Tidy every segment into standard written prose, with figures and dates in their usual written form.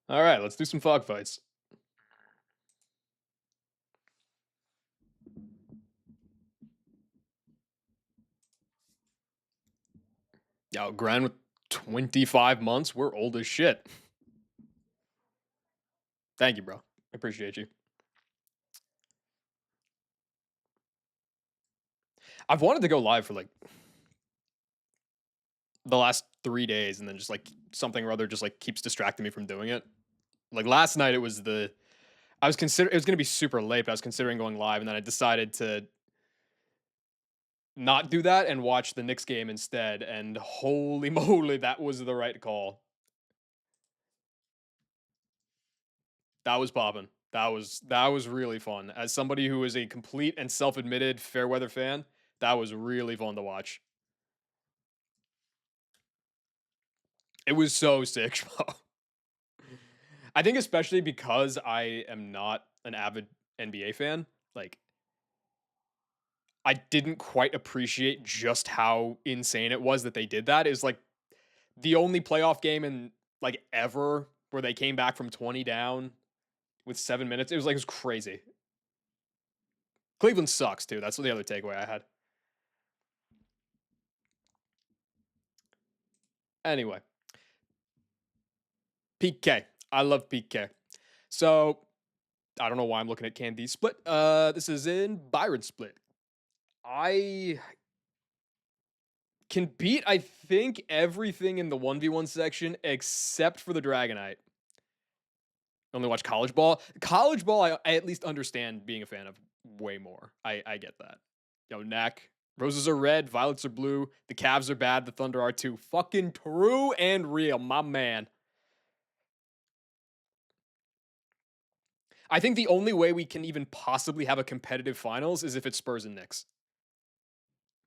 All right, let's do some fog fights. Yo, Gran with 25 months. We're old as shit. Thank you, bro. I appreciate you. I've wanted to go live for like the last 3 days, and then just like something or other just like keeps distracting me from doing it. Like last night, it was I was considering it was gonna be super late, but I was considering going live, and then I decided to not do that and watch the Knicks game instead. And holy moly, that was the right call. That was popping. That was really fun. As somebody who is a complete and self-admitted fair weather fan, that was really fun to watch. It was so sick, bro. I think especially because I am not an avid NBA fan, like I didn't quite appreciate just how insane it was that they did that. Is like the only playoff game in like ever where they came back from 20 down with 7 minutes. It was crazy. Cleveland sucks too. That's the other takeaway I had. Anyway, PK. I love PK. So I don't know why I'm looking at Candy Split. This is in Byron Split. I can beat, I think, everything in the 1v1 section except for the Dragonite. I only watch college ball. College ball, I at least understand being a fan of way more. I get that. Yo, Knack. Roses are red, violets are blue. The Cavs are bad, the Thunder are too. Fucking true and real, my man. I think the only way we can even possibly have a competitive finals is if it's Spurs and Knicks.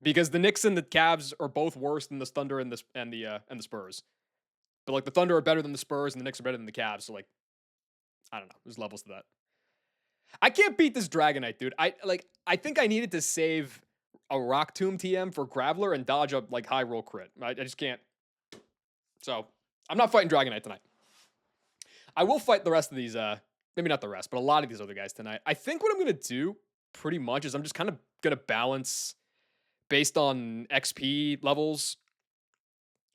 Because the Knicks and the Cavs are both worse than the Thunder and the Spurs. But like the Thunder are better than the Spurs and the Knicks are better than the Cavs. So like I don't know. There's levels to that. I can't beat this Dragonite, dude. I think I needed to save a Rock Tomb TM for Graveler and dodge a like high roll crit. I just can't. So I'm not fighting Dragonite tonight. I will fight the rest of these. Maybe not the rest, but a lot of these other guys tonight. I think what I'm gonna do pretty much is I'm just kind of gonna balance based on XP levels,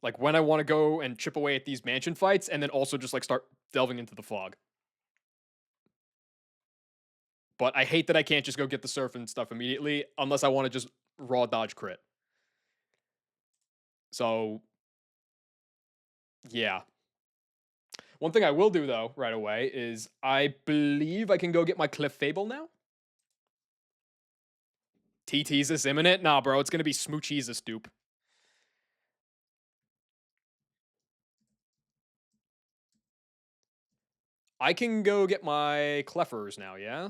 like when I want to go and chip away at these mansion fights, and then also just like start delving into the fog. But I hate that I can't just go get the surf and stuff immediately unless I want to just raw dodge crit. So yeah. One thing I will do though right away is I believe I can go get my Cliff Fable now. TT's this imminent? Nah, bro, it's gonna be Smoochie's this dupe. I can go get my Cleffers now, yeah?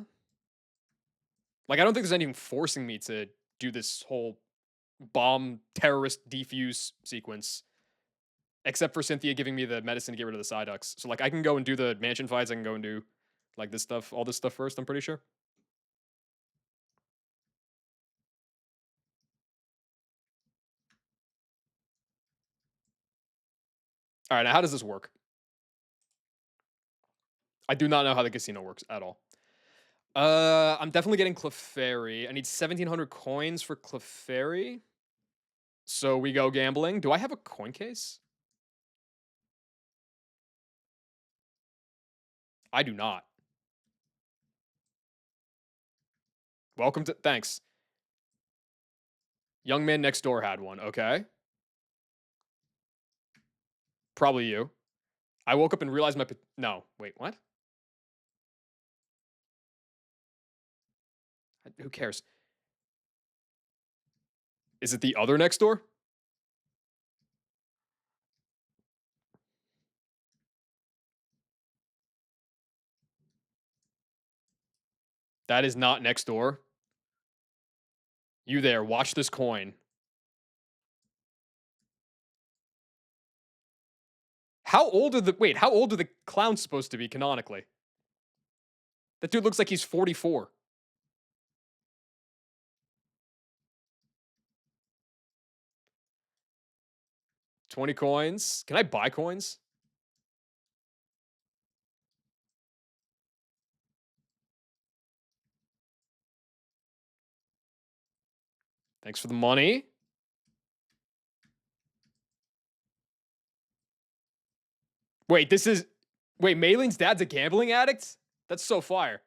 Like I don't think there's anything forcing me to do this whole bomb terrorist defuse sequence. Except for Cynthia giving me the medicine to get rid of the Psyducks. So like I can go and do the mansion fights, I can go and do like this stuff, all this stuff first, I'm pretty sure. All right, now how does this work? I do not know how the casino works at all. I'm definitely getting Clefairy. I need 1,700 coins for Clefairy. So we go gambling. Do I have a coin case? I do not. Welcome to. Thanks. Young man next door had one. Okay. Probably you. I woke up and realized my. No. Wait, what? Who cares? Is it the other next door? That is not next door. You there. Watch this coin. How old are the. Wait, how old are the clowns supposed to be canonically? That dude looks like he's 44. 20 coins. Can I buy coins? Thanks for the money. Wait, this is... Wait, Maylene's dad's a gambling addict? That's so fire.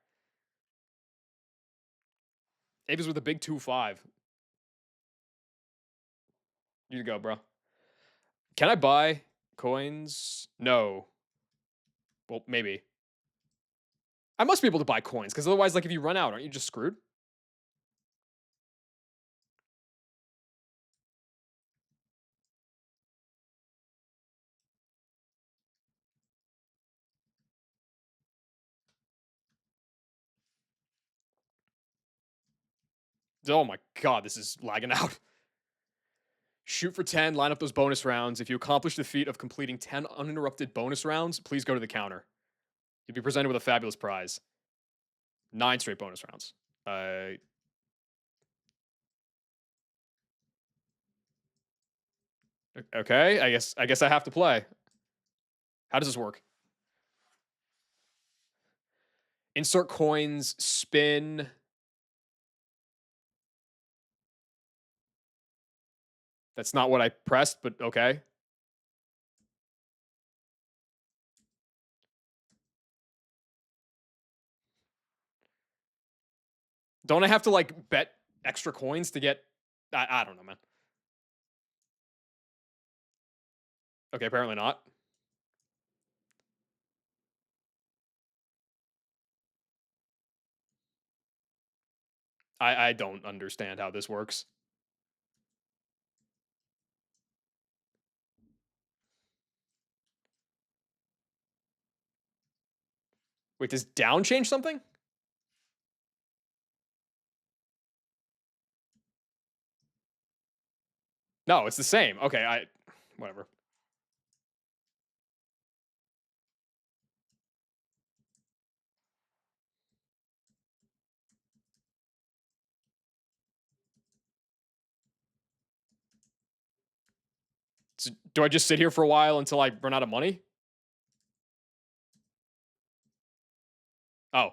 Ava's with a big 2-5. You go, bro. Can I buy coins? No. Well, maybe. I must be able to buy coins, because otherwise, like, if you run out, aren't you just screwed? Oh my god, this is lagging out. Shoot for 10, line up those bonus rounds. If you accomplish the feat of completing 10 uninterrupted bonus rounds, please go to the counter. You'll be presented with a fabulous prize. 9 straight bonus rounds. Okay, I guess I have to play. How does this work? Insert coins, spin. That's not what I pressed, but okay. Don't I have to, like, bet extra coins to get... I don't know, man. Okay, apparently not. I don't understand how this works. Wait, does down change something? No, it's the same. Okay, whatever. So, do I just sit here for a while until I run out of money? Oh.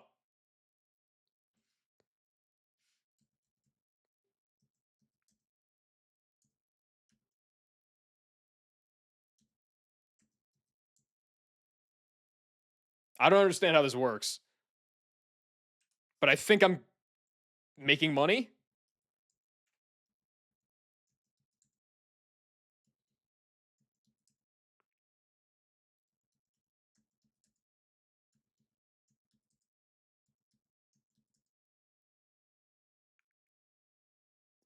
I don't understand how this works. But I think I'm making money?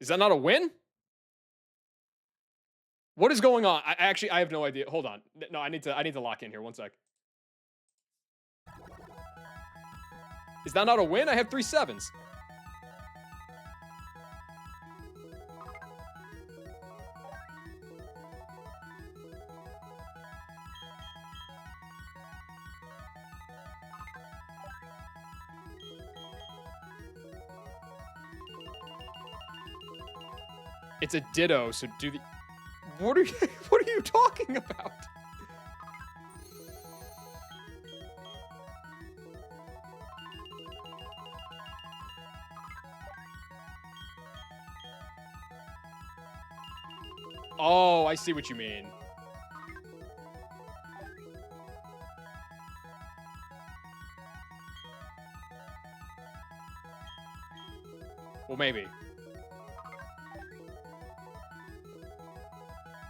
Is that not a win? What is going on? I have no idea. Hold on. No, I need to lock in here. One sec. Is that not a win? I have 3 sevens. It's a ditto, so do the... What are you, what are you talking about? Oh, I see what you mean. Well, maybe.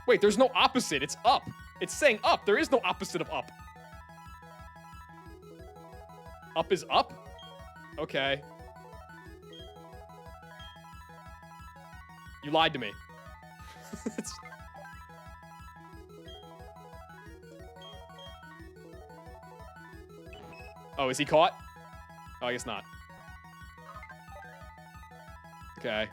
Wait, there's no opposite. It's up. It's saying up. There is no opposite of up. Up is up? Okay. You lied to me. Oh, is he caught? Oh, I guess not. Okay.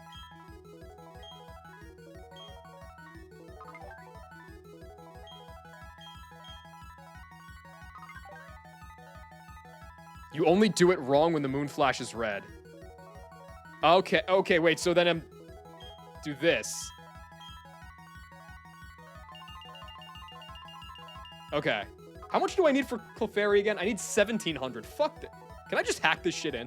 You only do it wrong when the moon flashes red. Okay, okay, wait, so then I'm... Do this. Okay. How much do I need for Clefairy again? I need 1,700. Fuck it. Can I just hack this shit in?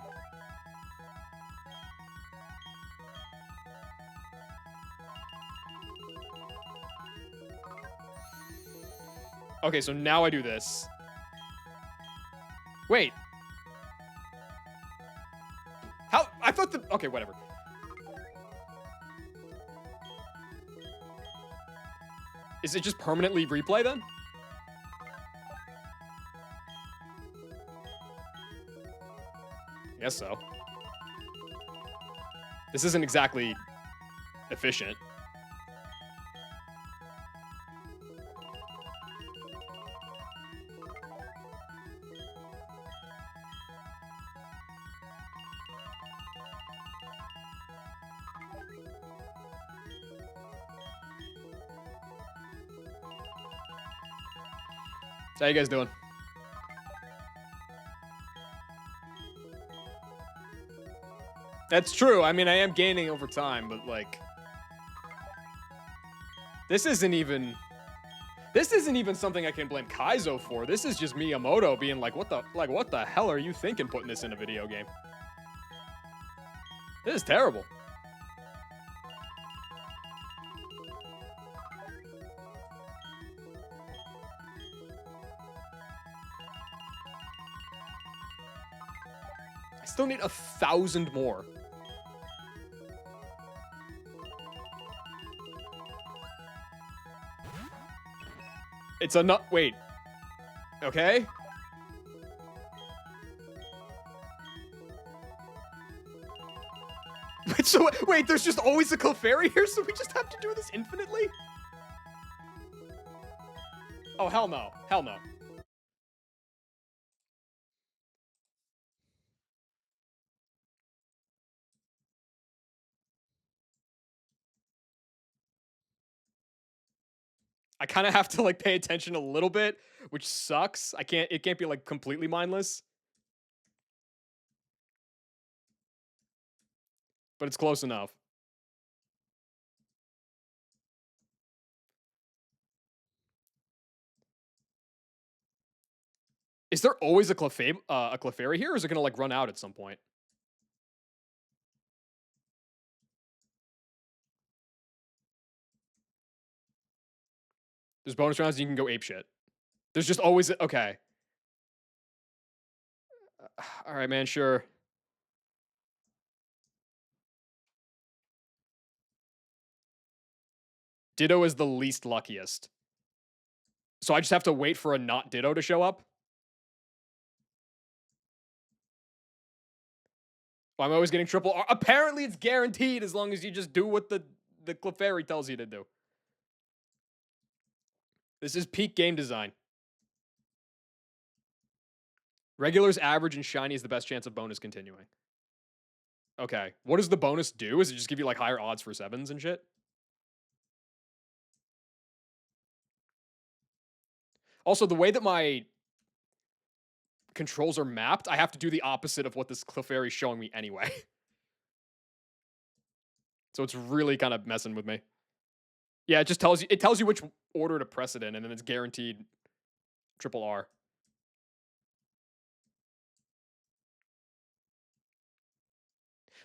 Okay, so now I do this. Wait. How? I thought the... Okay, whatever. Is it just permanently replay then? I guess so. This isn't exactly efficient. How you guys doing? That's true. I mean, I am gaining over time, but like, this isn't even something I can blame Kaizo for. This is just Miyamoto being like, what the hell are you thinking putting this in a video game? This is terrible. I still need 1,000 more. It's a nut. Wait. Okay. Wait, there's just always a Clefairy here, so we just have to do this infinitely? Oh, hell no. Hell no. I kind of have to like pay attention a little bit, which sucks. It can't be like completely mindless. But it's close enough. Is there always a Clefairy here, or is it gonna like run out at some point? There's bonus rounds and you can go apeshit. There's just always okay. All right, man. Sure. Ditto is the least luckiest. So I just have to wait for a not Ditto to show up? I'm always getting triple R. Apparently it's guaranteed as long as you just do what the Clefairy tells you to do. This is peak game design. Regular's average and shiny is the best chance of bonus continuing. Okay. What does the bonus do? Is it just give you like higher odds for 7s and shit? Also, the way that my controls are mapped, I have to do the opposite of what this Clefairy is showing me anyway. So it's really kind of messing with me. Yeah, it just tells you which order to press it in, and then it's guaranteed triple R.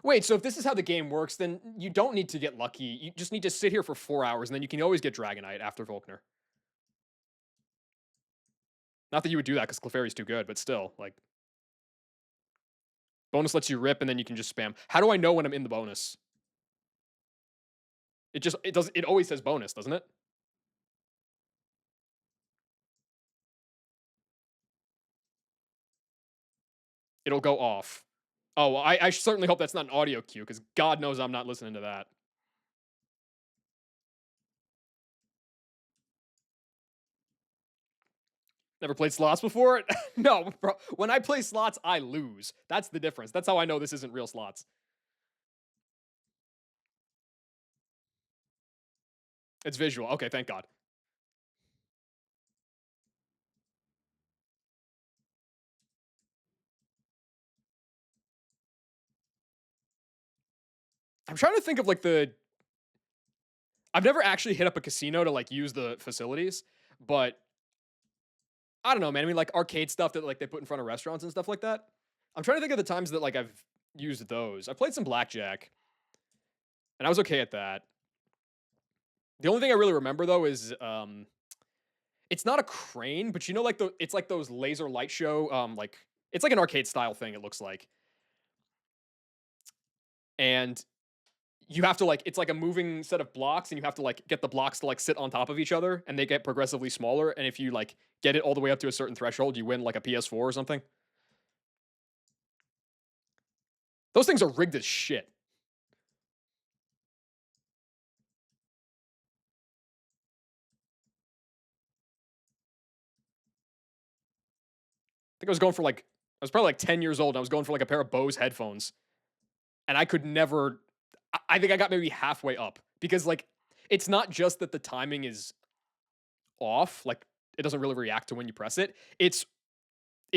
Wait, so if this is how the game works, then you don't need to get lucky. You just need to sit here for 4 hours, and then you can always get Dragonite after Volkner. Not that you would do that, because Clefairy's too good, but still, like... Bonus lets you rip, and then you can just spam. How do I know when I'm in the bonus? It always says bonus, doesn't it? It'll go off. Oh, well, I certainly hope that's not an audio cue, because God knows I'm not listening to that. Never played slots before? No, bro. When I play slots, I lose. That's the difference. That's how I know this isn't real slots. It's visual. Okay, thank God. I'm trying to think of like I've never actually hit up a casino to like use the facilities, but I don't know, man. I mean, like arcade stuff that like they put in front of restaurants and stuff like that. I'm trying to think of the times that like I've used those. I played some blackjack, and I was okay at that. The only thing I really remember though is It's not a crane, but you know, like it's like those laser light show. Like it's like an arcade style thing. It looks like, and you have to like it's like a moving set of blocks, and you have to like get the blocks to like sit on top of each other, and they get progressively smaller. And if you like get it all the way up to a certain threshold, you win like a PS4 or something. Those things are rigged as shit. I think I was going for like I was probably like 10 years old. And I was going for like a pair of Bose headphones, and I could never. I think I got maybe halfway up because like it's not just that the timing is off, like it doesn't really react to when you press it. It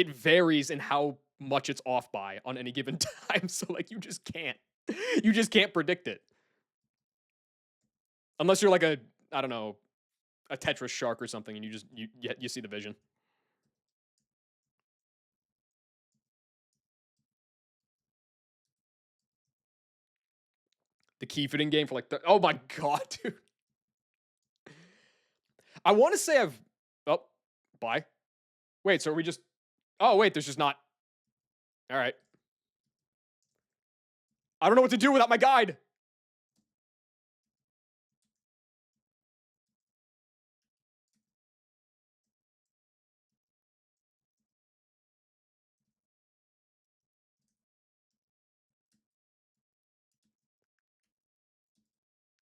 varies in how much it's off by on any given time. So like you just can't predict it unless you're like a I don't know a Tetris shark or something, and you see the vision. The key fitting game for like oh my god, dude. I want to say I've oh bye. Wait, so are we just oh wait, there's just not all right. I don't know what to do without my guide.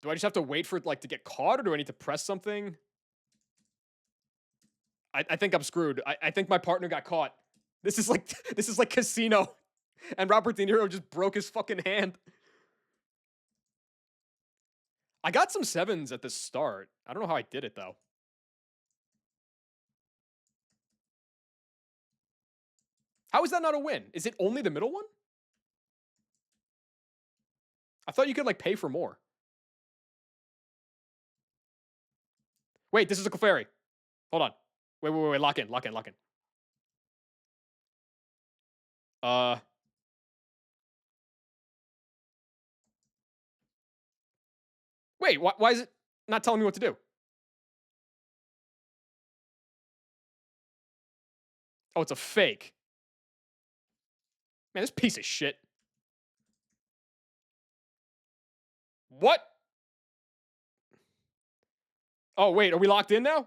Do I just have to wait for it like to get caught, or do I need to press something? I think I'm screwed. I think my partner got caught. This is like this is like Casino, and Robert De Niro just broke his fucking hand. I got some sevens at the start. I don't know how I did it though. How is that not a win? Is it only the middle one? I thought you could like pay for more. Wait, this is a Clefairy. Hold on. Wait. Lock in. Lock in. Lock in. Uh. Wait. Why is it not telling me what to do? Oh, it's a fake. Man, this piece of shit. What? Oh wait, are we locked in now?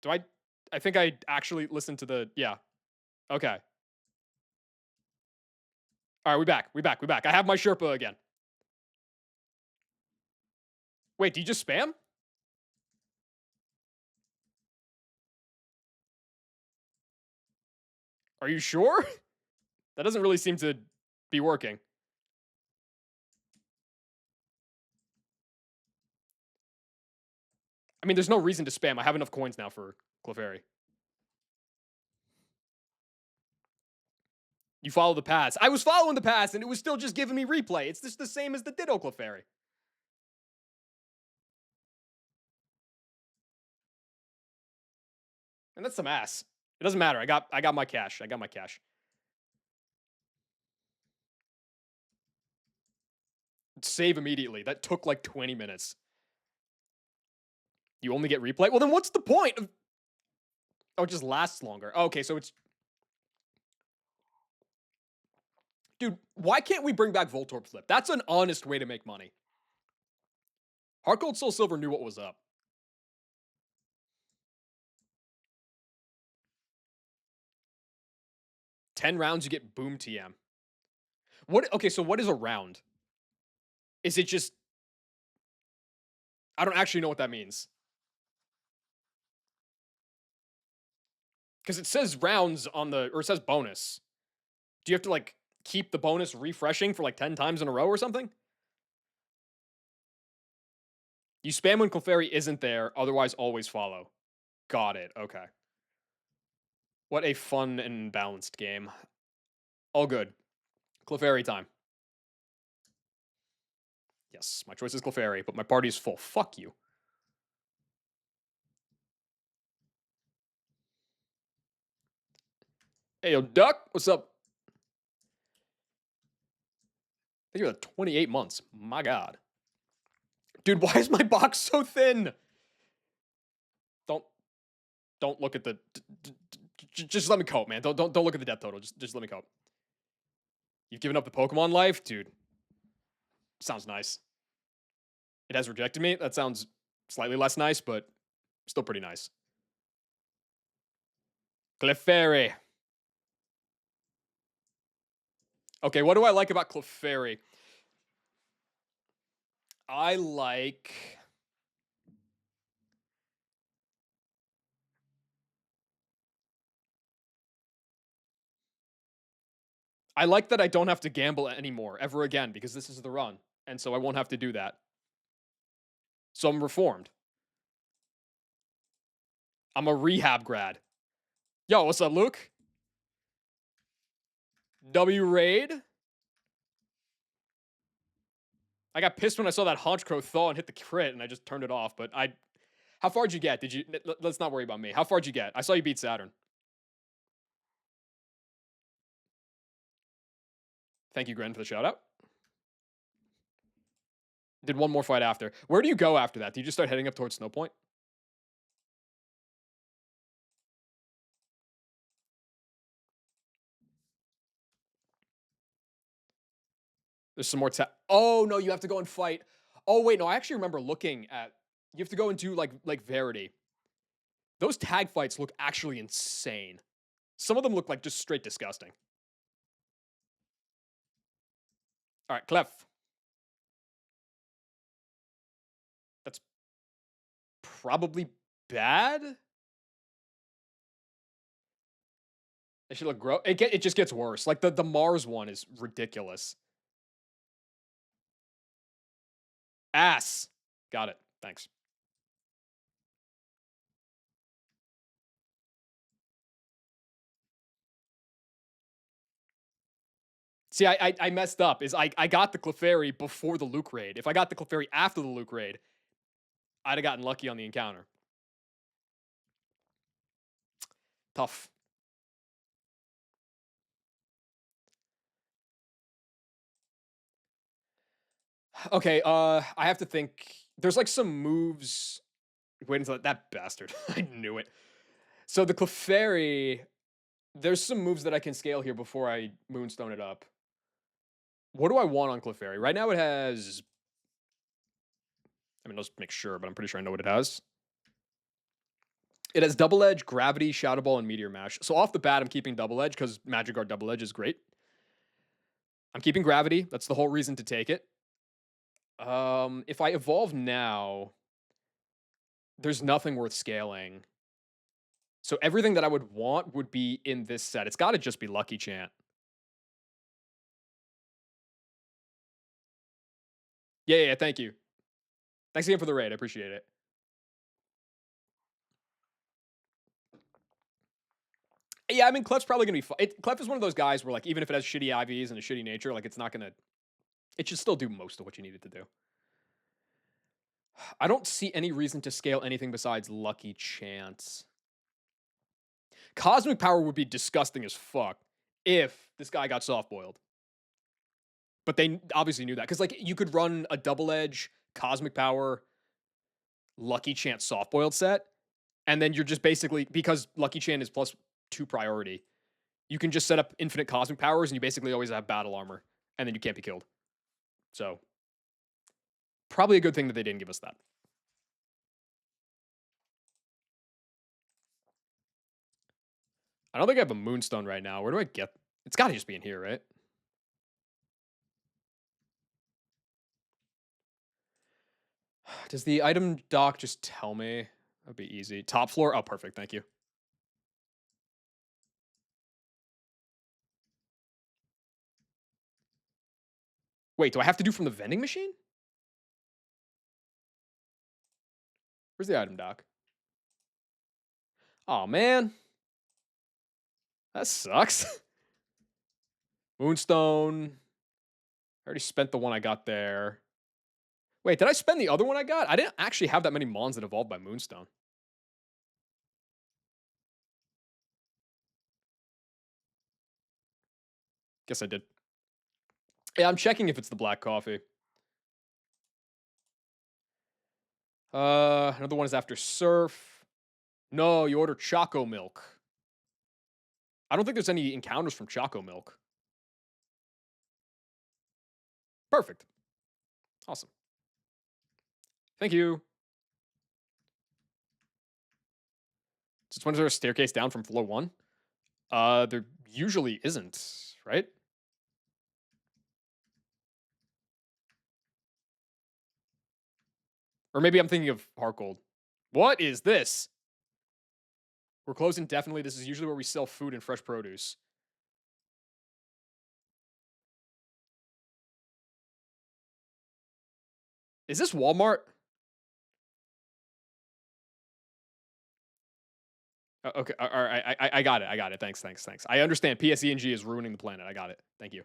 Do I? I think I actually listened to the. Yeah. Okay. All right, we back. We back. We back. I have my Sherpa again. Wait, do you just spam? Are you sure? That doesn't really seem to be working. I mean, there's no reason to spam. I have enough coins now for Clefairy. You follow the pass. I was following the pass, and it was still just giving me replay. It's just the same as the Ditto Clefairy. And that's some ass. It doesn't matter. I got my cash. I got my cash. Save immediately. That took like 20 minutes. You only get replay? Well, then what's the point of. Oh, it just lasts longer. Oh, okay, so it's. Dude, why can't we bring back Voltorb Flip? That's an honest way to make money. Heart Gold Soul Silver knew what was up. 10 rounds, you get Boom TM. What? Okay, so what is a round? Is it just. I don't actually know what that means. Because it says rounds on the. Or it says bonus. Do you have to, like, keep the bonus refreshing for, like, 10 times in a row or something? You spam when Clefairy isn't there, otherwise always follow. Got it. Okay. What a fun and balanced game. All good. Clefairy time. Yes, my choice is Clefairy, but my party is full. Fuck you. Hey, yo, Duck, what's up? think you're at 28 months. My God. Dude, why is my box so thin? Don't don't look at the just let me cope, man. Don't look at the death total. Just let me cope. You've given up the Pokemon life? Dude. Sounds nice. It has rejected me. That sounds slightly less nice, but still pretty nice. Clefairy. Okay, what do I like about Clefairy? I like... I like that I don't have to gamble anymore, ever again, because this is the run. And so I won't have to do that. So I'm reformed. I'm a rehab grad. Yo, what's up, Luke? W raid. I got pissed when I saw that Honchkrow thaw and hit the crit, and I just turned it off. But how far did you get? Did you? Let's not worry about me. How far did you get? I saw you beat Saturn. Thank you, Gren, for the shout out. Did one more fight after. Where do you go after that? Do you just start heading up towards Snowpoint? There's some more oh, no, you have to go and fight. Oh, wait, no, I actually remember looking at... You have to go and do, like Verity. Those tag fights look actually insane. Some of them look like just straight disgusting. All right, Clef. That's probably bad. It should look gross. It just gets worse. Like the Mars one is ridiculous. Ass. Got it. Thanks. See, I messed up. I got the Clefairy before the Luke raid. If I got the Clefairy after the Luke raid, I'd have gotten lucky on the encounter. Tough. Okay, I have to think. There's like some moves. Wait until that bastard. I knew it. So the Clefairy, there's some moves that I can scale here before I Moonstone it up. What do I want on Clefairy? Right now it has... I mean, let's make sure, but I'm pretty sure I know what it has. It has Double Edge, Gravity, Shadow Ball, and Meteor Mash. So off the bat, I'm keeping Double Edge because Magic Guard Double Edge is great. I'm keeping Gravity. That's the whole reason to take it. If I evolve now, there's nothing worth scaling. So everything that I would want would be in this set. It's got to just be Lucky Chant. Yeah, thank you. Thanks again for the raid. I appreciate it. Yeah, I mean, Clef's probably going to be fun. Clef is one of those guys where, like, even if it has shitty IVs and a shitty nature, like, it's not going to... It should still do most of what you need it to do. I don't see any reason to scale anything besides Lucky Chance. Cosmic Power would be disgusting as fuck if this guy got soft-boiled. But they obviously knew that. Because, like, you could run a Double Edge, Cosmic Power, Lucky Chance soft-boiled set, and then you're just basically... Because Lucky Chant is +2 priority, you can just set up infinite Cosmic Powers, and you basically always have Battle Armor, and then you can't be killed. So, probably a good thing that they didn't give us that. I don't think I have a Moonstone right now. Where do I get... It's got to just be in here, right? Does the item doc just tell me? That'd be easy. Top floor? Oh, perfect. Thank you. Wait, do I have to do from the vending machine? Where's the item doc? Oh, man. That sucks. Moonstone. I already spent the one I got there. Wait, did I spend the other one I got? I didn't actually have that many Mons that evolved by Moonstone. Guess I did. Yeah, I'm checking if it's the black coffee. Another one is after surf. No, you order Choco Milk. I don't think there's any encounters from Choco Milk. Perfect. Awesome. Thank you. Just when is there a staircase down from floor one? There usually isn't, right? Or maybe I'm thinking of Heart Gold. What is this? We're closed indefinitely. This is usually where we sell food and fresh produce. Is this Walmart? Okay, all right, I got it. I got it. Thanks, thanks, thanks. I understand. PSENG is ruining the planet. I got it. Thank you.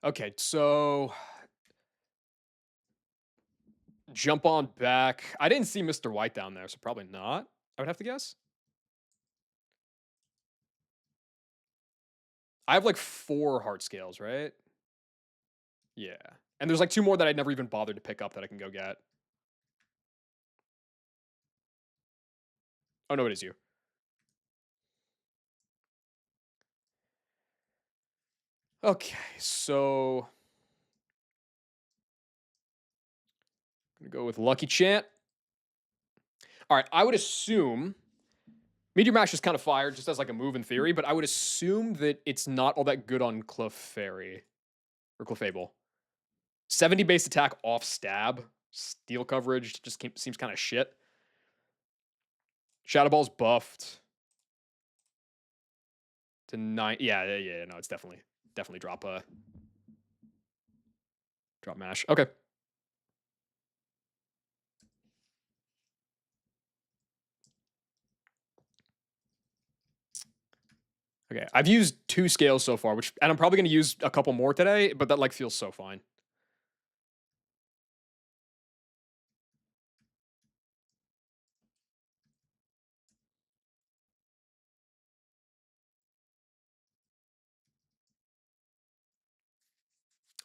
Okay, so jump on back. I didn't see Mr. White down there, so probably not. I would have to guess. I have like 4 heart scales, right? Yeah. And there's like 2 more that I'd never even bothered to pick up that I can go get. Oh no, it is you. Okay, so I'm gonna go with Lucky Chant. All right, I would assume Meteor Mash is kind of fire just as like a move in theory, but I would assume that it's not all that good on Clefairy or Clefable. 70 base attack off stab, steel coverage just seems kind of shit. Shadow Ball's buffed to 9. Yeah, yeah, yeah. No, it's definitely drop mash. Okay. Okay. I've used 2 scales so far, and I'm probably gonna use a couple more today, but that like feels so fine.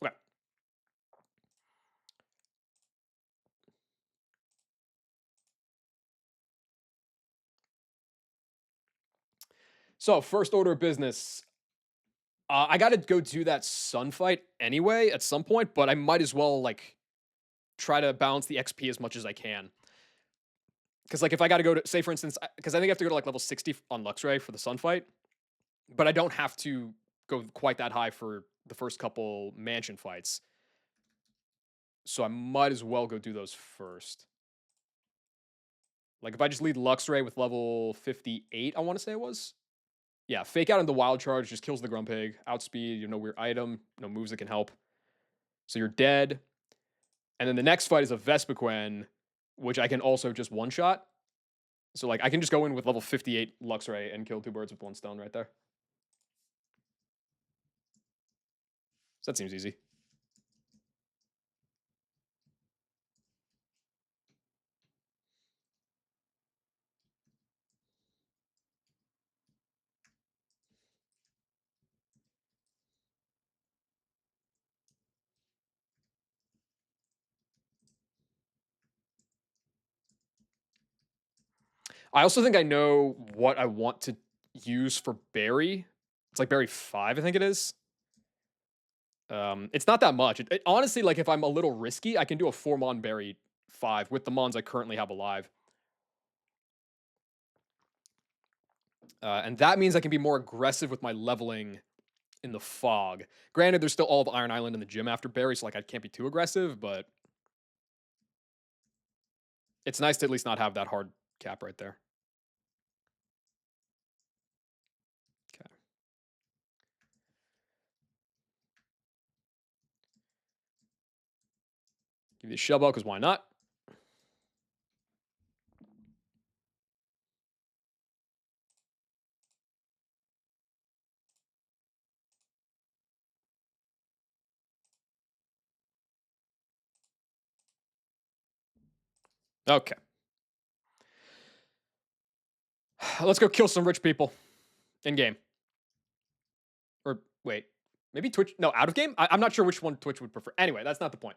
Okay. So first order of business. I got to go do that sun fight anyway at some point, but I might as well like try to balance the XP as much as I can. Because like if I got to go to say for instance, because I think I have to go to like level 60 on Luxray for the sun fight, but I don't have to go quite that high for the first couple mansion fights. So I might as well go do those first. Like if I just lead Luxray with level 58, I want to say it was. Yeah, fake out in the wild charge just kills the Grumpig. Outspeed, you know, weird item, no moves that can help. So you're dead. And then the next fight is a Vespiquen, which I can also just one shot. So like I can just go in with level 58 Luxray and kill 2 birds with 1 stone right there. So that seems easy. I also think I know what I want to use for berry. It's like berry 5, I think it is. It's not that much. Honestly, like if I'm a little risky, I can do a 4-mon berry 5 with the mons I currently have alive. And that means I can be more aggressive with my leveling in the fog. Granted, there's still all of Iron Island in the gym after berry, so like I can't be too aggressive, but it's nice to at least not have that hard cap right there. Okay. Give you a shell bell because why not? Okay. Let's go kill some rich people in game. Or wait, maybe Twitch. No, out of game. I'm not sure which one Twitch would prefer. Anyway, that's not the point.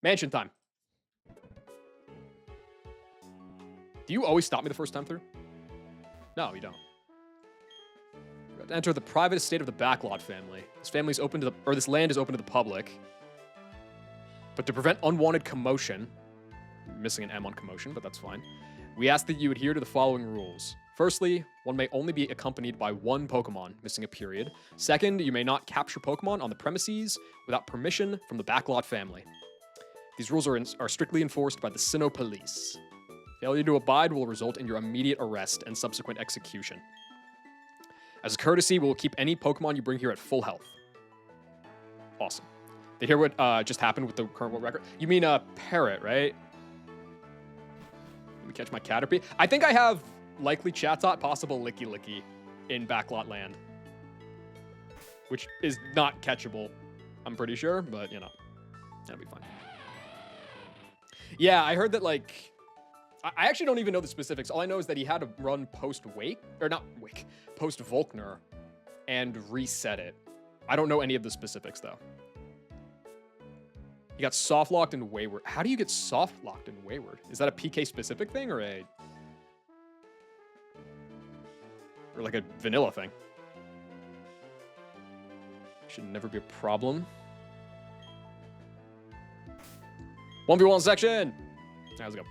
Mansion time. Do you always stop me the first time through? No, you don't. We have to enter the private estate of the Backlot family. This family is open to this land is open to the public. But to prevent unwanted commotion, I'm missing an M on commotion, but that's fine. We ask that you adhere to the following rules. Firstly, one may only be accompanied by one Pokemon, missing a period. Second, you may not capture Pokemon on the premises without permission from the Backlot family. These rules are strictly enforced by the Sinnoh Police. Failure to abide will result in your immediate arrest and subsequent execution. As a courtesy, we'll keep any Pokemon you bring here at full health. Awesome. Did you hear what just happened with the current world record? You mean Parrot, right? Let me catch my Caterpie. I think I have likely Chatot, possible Licky Licky in Backlot Land. Which is not catchable, I'm pretty sure, but you know, that'll be fine. Yeah, I heard that like, I actually don't even know the specifics. All I know is that he had to run post-Wake, or not Wake, post-Volkner and reset it. I don't know any of the specifics though. He got soft-locked in Wayward. How do you get soft-locked in Wayward? Is that a PK-specific thing or like a vanilla thing? Should never be a problem. 1v1 section! Right, let's go.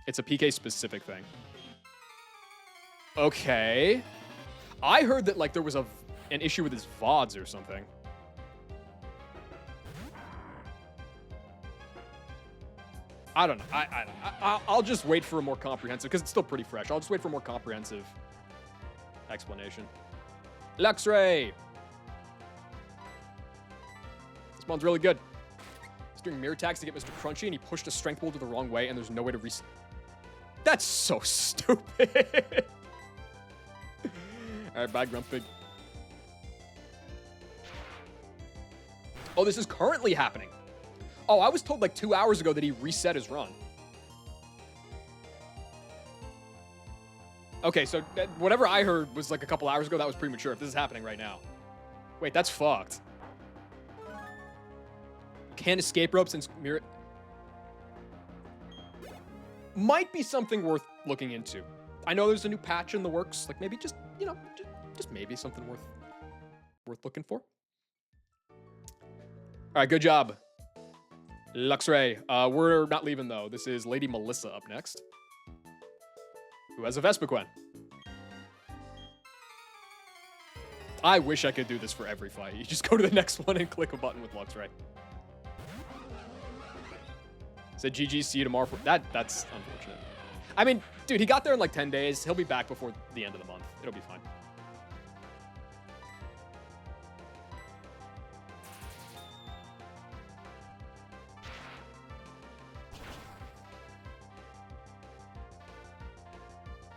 It's a PK-specific thing. Okay. I heard that like there was an issue with his VODs or something. I don't know. I'll just wait for a more comprehensive, because it's still pretty fresh. I'll just wait for a more comprehensive explanation. Luxray! This one's really good. He's doing mirror attacks to get Mr. Crunchy, and he pushed a strength boulder the wrong way, and there's no way to reset. That's so stupid. Alright, bye, Grumpig. Oh, this is currently happening. Oh, I was told like 2 hours ago that he reset his run. Okay, so whatever I heard was like a couple hours ago. That was premature. If this is happening right now. Wait, that's fucked. Can't escape rope since mirror... Might be something worth looking into. I know there's a new patch in the works. Like maybe just, you know, just maybe something worth looking for. All right, good job. Luxray. We're not leaving, though. This is Lady Melissa up next, who has a Vespiquen. I wish I could do this for every fight. You just go to the next one and click a button with Luxray. Said GG, see you tomorrow. That's unfortunate. I mean, dude, he got there in like 10 days. He'll be back before the end of the month. It'll be fine.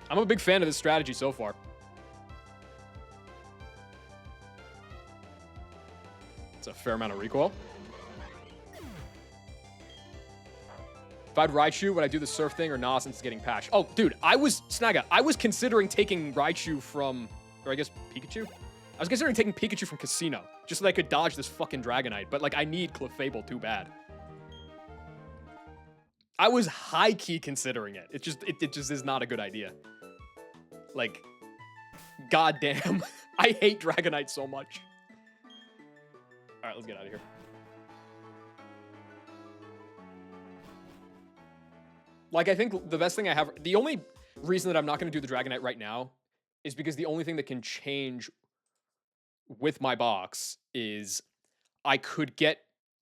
I'm a big fan of this strategy so far. It's a fair amount of recoil. If I had Raichu, would I do the surf thing or nah since it's getting patched? Oh, dude, I was considering taking Raichu from, or I guess Pikachu? I was considering taking Pikachu from Casino, just so that I could dodge this fucking Dragonite, but like I need Clefable too bad. I was high-key considering it. It just is not a good idea. Like, goddamn. I hate Dragonite so much. Alright, let's get out of here. Like, I think the best thing I have... The only reason that I'm not going to do the Dragonite right now is because the only thing that can change with my box is I could get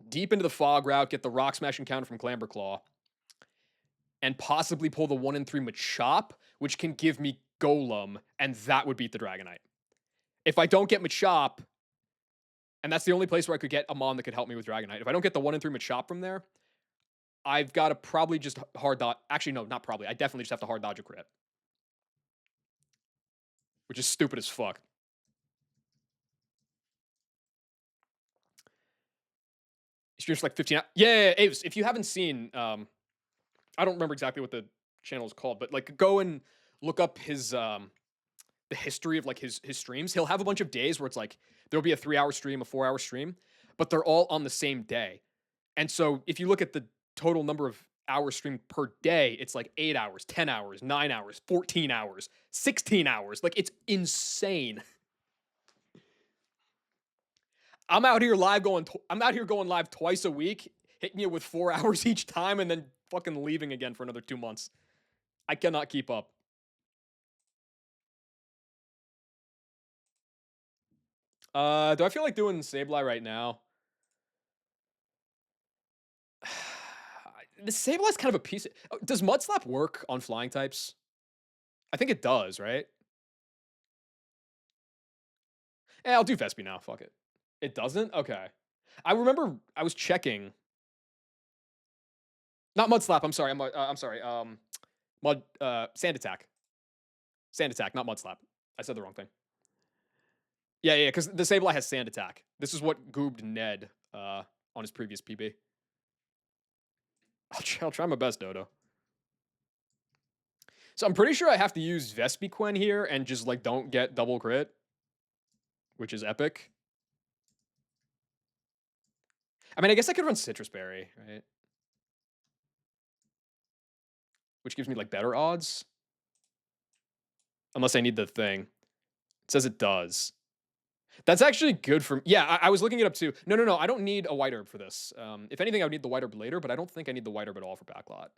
deep into the Fog route, get the Rock Smash encounter from Clamberclaw, and possibly pull the 1-3 Machop, which can give me Golem, and that would beat the Dragonite. If I don't get Machop, and that's the only place where I could get a Mon that could help me with Dragonite. If I don't get the 1-3 Machop from there, I've got to probably just hard dodge. Actually, no, not probably. I definitely just have to hard dodge a crit. Which is stupid as fuck. Streams for like 15 hours. Yeah, Aves, if you haven't seen... I don't remember exactly what the channel is called, but like go and look up his the history of like his streams, he'll have a bunch of days where it's like there'll be a 3 hour stream, a 4 hour stream, but they're all on the same day. And so if you look at the total number of hours streamed per day, it's like 8 hours, 10 hours, 9 hours, 14 hours, 16 hours. Like it's insane. I'm out here going live twice a week, hitting you with 4 hours each time, and then fucking leaving again for another 2 months. I cannot keep up. Do I feel like doing Sableye right now? The Sableye's kind of a piece. Does Mud Slap work on flying types? I think it does, right? I'll do Vespi now. Fuck it. It doesn't? Okay. I remember I was checking. Not Mud Slap. I'm sorry. I'm sorry. Sand Attack. Sand Attack, not Mud Slap. I said the wrong thing. Yeah, yeah, because the Sableye has Sand Attack. This is what goobed Ned on his previous PB. I'll try my best, Dodo. So I'm pretty sure I have to use Vespiquen here and just like don't get double crit, which is epic. I mean, I guess I could run Citrus Berry, right? Which gives me like better odds. Unless I need the thing. It says it does. That's actually good for. Yeah, I was looking it up too. No. I don't need a white herb for this. If anything, I would need the white herb later, but I don't think I need the white herb at all for backlot.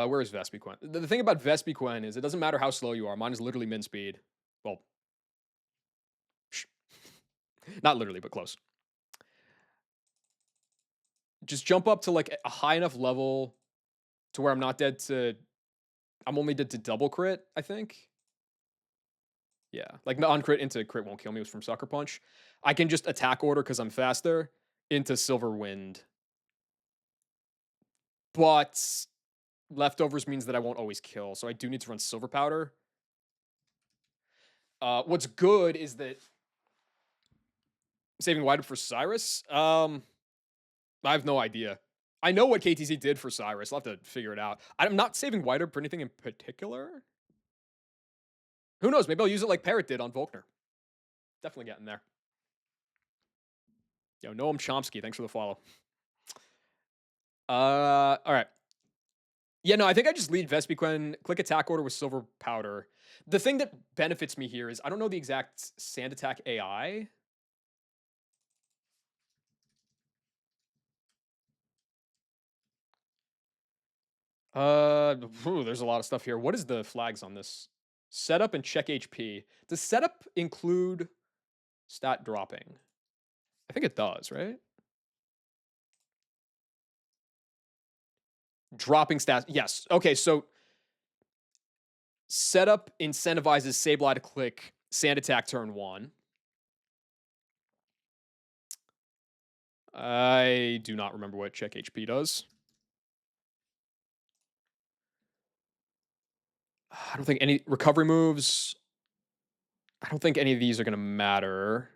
Where is Vespiquen? The thing about Vespiquen is it doesn't matter how slow you are. Mine is literally min speed. Well, not literally, but close. Just jump up to like a high enough level to where I'm not dead to. I'm only dead to double crit, I think. Yeah, like non-crit into crit won't kill me from Sucker Punch. I can just attack order because I'm faster into Silver Wind. But leftovers means that I won't always kill, so I do need to run Silver Powder. What's good is that saving White for Cyrus. I have no idea. I know what KTZ did for Cyrus. I'll have to figure it out. I'm not saving White for anything in particular. Who knows? Maybe I'll use it like Parrot did on Volkner. Definitely getting there. Yo, Noam Chomsky, thanks for the follow. All right. Yeah, no, I think I just lead Vespiquen, click attack order with Silver Powder. The thing that benefits me here is I don't know the exact Sand Attack AI. There's a lot of stuff here. What is the flags on this? Setup and check HP. Does setup include stat dropping? I think it does, right? Dropping stats. Yes. Okay, so setup incentivizes Sableye to click Sand Attack turn 1. I do not remember what check HP does. I don't think any recovery moves. I don't think any of these are going to matter.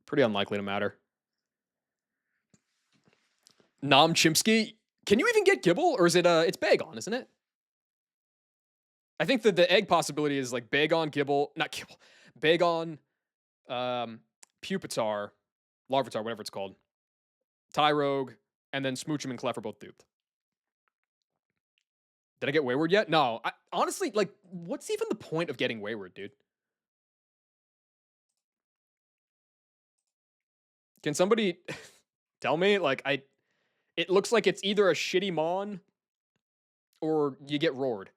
Pretty unlikely to matter. Nom Chimsky. Can you even get Gibble, or is it it's Bagon, isn't it? I think that the egg possibility is like Bagon, Gibble, not Gibble, Bagon, Pupitar, Larvitar, whatever it's called, Tyrogue, and then Smoochum and Clef are both duped. Did I get Wayward yet? No. Honestly, like, what's even the point of getting Wayward, dude? Can somebody tell me? Like, it looks like it's either a shitty Mon or you get roared.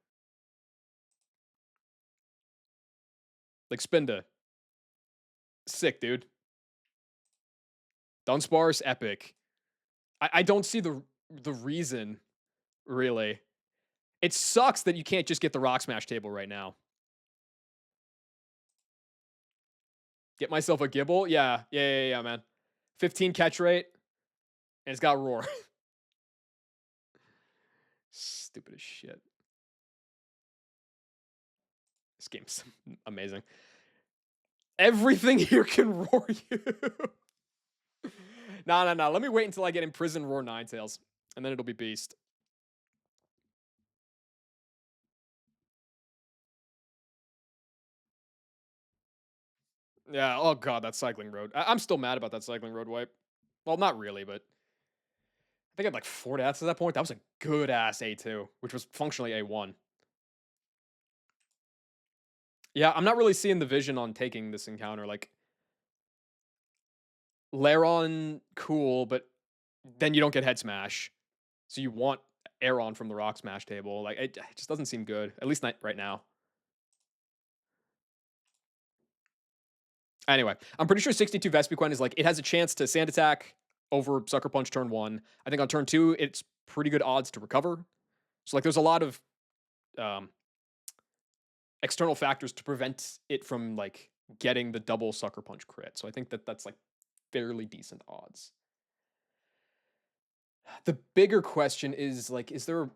Like Spinda. Sick, dude. Dunsparce, epic. I don't see the reason, really. It sucks that you can't just get the Rock Smash table right now. Get myself a Gibble? Yeah, man. 15 catch rate, and it's got Roar. Stupid as shit. This game's amazing. Everything here can roar you. No. Let me wait until I get Imprisoned Roar Ninetales, and then it'll be Beast. Yeah, oh god, that Cycling Road. I'm still mad about that Cycling Road wipe. Well, not really, but I think I had like 4 deaths at that point. That was a good ass A2, which was functionally A1. Yeah, I'm not really seeing the vision on taking this encounter. Like, Laron, cool, but then you don't get head smash. So you want Aeron from the rock smash table. Like, it just doesn't seem good, at least not right now. Anyway, I'm pretty sure 62 Vespiquen is like, it has a chance to Sand Attack over Sucker Punch turn 1. I think on turn 2, it's pretty good odds to recover. So, like, there's a lot of um, external factors to prevent it from, like, getting the double Sucker Punch crit. So I think that that's, like, fairly decent odds. The bigger question is, like, is there...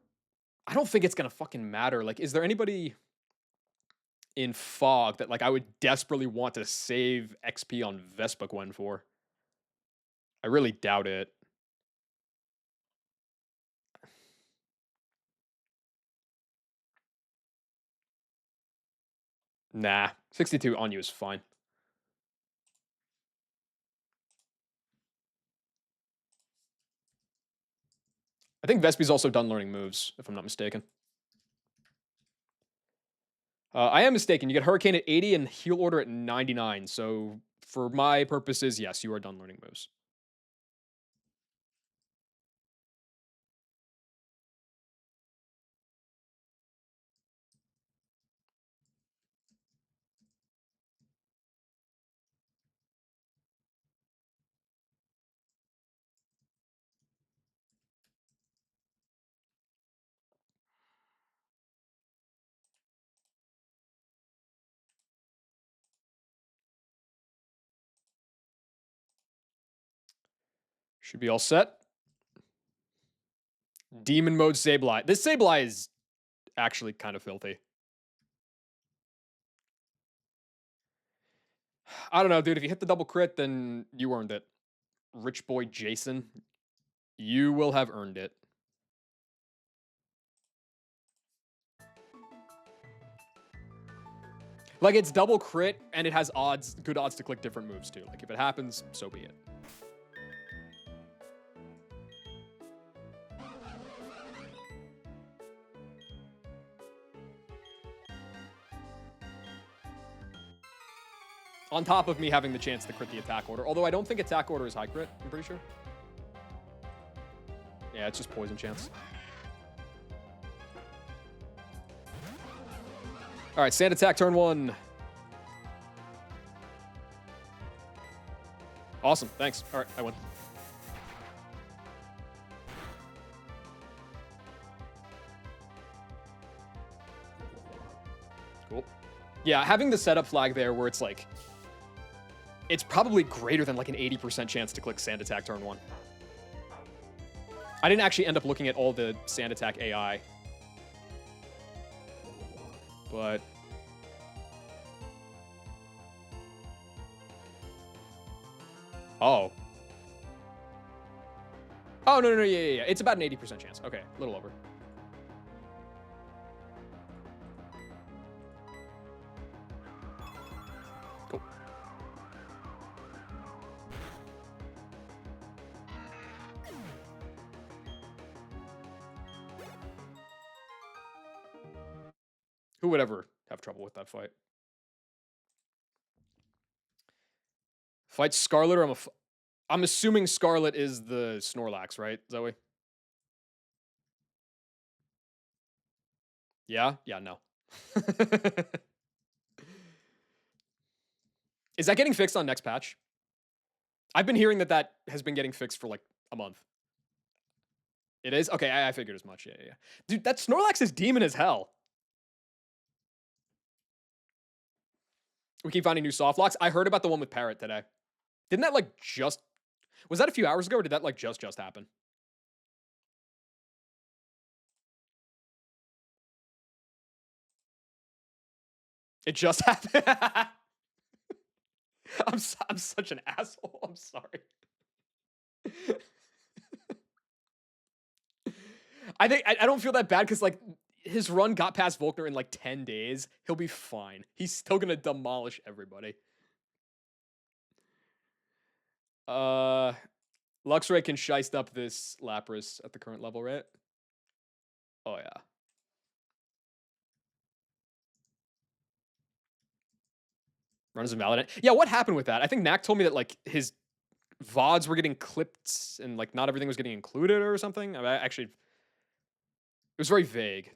I don't think it's gonna fucking matter. Like, is there anybody in Fog that, like, I would desperately want to save XP on Vespiquen for? I really doubt it. Nah, 62 on you is fine. I think Vespi's also done learning moves, if I'm not mistaken. I am mistaken. You get Hurricane at 80 and Heal Order at 99. So for my purposes, yes, you are done learning moves. Should be all set. Demon mode Sableye. This Sableye is actually kind of filthy. I don't know, dude. If you hit the double crit, then you earned it. Rich boy Jason, you will have earned it. Like, it's double crit, and it has odds, good odds to click different moves too. Like, if it happens, so be it. On top of me having the chance to crit the attack order. Although I don't think attack order is high crit, I'm pretty sure. Yeah, it's just poison chance. All right, Sand Attack turn 1. Awesome, thanks. All right, I win. Cool. Yeah, having the setup flag there where it's like, it's probably greater than like an 80% chance to click Sand Attack turn 1. I didn't actually end up looking at all the Sand Attack AI. But... Oh. Oh, no. Yeah. It's about an 80% chance. Okay, a little over. Cool. Who would ever have trouble with that fight? Fight Scarlet, or I'm assuming Scarlet is the Snorlax, right, Zoe? Yeah? Yeah, no. Is that getting fixed on next patch? I've been hearing that that has been getting fixed for like a month. It is? Okay, I figured as much. Yeah. Dude, that Snorlax is demon as hell. We keep finding new soft locks. I heard about the one with Parrot today. Didn't that like just... Was that a few hours ago, or did that like just happen? It just happened. I'm such an asshole. I'm sorry. I think I don't feel that bad because like his run got past Volkner in like 10 days. He'll be fine. He's still gonna demolish everybody. Uh, Luxray can shiest up this Lapras at the current level, right? Oh yeah. Runs invalid. Yeah, what happened with that? I think Knack told me that like his VODs were getting clipped and like not everything was getting included or something. I mean, actually, it was very vague.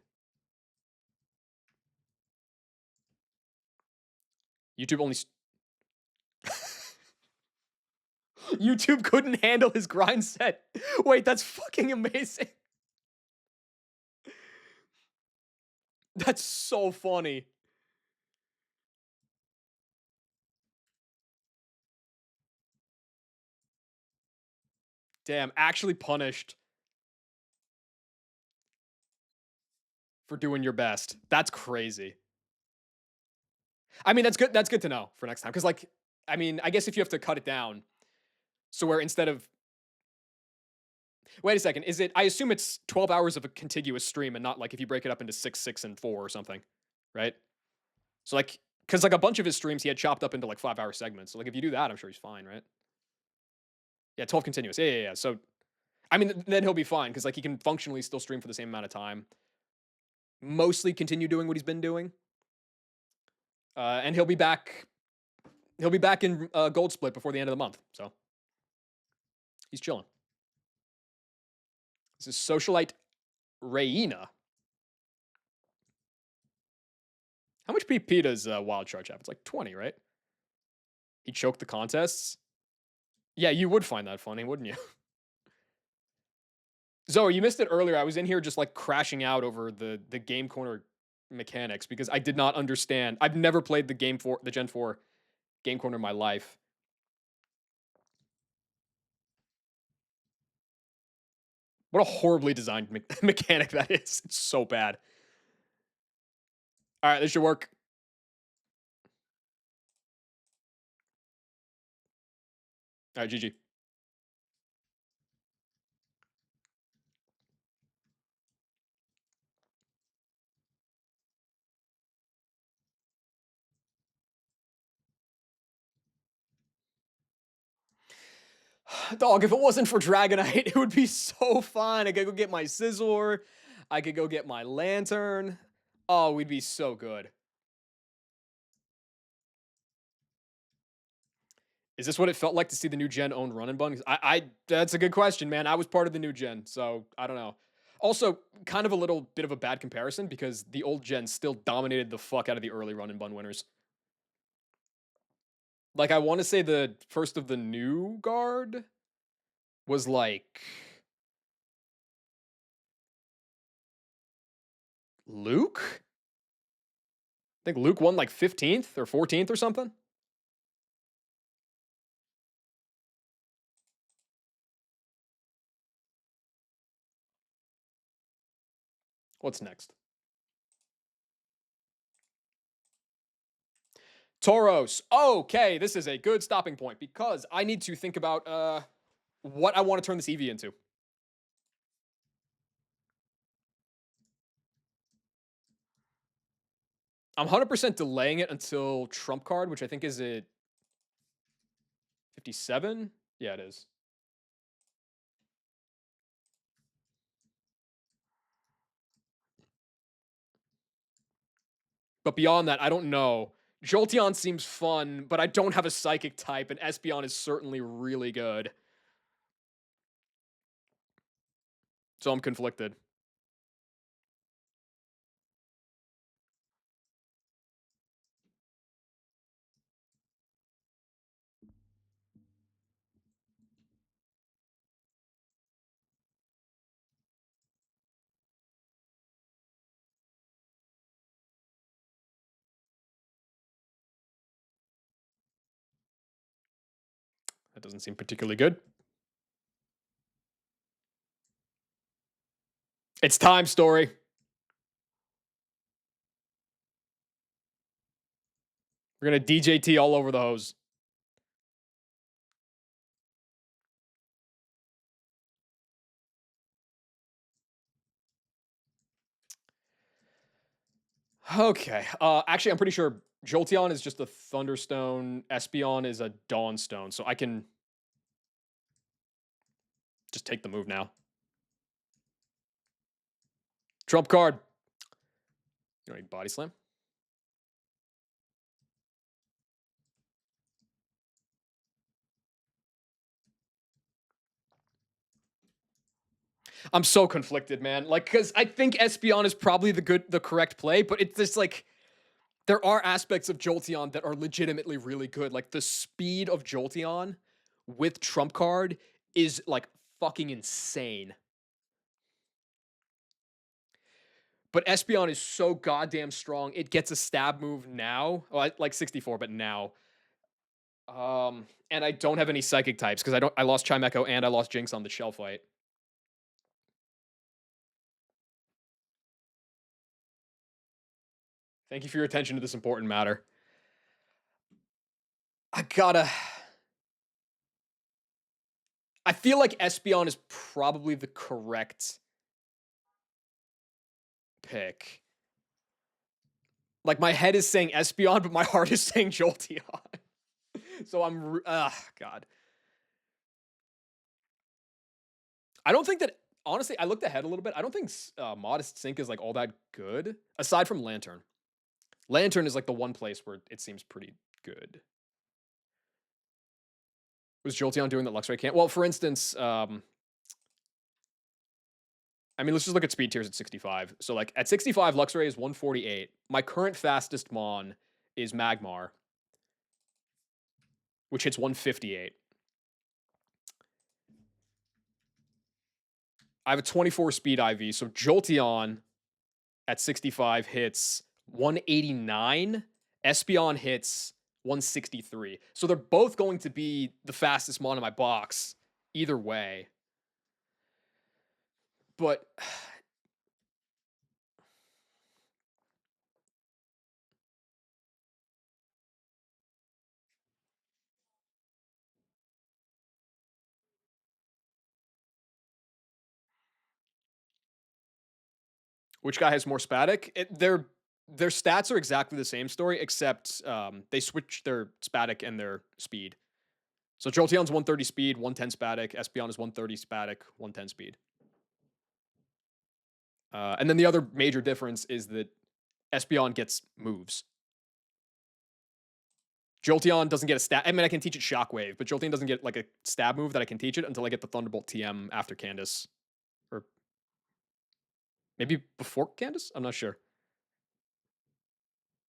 YouTube only. YouTube couldn't handle his grind set. Wait, that's fucking amazing. That's so funny. Damn, actually punished for doing your best. That's crazy. I mean, that's good. That's good to know for next time. Because, like, I mean, I guess if you have to cut it down, so where instead of wait a second, is it? I assume it's 12 hours of a contiguous stream, and not like if you break it up into 6, 6, and 4 or something, right? So like, because like a bunch of his streams he had chopped up into like 5-hour segments. So like, if you do that, I'm sure he's fine, right? Yeah, 12 continuous. Yeah. So, I mean, then he'll be fine because like he can functionally still stream for the same amount of time. Mostly continue doing what he's been doing, and he'll be back. He'll be back in Gold Split before the end of the month. So he's chilling. This is Socialite Reina. How much PP does Wild Charge have? It's like 20, right? He choked the contests. Yeah, you would find that funny, wouldn't you? Zoe, you missed it earlier. I was in here just like crashing out over the game corner mechanics because I did not understand. I've never played the Gen 4 game corner in my life. What a horribly designed mechanic that is. It's so bad. All right, this should work. All right, GG. Dog, if it wasn't for Dragonite, it would be so fun. I could go get my Scizor. I could go get my Lantern. Oh, we'd be so good. Is this what it felt like to see the new gen own Run and Bun? That's a good question, man. I was part of the new gen, so I don't know. Also, kind of a little bit of a bad comparison because the old gen still dominated the fuck out of the early Run and Bun winners. Like, I want to say the first of the new guard was like Luke. I think Luke won like 15th or 14th or something. What's next? Tauros. Okay, this is a good stopping point because I need to think about what I want to turn this EV into. I'm 100% delaying it until Trump card, which I think is at 57. Yeah, it is. But beyond that, I don't know. Jolteon seems fun, but I don't have a psychic type, and Espeon is certainly really good. So I'm conflicted. That doesn't seem particularly good. It's time, Story. We're going to DJT all over the hose. Okay. Actually, I'm pretty sure Jolteon is just a Thunderstone. Espeon is a Dawnstone, so I can just take the move now. Trump card. You don't need Body Slam. I'm so conflicted, man. Like, because I think Espeon is probably the correct play, but it's just like there are aspects of Jolteon that are legitimately really good. Like the speed of Jolteon with Trump card is like fucking insane. But Espeon is so goddamn strong. It gets a stab move now. Well, like 64, but now. And I don't have any psychic types because I lost Chimecho and I lost Jinx on the shell fight. Thank you for your attention to this important matter. I gotta. I feel like Espeon is probably the correct pick. Like my head is saying Espeon, but my heart is saying Jolteon. So I'm, God. I don't think that, honestly, I looked ahead a little bit. I don't think Modest Sync is like all that good, aside from Lantern. Lantern is like the one place where it seems pretty good. Was Jolteon doing that Luxray can't? Well, for instance, I mean, let's just look at speed tiers at 65. So, like, at 65, Luxray is 148. My current fastest Mon is Magmar, which hits 158. I have a 24 speed IV, so Jolteon at 65 hits 189. Espeon hits 163. So they're both going to be the fastest Mon in my box, either way. But which guy has more Spatic? Their stats are exactly the same story, except they switch their Spatic and their speed. So Jolteon's 130 speed, 110 Spatic. Espeon is 130 Spatic, 110 speed. And then the other major difference is that Espeon gets moves. Jolteon doesn't get a stab. I mean, I can teach it Shockwave, but Jolteon doesn't get like a stab move that I can teach it until I get the Thunderbolt TM after Candace. Or maybe before Candace? I'm not sure.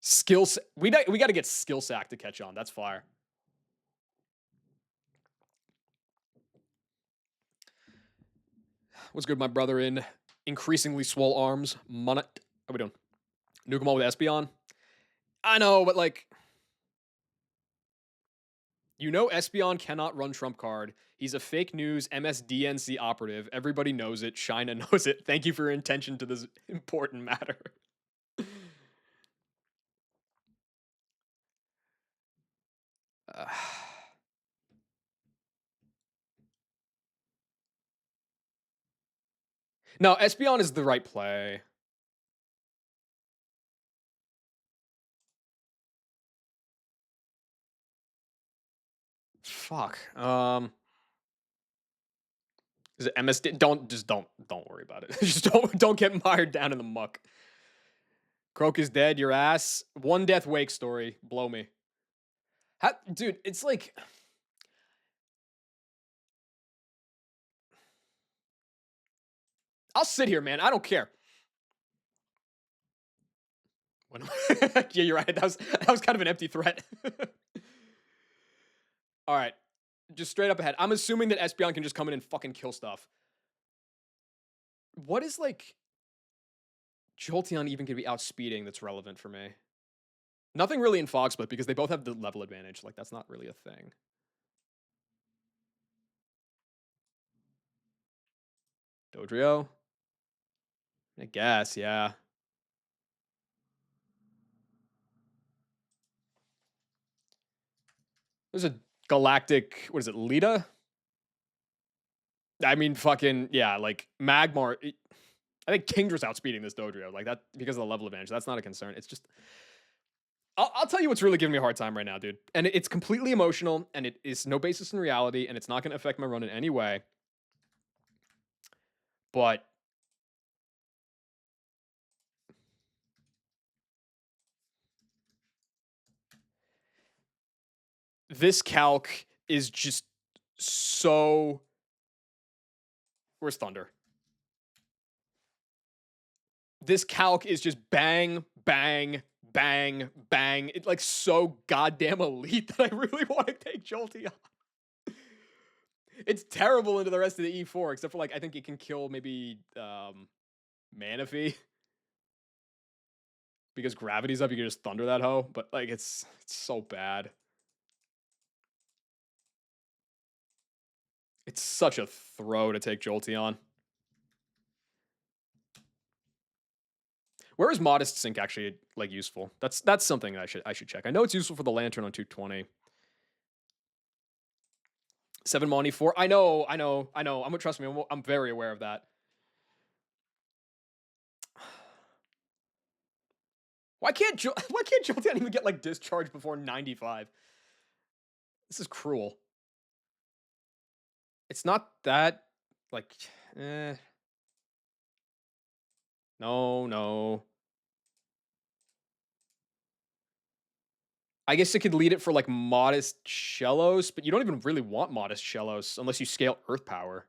Skills. We got to get Skill Sack to catch on. That's fire. What's good, my brother in increasingly swole arms? Monut. How we doing? Nuke 'em all with Espeon? I know, but like, you know, Espeon cannot run Trump card. He's a fake news MSDNC operative. Everybody knows it. Shina knows it. Thank you for your attention to this important matter. uh, no, Espeon is the right play. Fuck. Is it MSD? Don't worry about it. Just don't get mired down in the muck. Croak is dead. Your ass. One death wake story. Blow me. Dude, it's like I'll sit here, man. I don't care. Yeah, you're right. That was kind of an empty threat. All right, just straight up ahead. I'm assuming that Espeon can just come in and fucking kill stuff. What is like Jolteon even gonna be outspeeding that's relevant for me? Nothing really in Fog Split because they both have the level advantage. Like that's not really a thing. Dodrio, I guess, yeah. There's a galactic. What is it, Lita? I mean, fucking yeah, like Magmar. I think Kingdra's outspeeding this Dodrio, like that because of the level advantage. That's not a concern. It's just I'll tell you what's really giving me a hard time right now, dude. And it's completely emotional, and it is no basis in reality, and it's not going to affect my run in any way. But this calc is just so. Where's Thunder? This calc is just bang, bang, bang, bang. It's like so goddamn elite that I really want to take Jolteon. It's terrible into the rest of the E4, except for like I think it can kill maybe Manaphy. Because gravity's up, you can just thunder that hoe. But like it's so bad. It's such a throw to take Jolteon. Where is Modest Sync actually like useful? That's something I should check. I know it's useful for the Lantern on 220. 7 Money 4. I know. Trust me, I'm very aware of that. Why can't Jolteon even get like discharge before 95? This is cruel. It's not that like No. I guess it could lead it for like Modest Shellos, but you don't even really want Modest Shellos unless you scale Earth Power.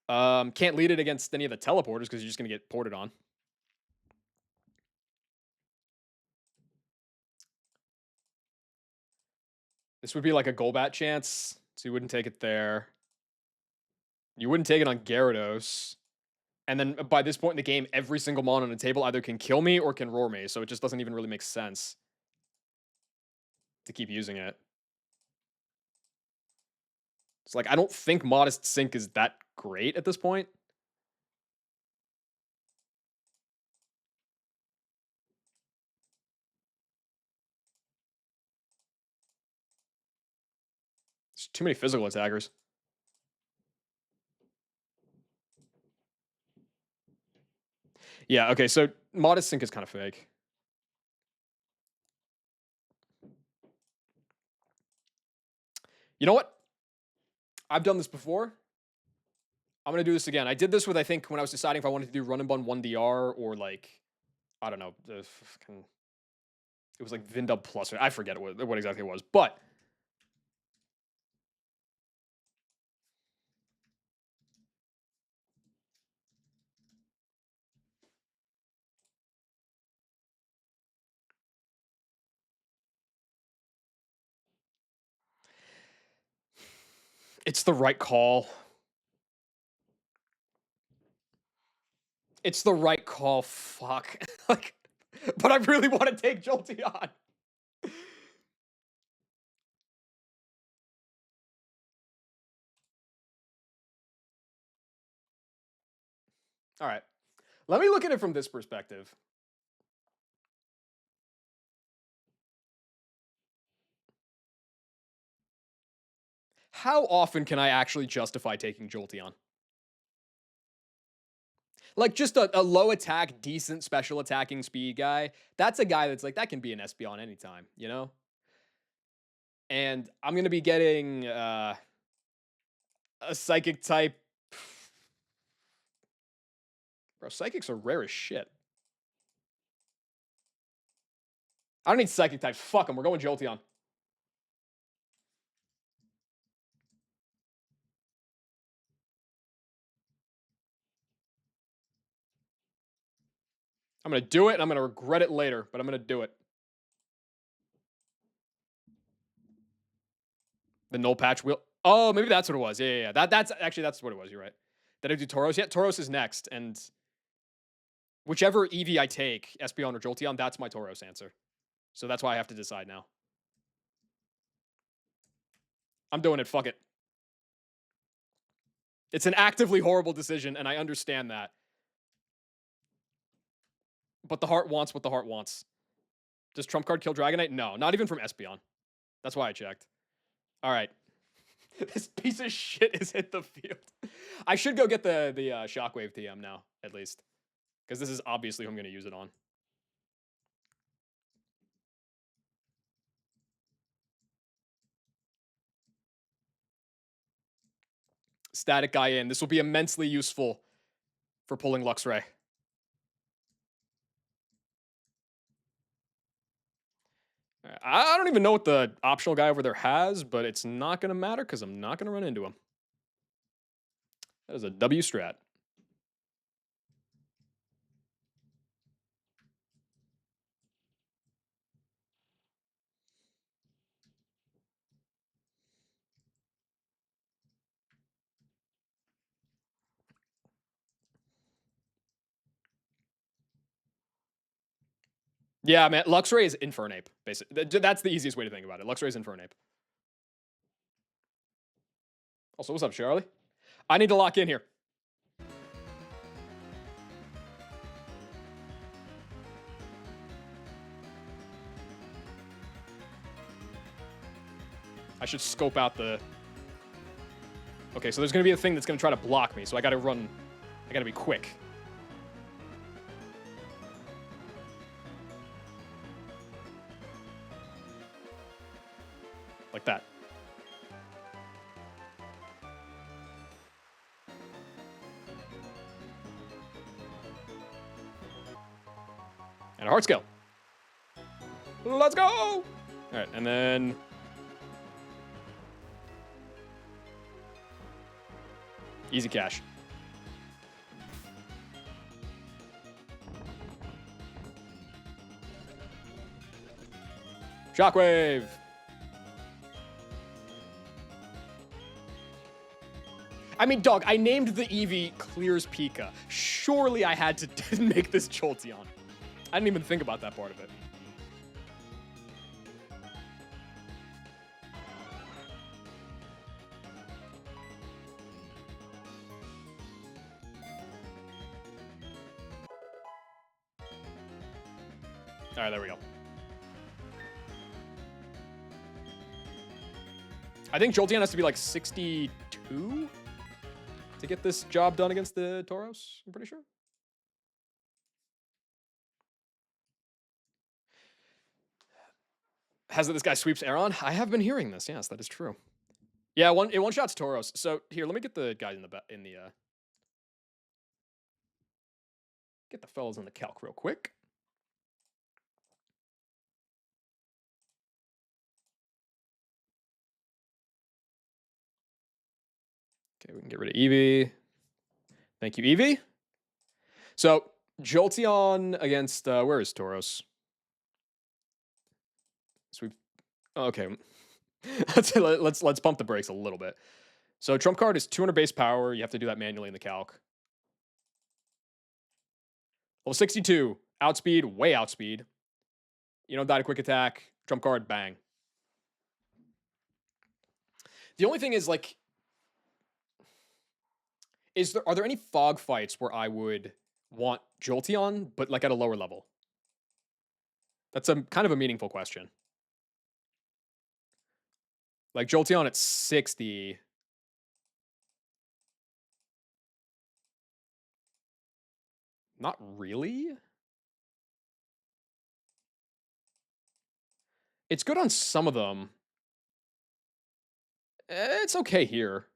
Can't lead it against any of the teleporters because you're just gonna get ported on. This would be like a Golbat chance, so you wouldn't take it there. You wouldn't take it on Gyarados. And then by this point in the game, every single mon on the table either can kill me or can roar me, so it just doesn't even really make sense to keep using it. It's like, I don't think Modest Sync is that great at this point. There's too many physical attackers. Yeah, okay, so Modest Sync is kind of fake. You know what? I've done this before. I'm going to do this again. I did this with, I think, when I was deciding if I wanted to do Run and Bun 1DR or, like, I don't know. It was like Vindub Plus. I forget what exactly it was. But it's the right call. It's the right call. Fuck. Like, but I really want to take Jolteon. All right. Let me look at it from this perspective. How often can I actually justify taking Jolteon? Like just a low attack, decent special attacking speed guy. That's a guy that's like, that can be an Espeon anytime, you know? And I'm going to be getting a psychic type. Bro, psychics are rare as shit. I don't need psychic types. Fuck them. We're going Jolteon. I'm going to do it, and I'm going to regret it later, but I'm going to do it. The null patch wheel. Oh, maybe that's what it was. Yeah. That's what it was. You're right. Did I do Tauros? Yeah, Tauros is next, and whichever Eevee I take, Espeon or Jolteon, that's my Tauros answer. So that's why I have to decide now. I'm doing it. Fuck it. It's an actively horrible decision, and I understand that. But the heart wants what the heart wants. Does Trump card kill Dragonite? No, not even from Espeon. That's why I checked. All right. This piece of shit is hit the field. I should go get the Shockwave TM now, at least. Because this is obviously who I'm going to use it on. Static guy in. This will be immensely useful for pulling Luxray. I don't even know what the optional guy over there has, but it's not going to matter because I'm not going to run into him. That is a W strat. Yeah, man. Luxray is Infernape, basically. That's the easiest way to think about it. Luxray is Infernape. Also, what's up, Charlie? I need to lock in here. I should scope out the... Okay, so there's going to be a thing that's going to try to block me, so I got to run... I got to be quick. Like that. And a heart skill. Let's go! All right, and then... Easy cash. Shockwave! I mean, dog, I named the Eevee Clears Pika. Surely I had to make this Jolteon. I didn't even think about that part of it. All right, there we go. I think Jolteon has to be like 62 to get this job done against the Tauros, I'm pretty sure. Has it this guy sweeps Aeron? I have been hearing this. Yes, that is true. Yeah, it one shots Tauros. So here, let me get the guys get the fellas in the calc real quick. Okay, we can get rid of Eevee. Thank you, Eevee. So Jolteon against where is Tauros? Sweep. Okay, let's pump the brakes a little bit. So trump card is 200 base power. You have to do that manually in the calc. Level 62, outspeed, way outspeed. You don't die to quick attack. Trump card, bang. The only thing is, like, are there any fog fights where I would want Jolteon, but like at a lower level? That's a kind of a meaningful question. Like Jolteon at 60. Not really. It's good on some of them. It's okay here.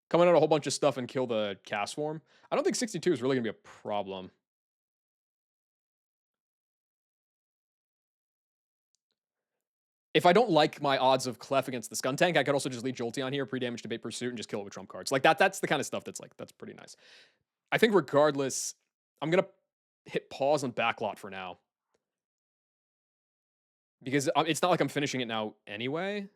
Coming out a whole bunch of stuff and kill the cast form. I don't think 62 is really going to be a problem. If I don't like my odds of Clef against the Skuntank, I could also just lead Jolteon here, pre-damage to Bait Pursuit, and just kill it with trump cards. Like that's the kind of stuff that's pretty nice. I think regardless, I'm going to hit pause on Backlot for now. Because it's not like I'm finishing it now anyway.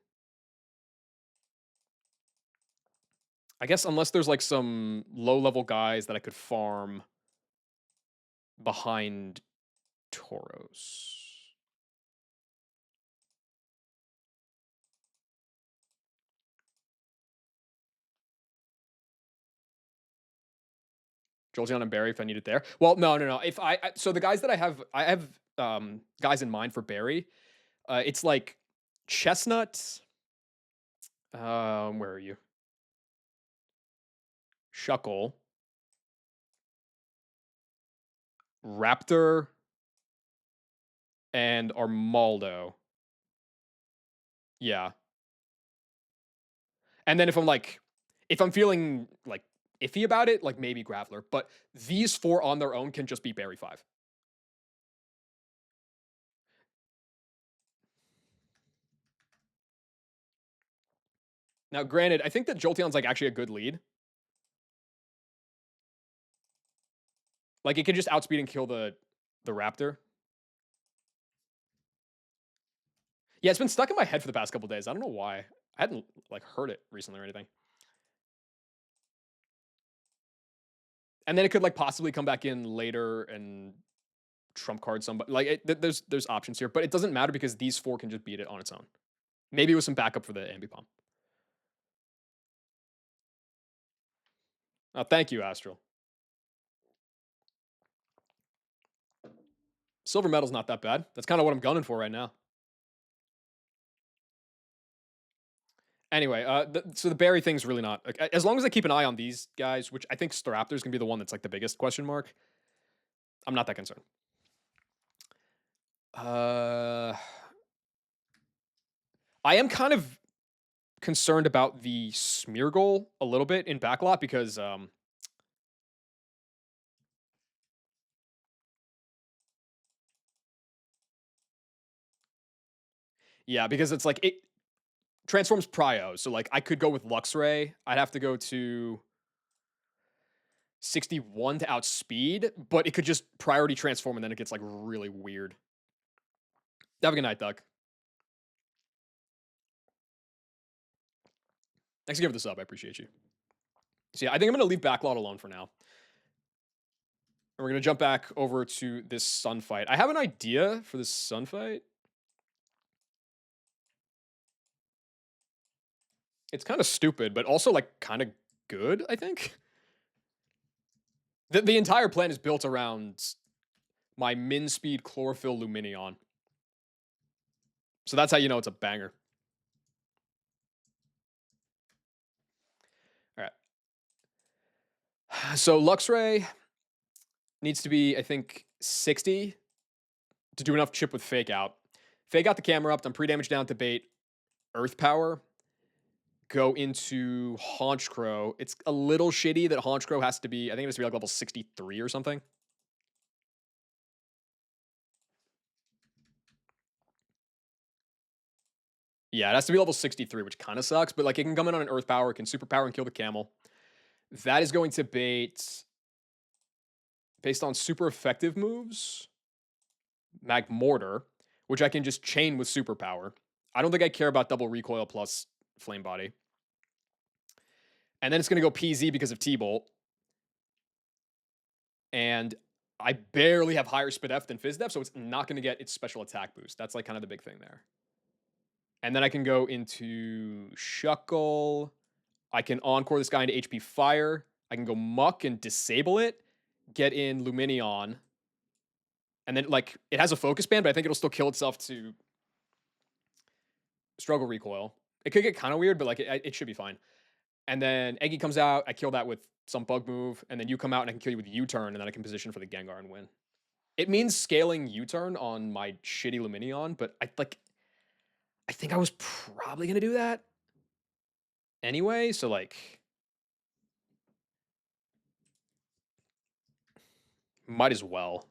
I guess unless there's like some low-level guys that I could farm behind Tauros. Jolteon and Barry if I need it there. Well, no. If so the guys that I have guys in mind for Barry. It's like Chestnut, Where are you? Shuckle, Raptor, and Armaldo. Yeah. And then if I'm feeling like iffy about it, like maybe Graveler. But these four on their own can just be Berry 5. Now, granted, I think that Jolteon's like actually a good lead. Like it could just outspeed and kill the Raptor. Yeah, it's been stuck in my head for the past couple days. I don't know why. I hadn't like heard it recently or anything. And then it could like possibly come back in later and trump card somebody. Like there's options here, but it doesn't matter because these four can just beat it on its own. Maybe with some backup for the Ambipom. Oh, thank you, Astral. Silver medal's not that bad. That's kind of what I'm gunning for right now. Anyway, so the berry thing's really not like, as long as I keep an eye on these guys, which I think Staraptor's gonna be the one that's like the biggest question mark. I'm not that concerned. I am kind of concerned about the Smeargle a little bit in backlot because yeah, because it's like it transforms Prio. So like I could go with Luxray. I'd have to go to 61 to outspeed, but it could just priority transform and then it gets like really weird. Have a good night, Doug. Thanks for giving this up. I appreciate you. So yeah, I think I'm gonna leave backlot alone for now. And we're gonna jump back over to this sun fight. I have an idea for this sun fight. It's kind of stupid, but also like kind of good, I think. The entire plan is built around my min speed chlorophyll Luminion. So that's how you know it's a banger. All right. So Luxray needs to be, I think, 60 to do enough chip with Fake Out. Fake Out the camera up, I'm pre-damage down to bait Earth Power. Go into Haunchcrow. It's a little shitty that Haunchcrow has to be, I think it has to be like level 63 or something. Yeah, it has to be level 63, which kind of sucks, but like it can come in on an Earth Power, it can Superpower and kill the Camel. That is going to bait, based on super effective moves, Magmortar, which I can just chain with Superpower. I don't think I care about double recoil plus Flame Body. And then it's going to go PZ because of T-Bolt. And I barely have higher Spidef than Fizdef, so it's not going to get its special attack boost. That's like kind of the big thing there. And then I can go into Shuckle. I can Encore this guy into HP Fire. I can go Muck and disable it. Get in Luminion. And then, like, it has a focus band, but I think it'll still kill itself to Struggle Recoil. It could get kind of weird, but, like, it should be fine. And then Eggy comes out. I kill that with some bug move. And then you come out and I can kill you with U-Turn. And then I can position for the Gengar and win. It means scaling U-Turn on my shitty Luminion, but I think I was probably going to do that anyway. So, like, might as well.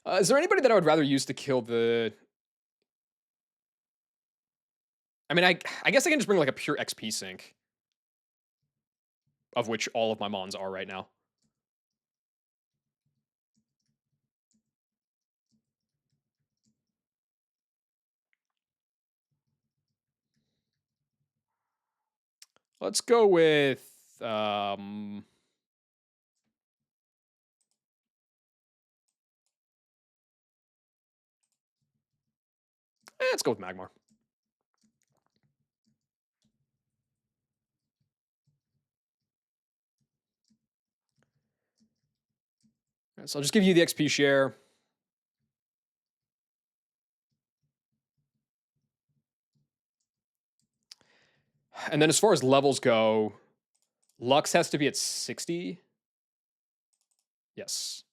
Is there anybody that I would rather use to kill the... I mean, I guess I can just bring like a pure XP sync, of which all of my Mons are right now. Let's go with let's go with Magmar. Right, so I'll just give you the XP share. And then as far as levels go, Lux has to be at 60. Yes.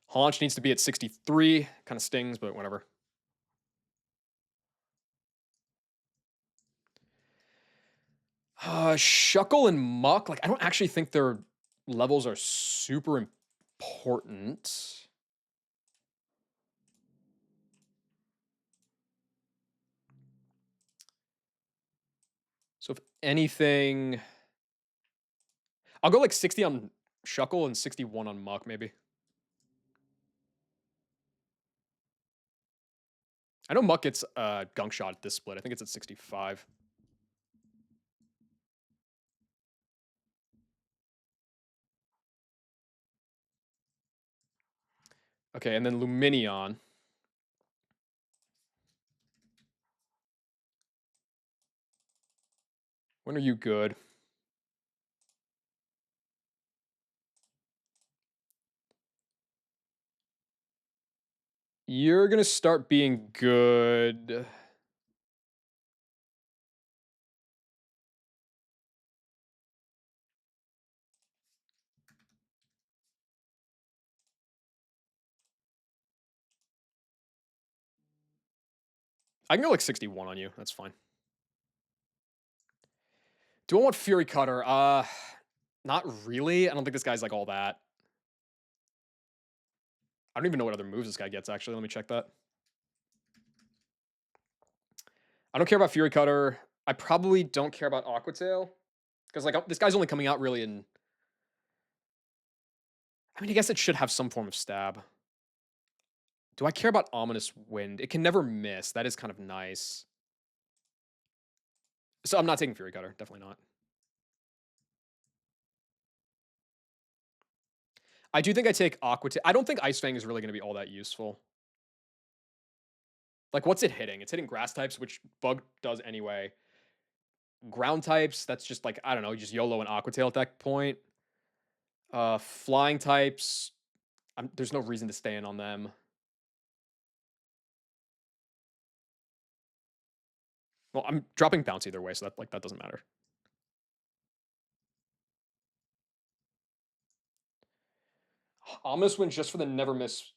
Haunch needs to be at 63. Kind of stings, but whatever. Shuckle and Muck, like I don't actually think their levels are super important. So if anything, I'll go like 60 on Shuckle and 61 on Muck, maybe. I know Muck gets Gunk Shot at this split. I think it's at 65. Okay, and then Luminion. When are you good? You're gonna start being good. I can go like 61 on you. That's fine. Do I want Fury Cutter? Not really. I don't think this guy's like all that. I don't even know what other moves this guy gets, actually. Let me check that. I don't care about Fury Cutter. I probably don't care about Aqua Tail. Because, like, this guy's only coming out really in... I mean, I guess it should have some form of stab. Do I care about Ominous Wind? It can never miss. That is kind of nice. So I'm not taking Fury Cutter. Definitely not. I do think I take Aqua Tail. I don't think Ice Fang is really going to be all that useful. Like, what's it hitting? It's hitting grass types, which Bug does anyway. Ground types, that's just like, I don't know, just YOLO and Aqua Tail at that point. Flying types, there's no reason to stay in on them. Well, I'm dropping Bounce either way, so that doesn't matter. Ominous Wind just for the never miss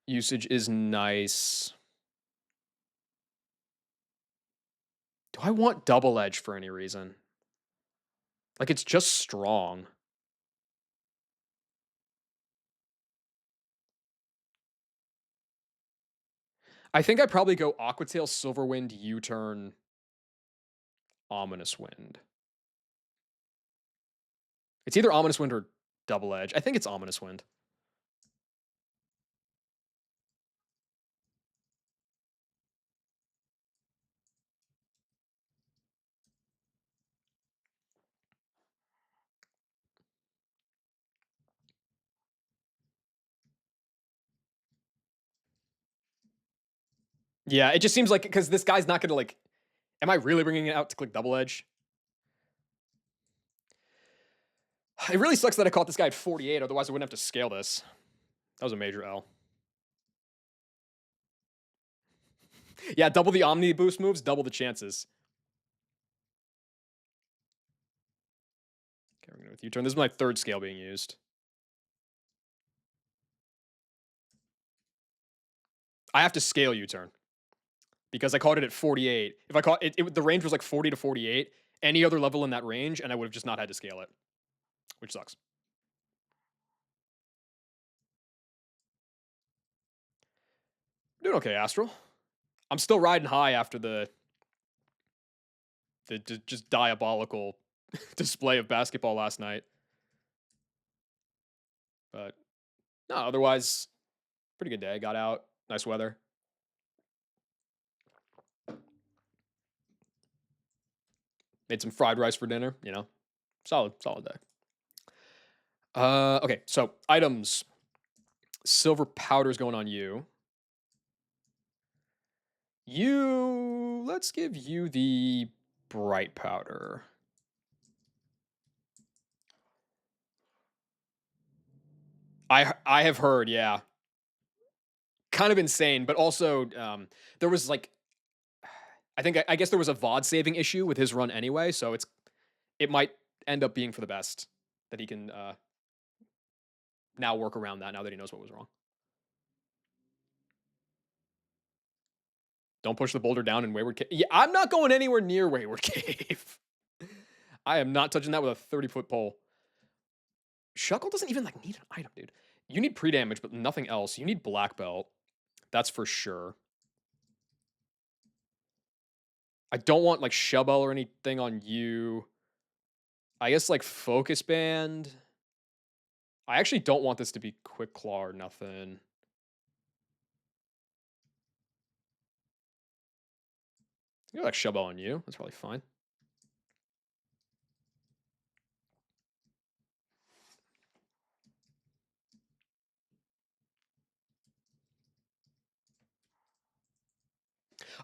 usage is nice. Do I want Double Edge for any reason? Like, it's just strong. I think I'd probably go Aqua Tail, Silver Wind, U-turn, Ominous Wind. It's either Ominous Wind or Double Edge. I think it's Ominous Wind. Yeah, it just seems like, because this guy's not going to, like, am I really bringing it out to click Double Edge? It really sucks that I caught this guy at 48, otherwise I wouldn't have to scale this. That was a major L. Yeah, double the Omni boost moves, double the chances. Okay, we're going with U-turn. This is my third scale being used. I have to scale U-turn because I caught it at 48. If I caught it, the range was like 40 to 48. Any other level in that range, and I would have just not had to scale it, which sucks. Doing okay, Astral. I'm still riding high after the just diabolical display of basketball last night. But no, otherwise, pretty good day. Got out, nice weather. Made some fried rice for dinner, you know. Solid day. Okay, so items. Silver powder's going on you. Let's give you the bright powder. I have heard, yeah. kind of insane, but also there was like I guess there was a VOD saving issue with his run anyway, so it might end up being for the best that he can now work around that now that he knows what was wrong. Don't push the boulder down in Wayward Cave. Yeah, I'm not going anywhere near Wayward Cave. I am not touching that with a 30-foot pole. Shuckle doesn't even like need an item, dude. You need pre-damage, but nothing else. You need black belt. That's for sure. I don't want like Shubble or anything on you. I guess like Focus Band. I actually don't want this to be Quick Claw or nothing. You like Shubble on you. That's probably fine.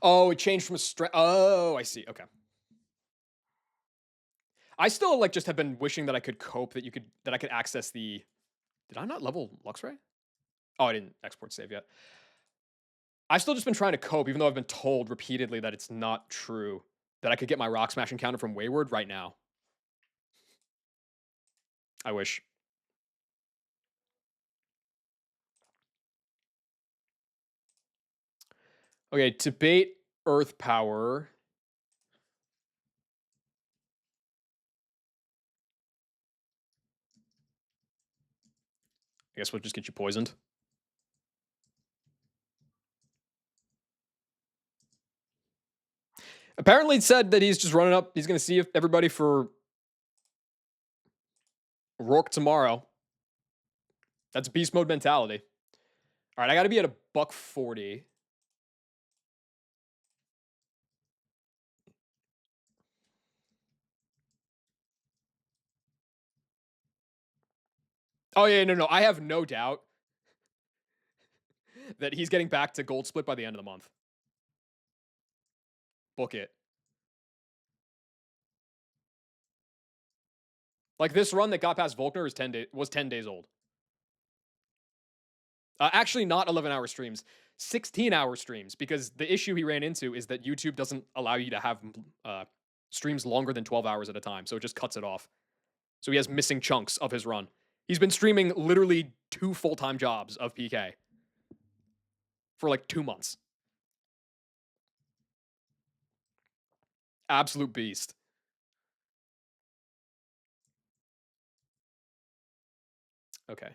Oh, it changed from a strength. Oh, I see. Okay. I still like just have been wishing that I could cope that I could access the. Did I not level Luxray? Oh, I didn't export save yet. I've still just been trying to cope, even though I've been told repeatedly that it's not true. That I could get my Rock Smash encounter from Wayward right now. I wish. Okay, to bait Earth Power. I guess we'll just get you poisoned. Apparently, it said that he's just running up. He's going to see if everybody for Rourke tomorrow. That's beast mode mentality. All right, I got to be at a $140. Oh yeah, no. I have no doubt that he's getting back to gold split by the end of the month. Book it. Like this run that got past Volkner was 10 days old. Actually, not 11-hour streams, 16-hour streams, because the issue he ran into is that YouTube doesn't allow you to have streams longer than 12 hours at a time, so it just cuts it off. So he has missing chunks of his run. He's been streaming literally 2 full-time jobs of PK for like 2 months. Absolute beast. Okay.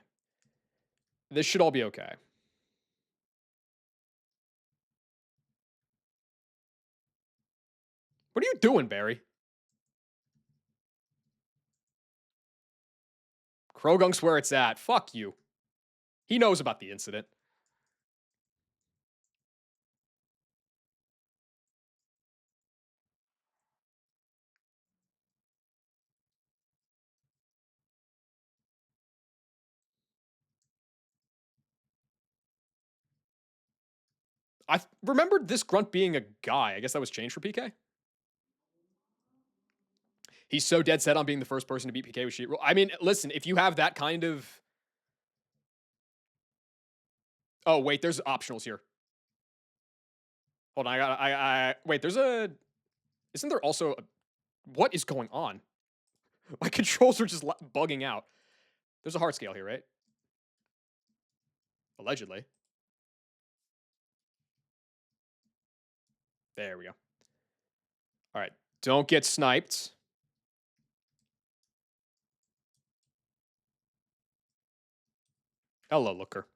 This should all be okay. What are you doing, Barry? Krogunk's where it's at. Fuck you. He knows about the incident. I remembered this grunt being a guy. I guess that was changed for PK. He's so dead set on being the first person to beat PK with sheet roll. I mean, listen, if you have that kind of. Oh, wait, there's optionals here. Hold on, wait, there's a. Isn't there also. What is going on? My controls are just bugging out. There's a heart scale here, right? Allegedly. There we go. All right, don't get sniped. Hello, Looker.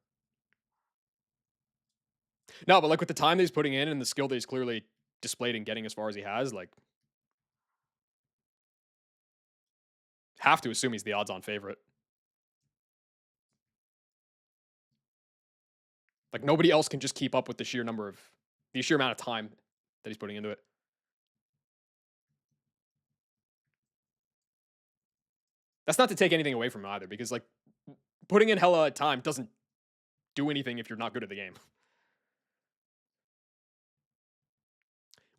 No, but like with the time that he's putting in and the skill that he's clearly displayed and getting as far as he has, like, have to assume he's the odds-on favorite. Like nobody else can just keep up with the sheer amount of time that he's putting into it. That's not to take anything away from him either, because like putting in hella time doesn't do anything if you're not good at the game.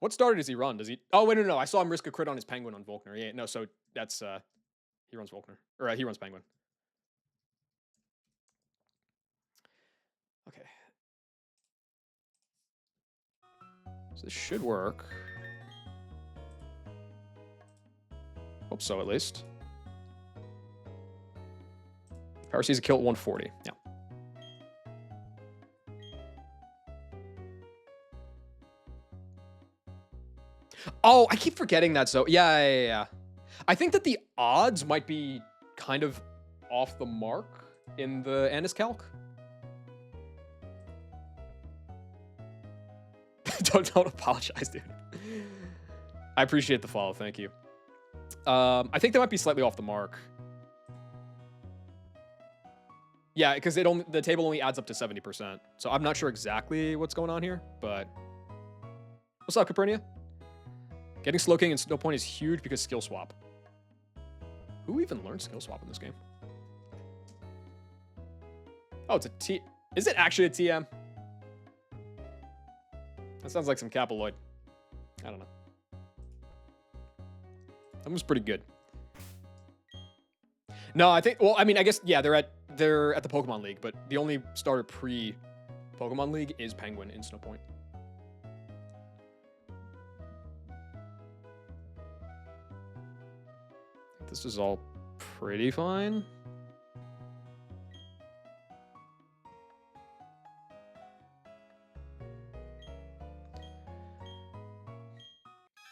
What starter does he run? Does he? Oh wait, no. I saw him risk a crit on his Penguin on Volkner. Yeah, no. So that's he runs Volkner or he runs Penguin. Okay. So this should work. Hope so, at least. Power sees a kill at 140. Yeah. Oh, I keep forgetting that. So yeah. I think that the odds might be kind of off the mark in the Anis calc. don't apologize, dude. I appreciate the follow. Thank you. I think they might be slightly off the mark. Yeah, because the table only adds up to 70%. So I'm not sure exactly what's going on here, but what's up, Capernia? Getting Slow King and Snow Point is huge because skill swap. Who even learned skill swap in this game? Oh, it's a T. Is it actually a TM? That sounds like some Capaloid. I don't know. That was pretty good. No, I think. Well, I mean, I guess yeah. They're at the Pokemon League, but the only starter pre-Pokemon League is Penguin in Snow Point. This is all pretty fine.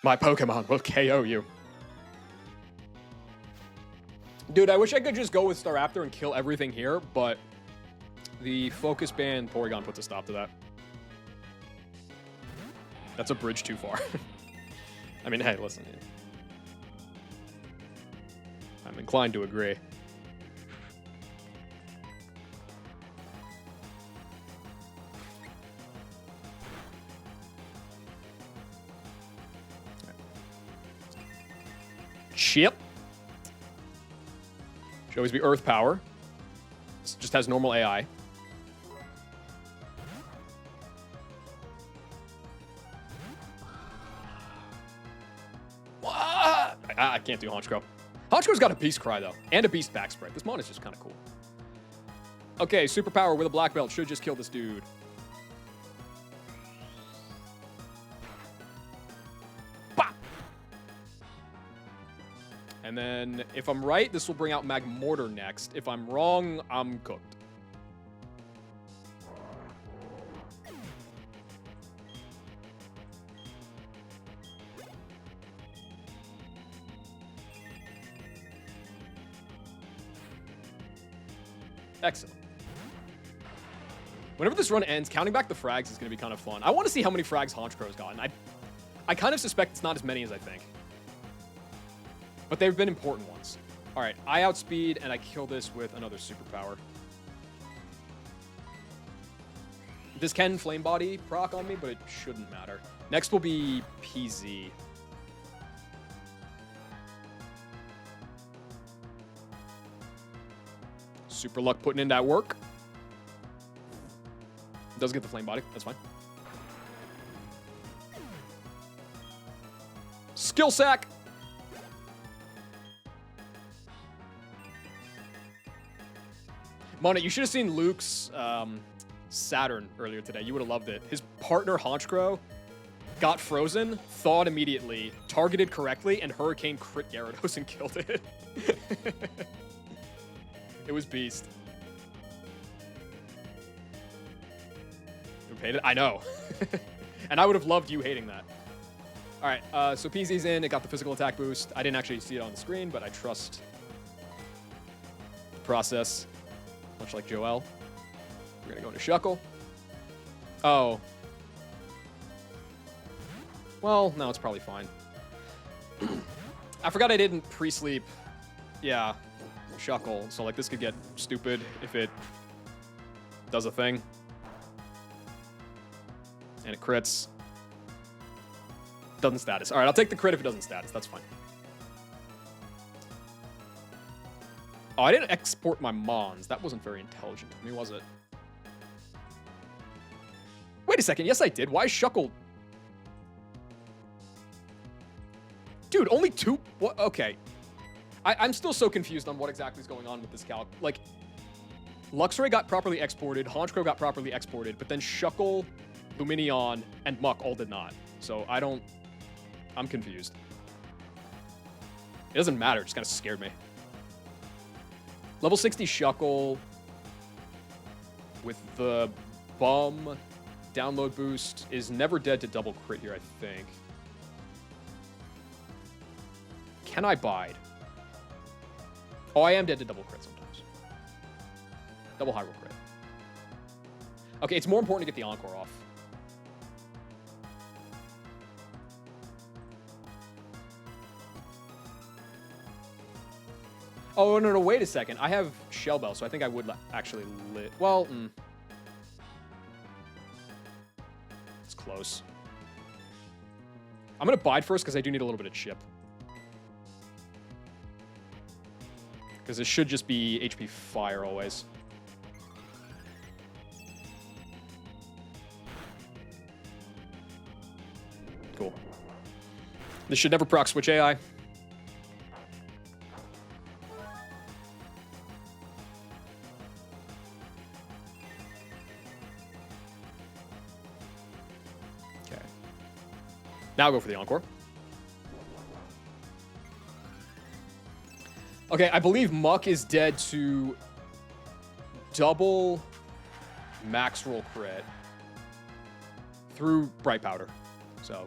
My Pokemon will KO you. Dude, I wish I could just go with Staraptor and kill everything here, but the Focus Band Porygon puts a stop to that. That's a bridge too far. I mean, hey, listen. I'm inclined to agree. Chip. Should always be Earth Power. This just has normal AI. What? I can't do Honchkrow. Honchkrow's got a Beast Cry, though, and a Beast Back Spread. This mon is just kind of cool. Okay, Superpower with a Black Belt should just kill this dude. Bah! And then, if I'm right, this will bring out Magmortar next. If I'm wrong, I'm cooked. Excellent. Whenever this run ends, counting back the frags is going to be kind of fun. I want to see how many frags Honchkrow's gotten. I kind of suspect it's not as many as I think. But they've been important ones. All right, I outspeed, and I kill this with another superpower. This can Flame Body proc on me, but it shouldn't matter. Next will be PZ. Super Luck putting in that work. Does get the Flame Body. That's fine. Skill Sack. Mona, you should have seen Luke's Saturn earlier today. You would have loved it. His partner, Honchkrow, got frozen, thawed immediately, targeted correctly, and Hurricane crit Gyarados and killed it. It was beast. You hated it? I know. And I would have loved you hating that. All right, so PZ's in. It got the physical attack boost. I didn't actually see it on the screen, but I trust the process, much like Joel. We're going to go into Shuckle. Oh. Well, no, it's probably fine. I forgot I didn't pre-sleep. Yeah. Shuckle, so like this could get stupid if it does a thing and it crits. Doesn't status. All right, I'll take the crit if it doesn't status. That's fine. Oh, I didn't export my Mons. That wasn't very intelligent of me, was it? Wait a second. Yes, I did. Why is Shuckle? Dude, only two. What? Okay. I'm still so confused on what exactly is going on with this calc. Like, Luxray got properly exported, Honchkrow got properly exported, but then Shuckle Luminion, and Muck all did not. So I'm confused. It doesn't matter, it just kind of scared me. Level 60 Shuckle with the Bum download boost is never dead to double crit here, I think. Can I bide? Oh, I am dead to double crit sometimes. Double high roll crit. Okay, it's more important to get the Encore off. Oh, no, wait a second. I have Shell Bell, so I think I would actually lit. Well, it's close. I'm going to bide first because I do need a little bit of chip. Because it should just be HP Fire always. Cool. This should never proc switch AI. Okay. Now I'll go for the Encore. Okay, I believe Muck is dead to double max roll crit through Bright Powder. So,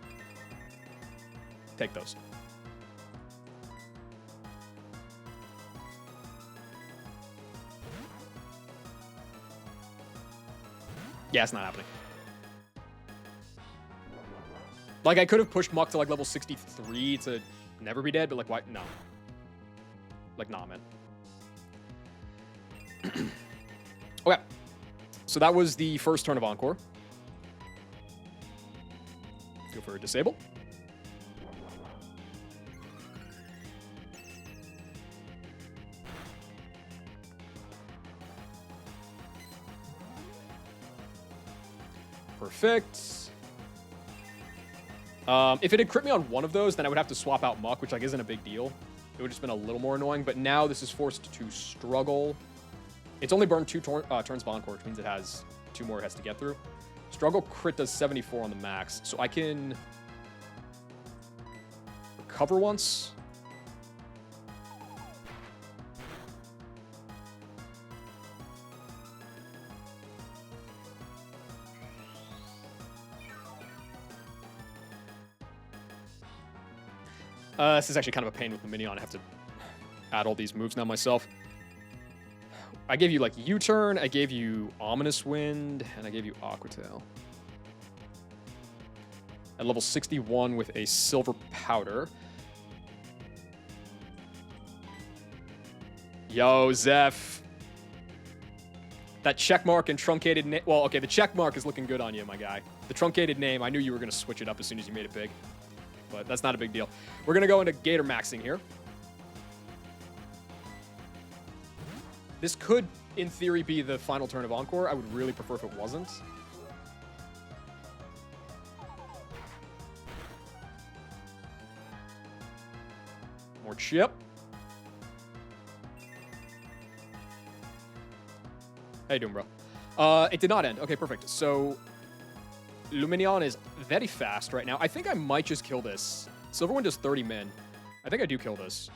take those. Yeah, it's not happening. Like, I could have pushed Muck to, like, level 63 to never be dead, but, like, why? No. Like, nah, man. Okay. So that was the first turn of Encore. Go for a Disable. Perfect. If it had crit me on one of those, then I would have to swap out Muck, which, like, isn't a big deal. It would have just been a little more annoying, but now this is forced to struggle. It's only burned two turns of Encore, which means it has 2 more it has to get through. Struggle crit does 74 on the max, so I can recover once. This is actually kind of a pain with the Minion. I have to add all these moves now myself. I gave you, like, U-Turn, I gave you Ominous Wind, and I gave you Aqua Tail. At level 61 with a Silver Powder. Yo, Zeph. That checkmark and truncated name. Well, okay, the checkmark is looking good on you, my guy. The truncated name, I knew you were going to switch it up as soon as you made it big. But that's not a big deal. We're going to go into Gator Maxing here. This could, in theory, be the final turn of Encore. I would really prefer if it wasn't. More chip. How you doing, bro? It did not end. Okay, perfect. So, Luminion is very fast right now. I think I might just kill this. Silverwind does 30 min. I think I do kill this.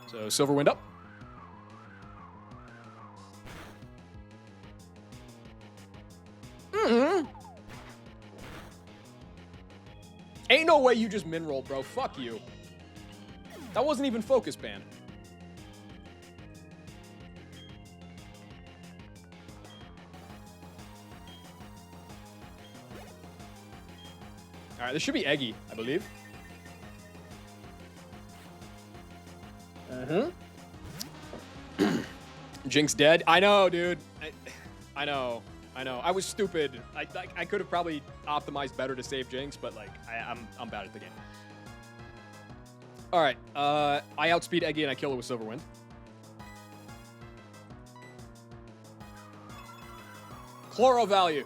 So, Silverwind up. Ain't no way you just min roll, bro. Fuck you. That wasn't even focus ban. All right, this should be Eggy, I believe. Jinx dead. I know, dude. I know. I was stupid. I could have probably optimized better to save Jinx, but, like, I'm bad at the game. All right. I outspeed Eggy and I kill it with Silverwind. Chloro value.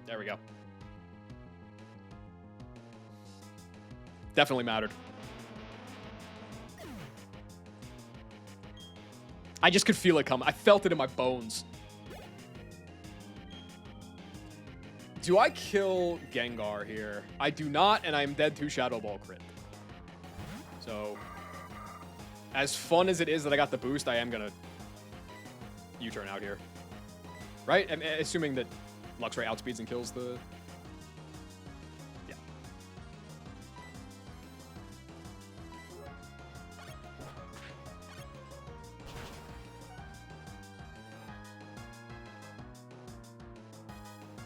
There we go. Definitely mattered. I just could feel it come. I felt it in my bones. Do I kill Gengar here? I do not, and I'm dead to Shadow Ball crit. So, as fun as it is that I got the boost, I am gonna U-turn out here. Right? I'm assuming that Luxray outspeeds and kills the... Yeah.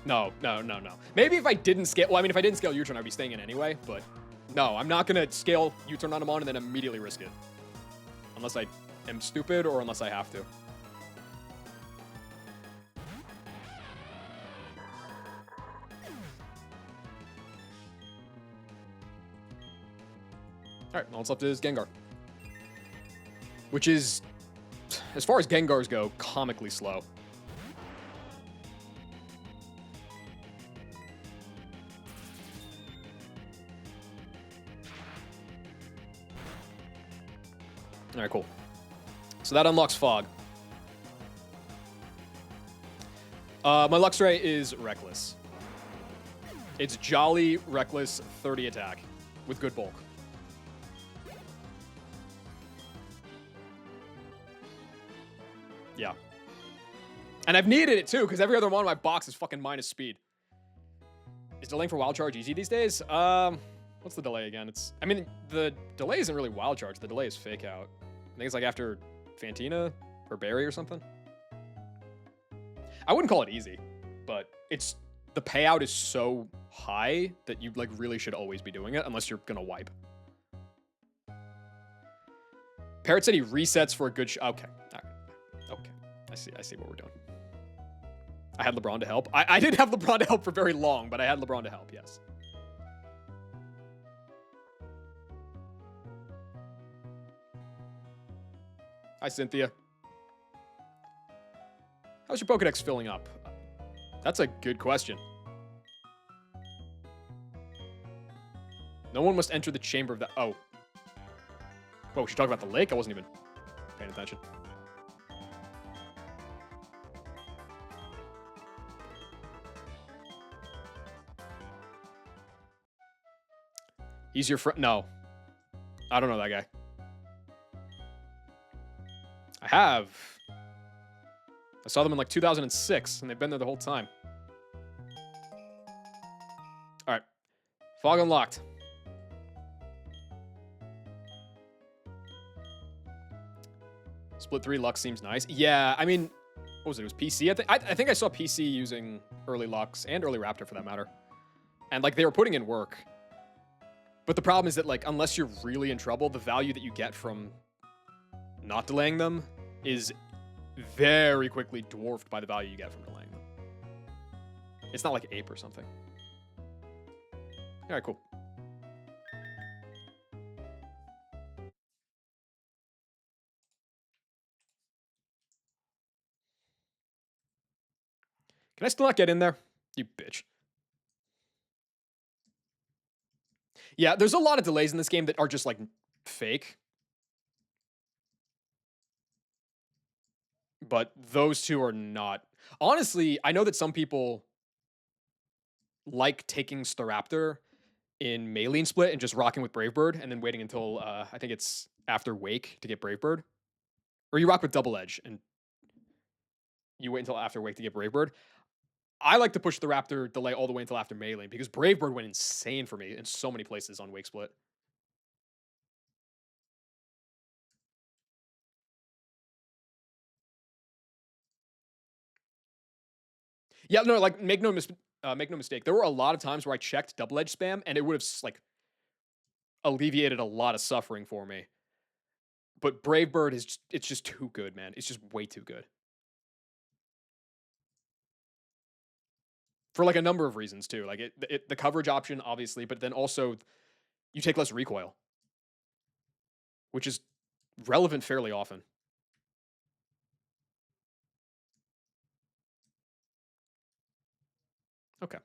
No. Maybe if I didn't scale... Well, I mean, if I didn't scale U-turn, I'd be staying in anyway, but... No, I'm not gonna scale U-turn on him on and then immediately risk it. Unless I am stupid or unless I have to. Alright, all that's left is Gengar. Which is, as far as Gengars go, comically slow. Alright, cool. So that unlocks Fog. My Luxray is Reckless. It's Jolly, Reckless, 30 attack with good bulk. Yeah. And I've needed it too, because every other one in my box is fucking minus speed. Is delaying for Wild Charge easy these days? What's the delay again? I mean, the delay isn't really Wild Charge. The delay is Fake Out. I think it's like after Fantina or Berry or something. I wouldn't call it easy, but the payout is so high that you like really should always be doing it unless you're gonna wipe. Parrot said he resets for a good shot. Okay. All right. Okay. I see what we're doing. I had LeBron to help. I didn't have LeBron to help for very long, but I had LeBron to help, yes. Hi, Cynthia. How's your Pokedex filling up? That's a good question. No one must enter the chamber of the... Oh. Whoa, we should talk about the lake? I wasn't even paying attention. He's your friend? No. I don't know that guy. I have. I saw them in like 2006, and they've been there the whole time. All right. Fog unlocked. Split 3 Lux seems nice. Yeah, I mean, what was it? It was PC. I think I saw PC using early Lux and early Raptor for that matter. And like they were putting in work. But the problem is that like unless you're really in trouble, the value that you get from not delaying them is very quickly dwarfed by the value you get from delaying them. It's not like Ape or something. All right, cool. Can I still not get in there? You bitch. Yeah, there's a lot of delays in this game that are just like fake. But those two are not. Honestly, I know that some people like taking Staraptor in Maylene split and just rocking with Brave Bird and then waiting until I think it's after Wake to get Brave Bird. Or you rock with Double Edge and you wait until after Wake to get Brave Bird. I like to push the Raptor delay all the way until after Maylene because Brave Bird went insane for me in so many places on Wake split. Yeah, no, like make no mistake. There were a lot of times where I checked Double Edge spam and it would have like alleviated a lot of suffering for me. But Brave Bird it's just too good, man. It's just way too good. For like a number of reasons too. Like the coverage option, obviously, but then also you take less recoil, which is relevant fairly often. Okay.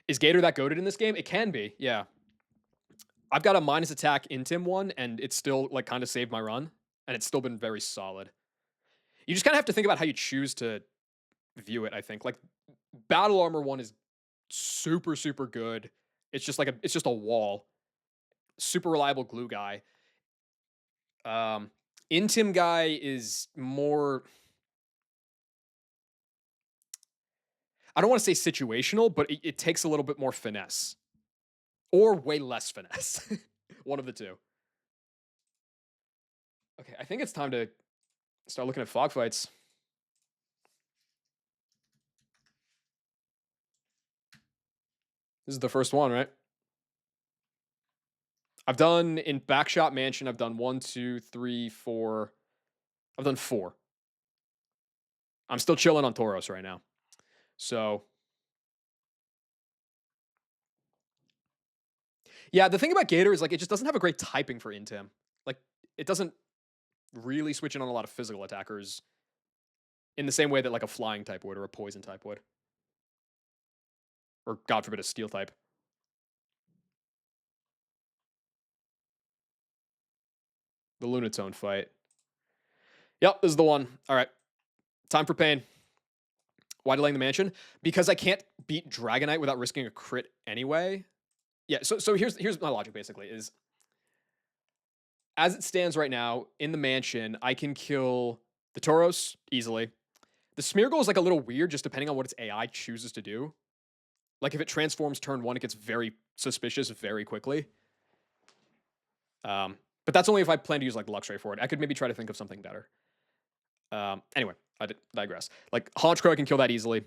Is Gator that goated in this game? It can be, yeah. I've got a minus attack in Tim one, and it's still like kind of saved my run, and it's still been very solid. You just kind of have to think about how you choose to view it. I think like battle armor one is super super good. It's just a wall. Super reliable glue guy. Um, Intim guy is more. I don't want to say situational, but it takes a little bit more finesse, or way less finesse. One of the two. Okay, I think it's time to start looking at fog fights. This is the first one, right? I've done in Backshot Mansion, I've done 1, 2, 3, 4. I've done 4. I'm still chilling on Tauros right now. So, yeah, the thing about Gator is like it just doesn't have a great typing for Intim. Like, it doesn't really switch in on a lot of physical attackers in the same way that like a flying type would or a poison type would. Or, God forbid, a steel type. The Lunatone fight. Yep, this is the one. All right. Time for pain. Why delaying the mansion? Because I can't beat Dragonite without risking a crit anyway. Yeah, so here's my logic basically is as it stands right now in the mansion, I can kill the Tauros easily. The Smeargle is like a little weird just depending on what its AI chooses to do. Like if it transforms turn 1, it gets very suspicious very quickly. But that's only if I plan to use like Luxray for it. I could maybe try to think of something better. Anyway, I digress. Like Honchkrow, I can kill that easily.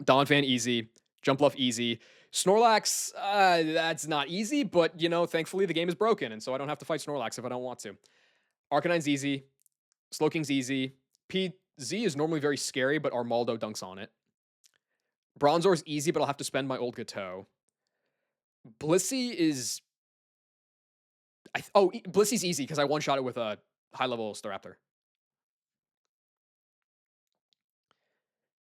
Donphan easy. Jumpluff easy. Snorlax, that's not easy, but you know, thankfully the game is broken, and so I don't have to fight Snorlax if I don't want to. Arcanine's easy. Slowking's easy. PZ is normally very scary, but Armaldo dunks on it. Bronzor's easy, but I'll have to spend my old Gateau. Blissey is. Blissey's easy because I one-shot it with a high-level Staraptor.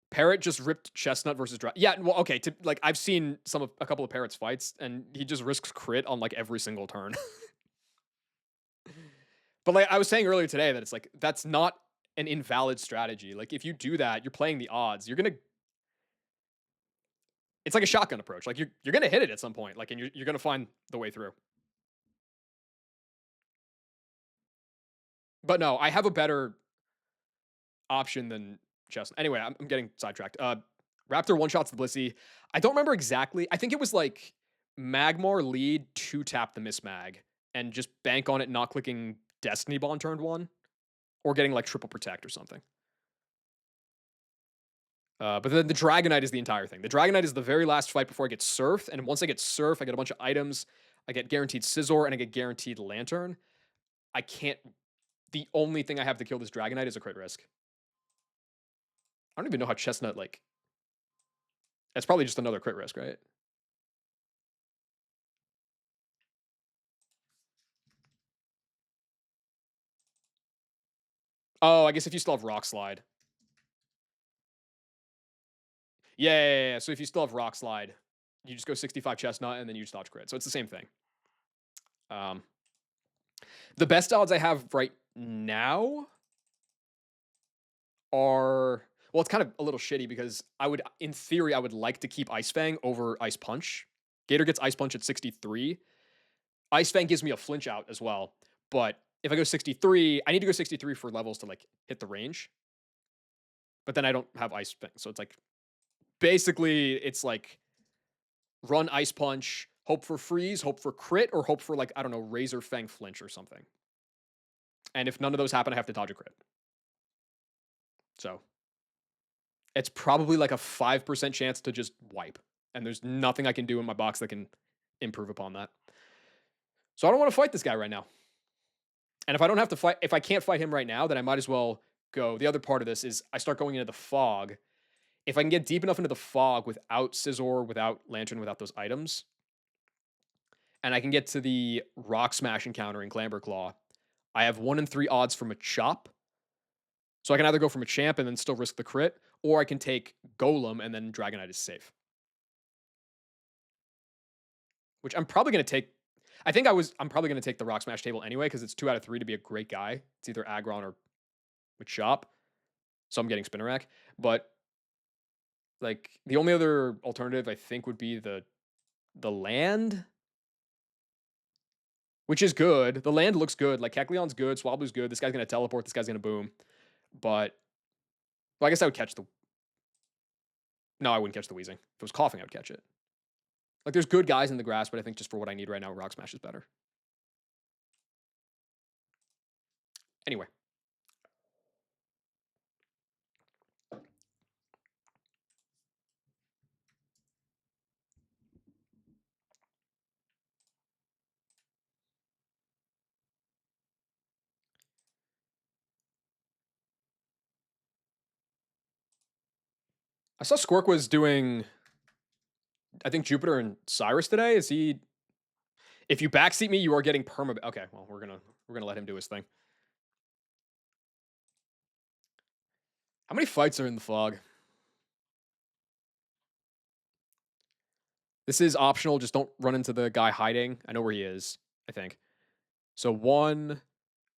Parrot just ripped Chestnut versus yeah, well, okay. Like I've seen a couple of Parrot's fights, and he just risks crit on like every single turn. But like I was saying earlier today, that it's like that's not an invalid strategy. Like if you do that, you're playing the odds. You're gonna. It's like a shotgun approach. Like you're gonna hit it at some point. Like and you're gonna find the way through. But no, I have a better option than Chestnut. Anyway, I'm getting sidetracked. Raptor one shots the Blissey. I don't remember exactly. I think it was like Magmar lead 2-tap the Mismag and just bank on it not clicking Destiny Bond turn 1 or getting like triple protect or something. But then the Dragonite is the entire thing. The Dragonite is the very last fight before I get Surf, and once I get Surf, I get a bunch of items. I get guaranteed Scizor, and I get guaranteed Lantern. I can't. The only thing I have to kill this Dragonite is a crit risk. I don't even know how Chestnut like. It's probably just another crit risk, right? Oh, I guess if you still have Rock Slide. Yeah. So if you still have Rock Slide, you just go 65 Chestnut and then you just dodge crit. So it's the same thing. The best odds I have right now are well, it's kind of a little shitty because in theory, I would like to keep Ice Fang over Ice Punch. Gator gets Ice Punch at 63. Ice Fang gives me a flinch out as well. But if I go 63, I need to go 63 for levels to like hit the range. But then I don't have Ice Fang. So it's like basically it's like run Ice Punch, hope for freeze, hope for crit, or hope for like, I don't know, Razor Fang flinch or something. And if none of those happen, I have to dodge a crit. So it's probably like a 5% chance to just wipe. And there's nothing I can do in my box that can improve upon that. So I don't want to fight this guy right now. And if I don't have to fight, if I can't fight him right now, then I might as well go. The other part of this is I start going into the fog. If I can get deep enough into the fog without Scizor, without Lantern, without those items, and I can get to the Rock Smash encounter in Clamberclaw, I have 1 in 3 odds from a Chop. So I can either go from a Champ and then still risk the crit, or I can take Golem and then Dragonite is safe. which I'm probably going to take. I'm probably going to take the Rock Smash table anyway because it's 2 out of 3 to be a great guy. It's either Aggron or with Chop. So I'm getting Spinner Rack. But like the only other alternative I think would be the land, which is good. The land looks good. Like Kecleon's good, Swablu's good. This guy's gonna teleport. This guy's gonna boom. But well, I guess I would catch the. No, I wouldn't catch the Weezing. If it was coughing, I would catch it. Like there's good guys in the grass, but I think just for what I need right now, Rock Smash is better. Anyway. I saw Squirk was doing, I think Jupiter and Cyrus today. Is he? If you backseat me, you are getting perma. Okay, well we're gonna let him do his thing. How many fights are in the fog? This is optional. Just don't run into the guy hiding. I know where he is. I think. So 1,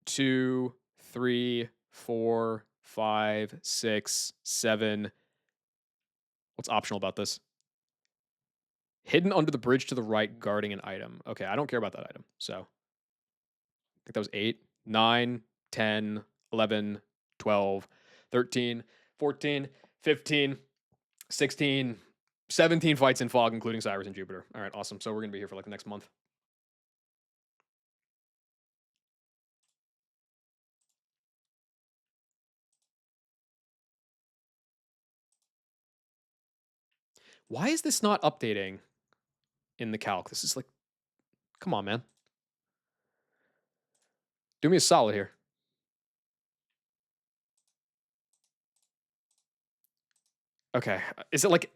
2, 3, 4, 5, 6, 7. What's optional about this? Hidden under the bridge to the right, guarding an item. Okay, I don't care about that item. So I think that was 8, 9, 10, 11, 12, 13, 14, 15, 16, 17 fights in fog, including Cyrus and Jupiter. All right, awesome. So we're going to be here for like the next month. Why is this not updating in the calc? This is like, come on, man. Do me a solid here. Okay. Is it like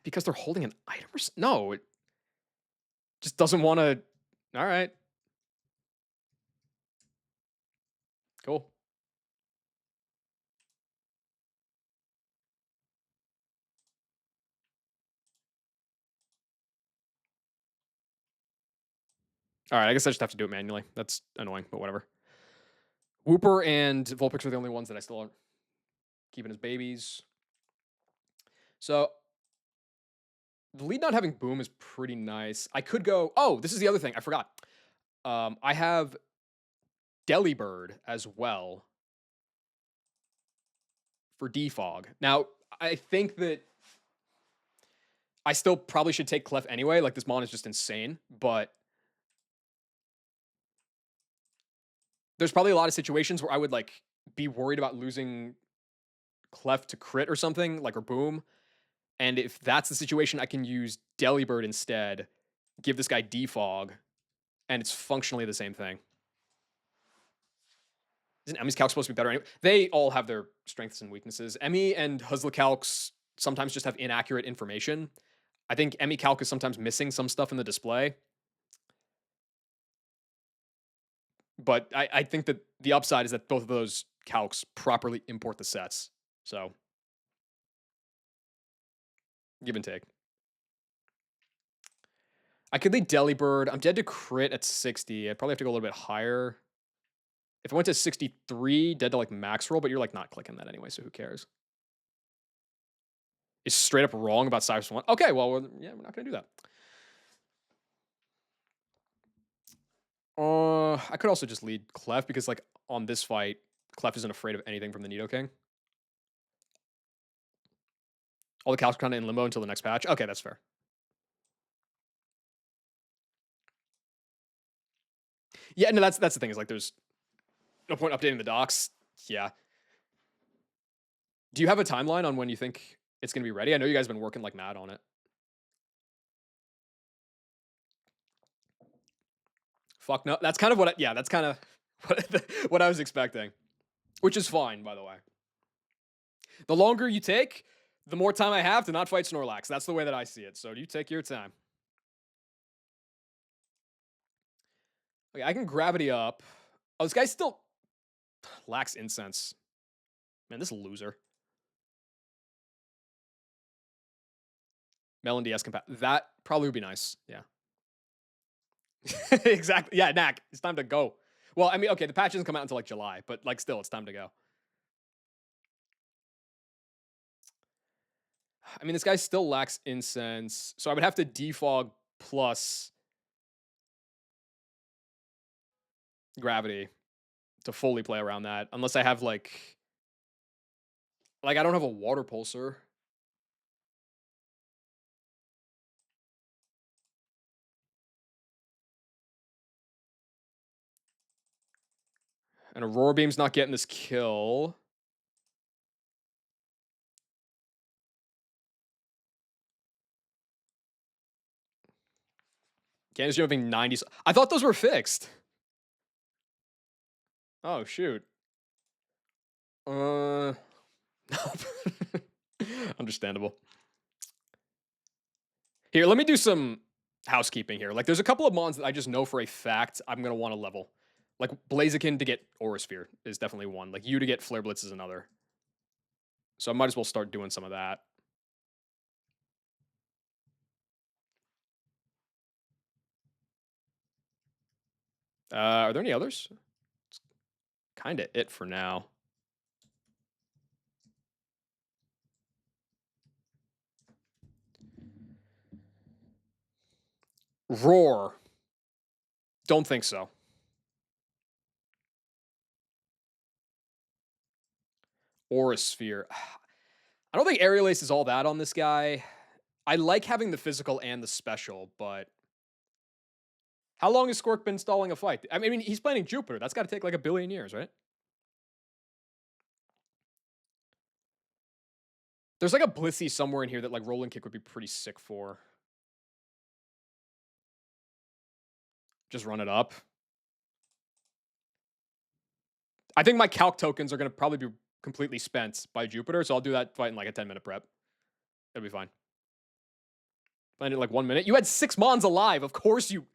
because they're holding an item or no, it just doesn't want to. All right. Cool. All right, I guess I just have to do it manually. That's annoying, but whatever. Whooper and Vulpix are the only ones that I still aren't keeping as babies. So the lead not having boom is pretty nice. I could go. Oh, this is the other thing. I forgot. I have Delibird as well for defog. Now, I think that I still probably should take Clef anyway. Like this mon is just insane, but there's probably a lot of situations where I would like be worried about losing Clef to crit or something, like or boom. And if that's the situation, I can use Delibird instead, give this guy defog, and it's functionally the same thing. Isn't Emmy's calc supposed to be better anyway? They all have their strengths and weaknesses. Emmy and Huzla calcs sometimes just have inaccurate information. I think Emmy calc is sometimes missing some stuff in the display. But I think that the upside is that both of those calcs properly import the sets. So, give and take. I could lead Delibird. I'm dead to crit at 60. I'd probably have to go a little bit higher. If I went to 63, dead to like max roll, but you're like not clicking that anyway, so who cares? Is straight up wrong about Cyrus 1. Okay, well, we're not going to do that. I could also just lead Clef because like on this fight, Clef isn't afraid of anything from the Nidoking. All the calcs are kind of in limbo until the next patch. Okay, that's fair. Yeah, no, that's the thing is like there's no point updating the docs. Yeah. Do you have a timeline on when you think it's going to be ready? I know you guys have been working like mad on it. Fuck no. That's kind of what. That's kind of what I was expecting, which is fine, by the way. The longer you take, the more time I have to not fight Snorlax. That's the way that I see it. So you take your time. Okay, I can gravity up. Oh, this guy still lacks incense. Man, this loser. Melon DS compat. That probably would be nice. Yeah. Exactly. Yeah, Knack. It's time to go. Well, I mean, okay, the patch doesn't come out until like July, but like still, it's time to go. I mean, this guy still lacks incense, so I would have to defog plus gravity to fully play around that, unless I have like I don't have a water pulsar. And Aurora Beam's not getting this kill. Candace, you having 90. I thought those were fixed. Oh, shoot. Nope. Understandable. Here, let me do some housekeeping here. Like, there's a couple of mons that I just know for a fact I'm going to want to level. Like, Blaziken to get Aura Sphere is definitely one. Like, you to get Flare Blitz is another. So I might as well start doing some of that. Are there any others? It's kind of it for now. Roar. Don't think so. Aura Sphere. I don't think Aerial Ace is all that on this guy. I like having the physical and the special, but how long has Squirk been stalling a fight? I mean, he's planning Jupiter. That's got to take like a billion years, right? There's like a Blissey somewhere in here that like Rolling Kick would be pretty sick for. Just run it up. I think my calc tokens are going to probably be completely spent by Jupiter, so I'll do that fight in like a 10-minute prep. It'll be fine. Planned it like 1 minute. You had 6 Mons alive. Of course you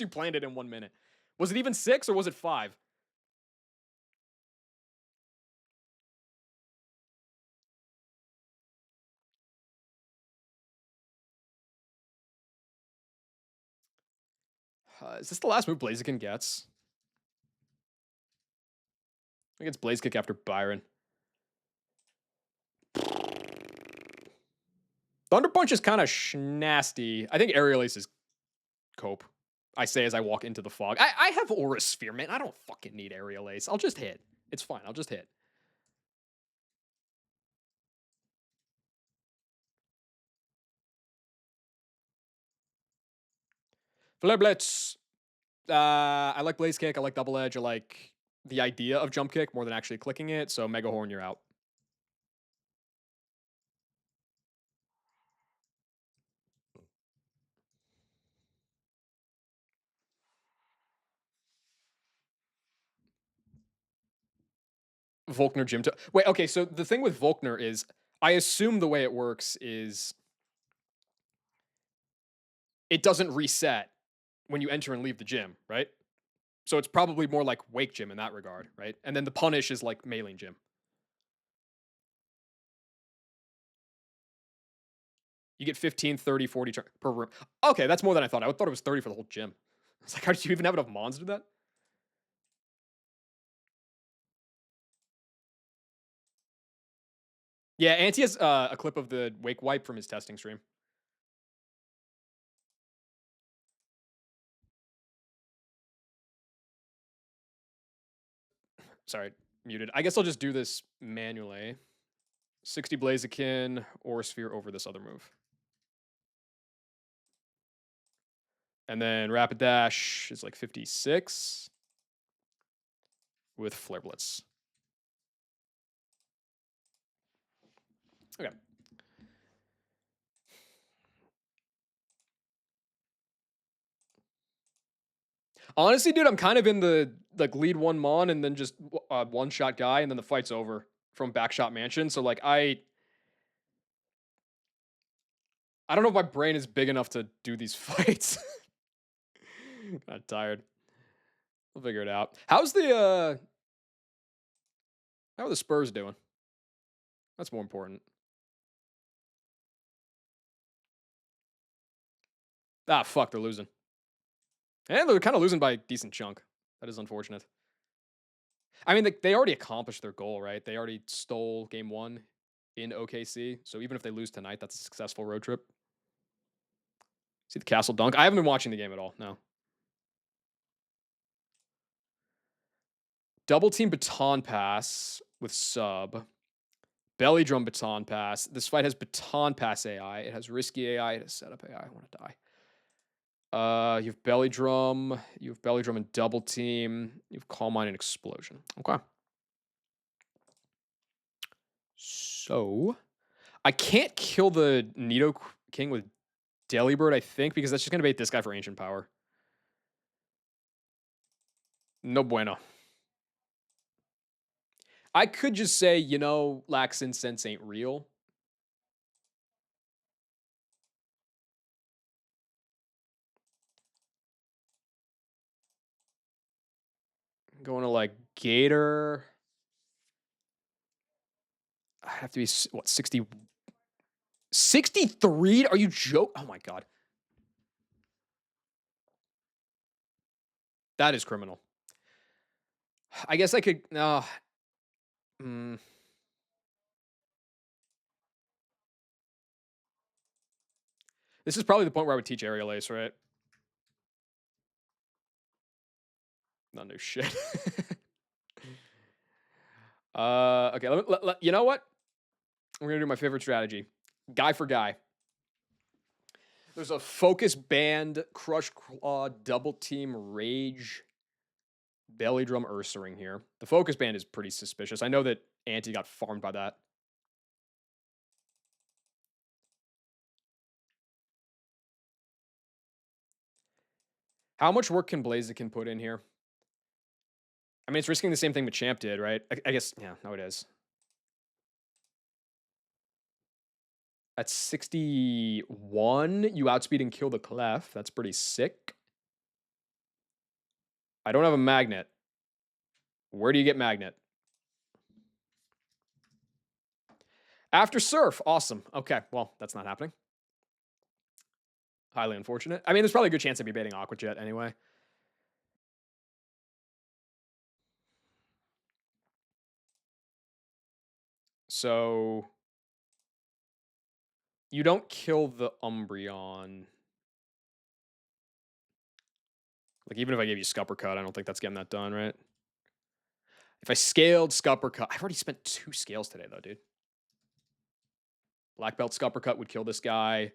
planned it in 1 minute. Was it even 6 or was it 5? Is this the last move Blaziken gets? I think it's Blaze Kick after Byron. Thunder Punch is kind of nasty. I think Aerial Ace is cope. I say as I walk into the fog. I have Aura Sphere, man. I don't fucking need Aerial Ace. I'll just hit. It's fine. I'll just hit. Flare Blitz. I like Blaze Kick. I like Double Edge. I like the idea of Jump Kick more than actually clicking it. So Mega Horn, you're out. Volkner Gym. Wait, okay. So the thing with Volkner is, I assume the way it works is it doesn't reset when you enter and leave the gym, right? So it's probably more like Wake Gym in that regard, right? And then the Punish is like Mailing Gym. You get 15, 30, 40 per room. Okay, that's more than I thought. I thought it was 30 for the whole gym. I was like, how did you even have enough Mons to do that? Yeah, Anti has a clip of the Wake Wipe from his testing stream. Sorry, muted. I guess I'll just do this manually. 60 Blaziken or Sphere over this other move. And then Rapid Dash is like 56 with Flare Blitz. Okay. Honestly, dude, I'm kind of in the like lead one Mon and then just one shot guy, and then the fight's over from Backshot Mansion. So like I don't know if my brain is big enough to do these fights. Kind of tired. We'll figure it out. How's the how are the Spurs doing? That's more important. Ah, fuck, they're losing. And they're kind of losing by a decent chunk. That is unfortunate. I mean, they already accomplished their goal, right? They already stole game one in OKC. So even if they lose tonight, that's a successful road trip. See the castle dunk. I haven't been watching the game at all. No. Double team baton pass with sub. Belly drum baton pass. This fight has baton pass AI. It has risky AI. It has setup AI. I want to die. You have belly drum. You have belly drum and double team. You have calm mind and explosion. Okay. So I can't kill the Nido King with Delibird, I think, because that's just gonna bait this guy for ancient power. No bueno. I could just say, Lax Incense ain't real. Going to like Gator. I have to be, what, 60? 63? Are you joking? Oh my God. That is criminal. I guess I could, This is probably the point where I would teach Aerial Ace, right? No, no shit. Okay, you know what? We're gonna do my favorite strategy. Guy for guy. There's a focus band, crush claw, double team, rage, belly drum, Ursaring here. The focus band is pretty suspicious. I know that Anti got farmed by that. How much work can Blaziken put in here? I mean, it's risking the same thing Machamp did, right? I guess, yeah, no, it is. At 61, you outspeed and kill the Clef. That's pretty sick. I don't have a magnet. Where do you get magnet? After Surf. Awesome. Okay, well, that's not happening. Highly unfortunate. I mean, there's probably a good chance I'd be baiting Aqua Jet anyway. So you don't kill the Umbreon. Like, even if I gave you Scupper Cut, I don't think that's getting that done, right? If I scaled Scupper Cut, I've already spent 2 scales today, though, dude. Black Belt Scupper Cut would kill this guy.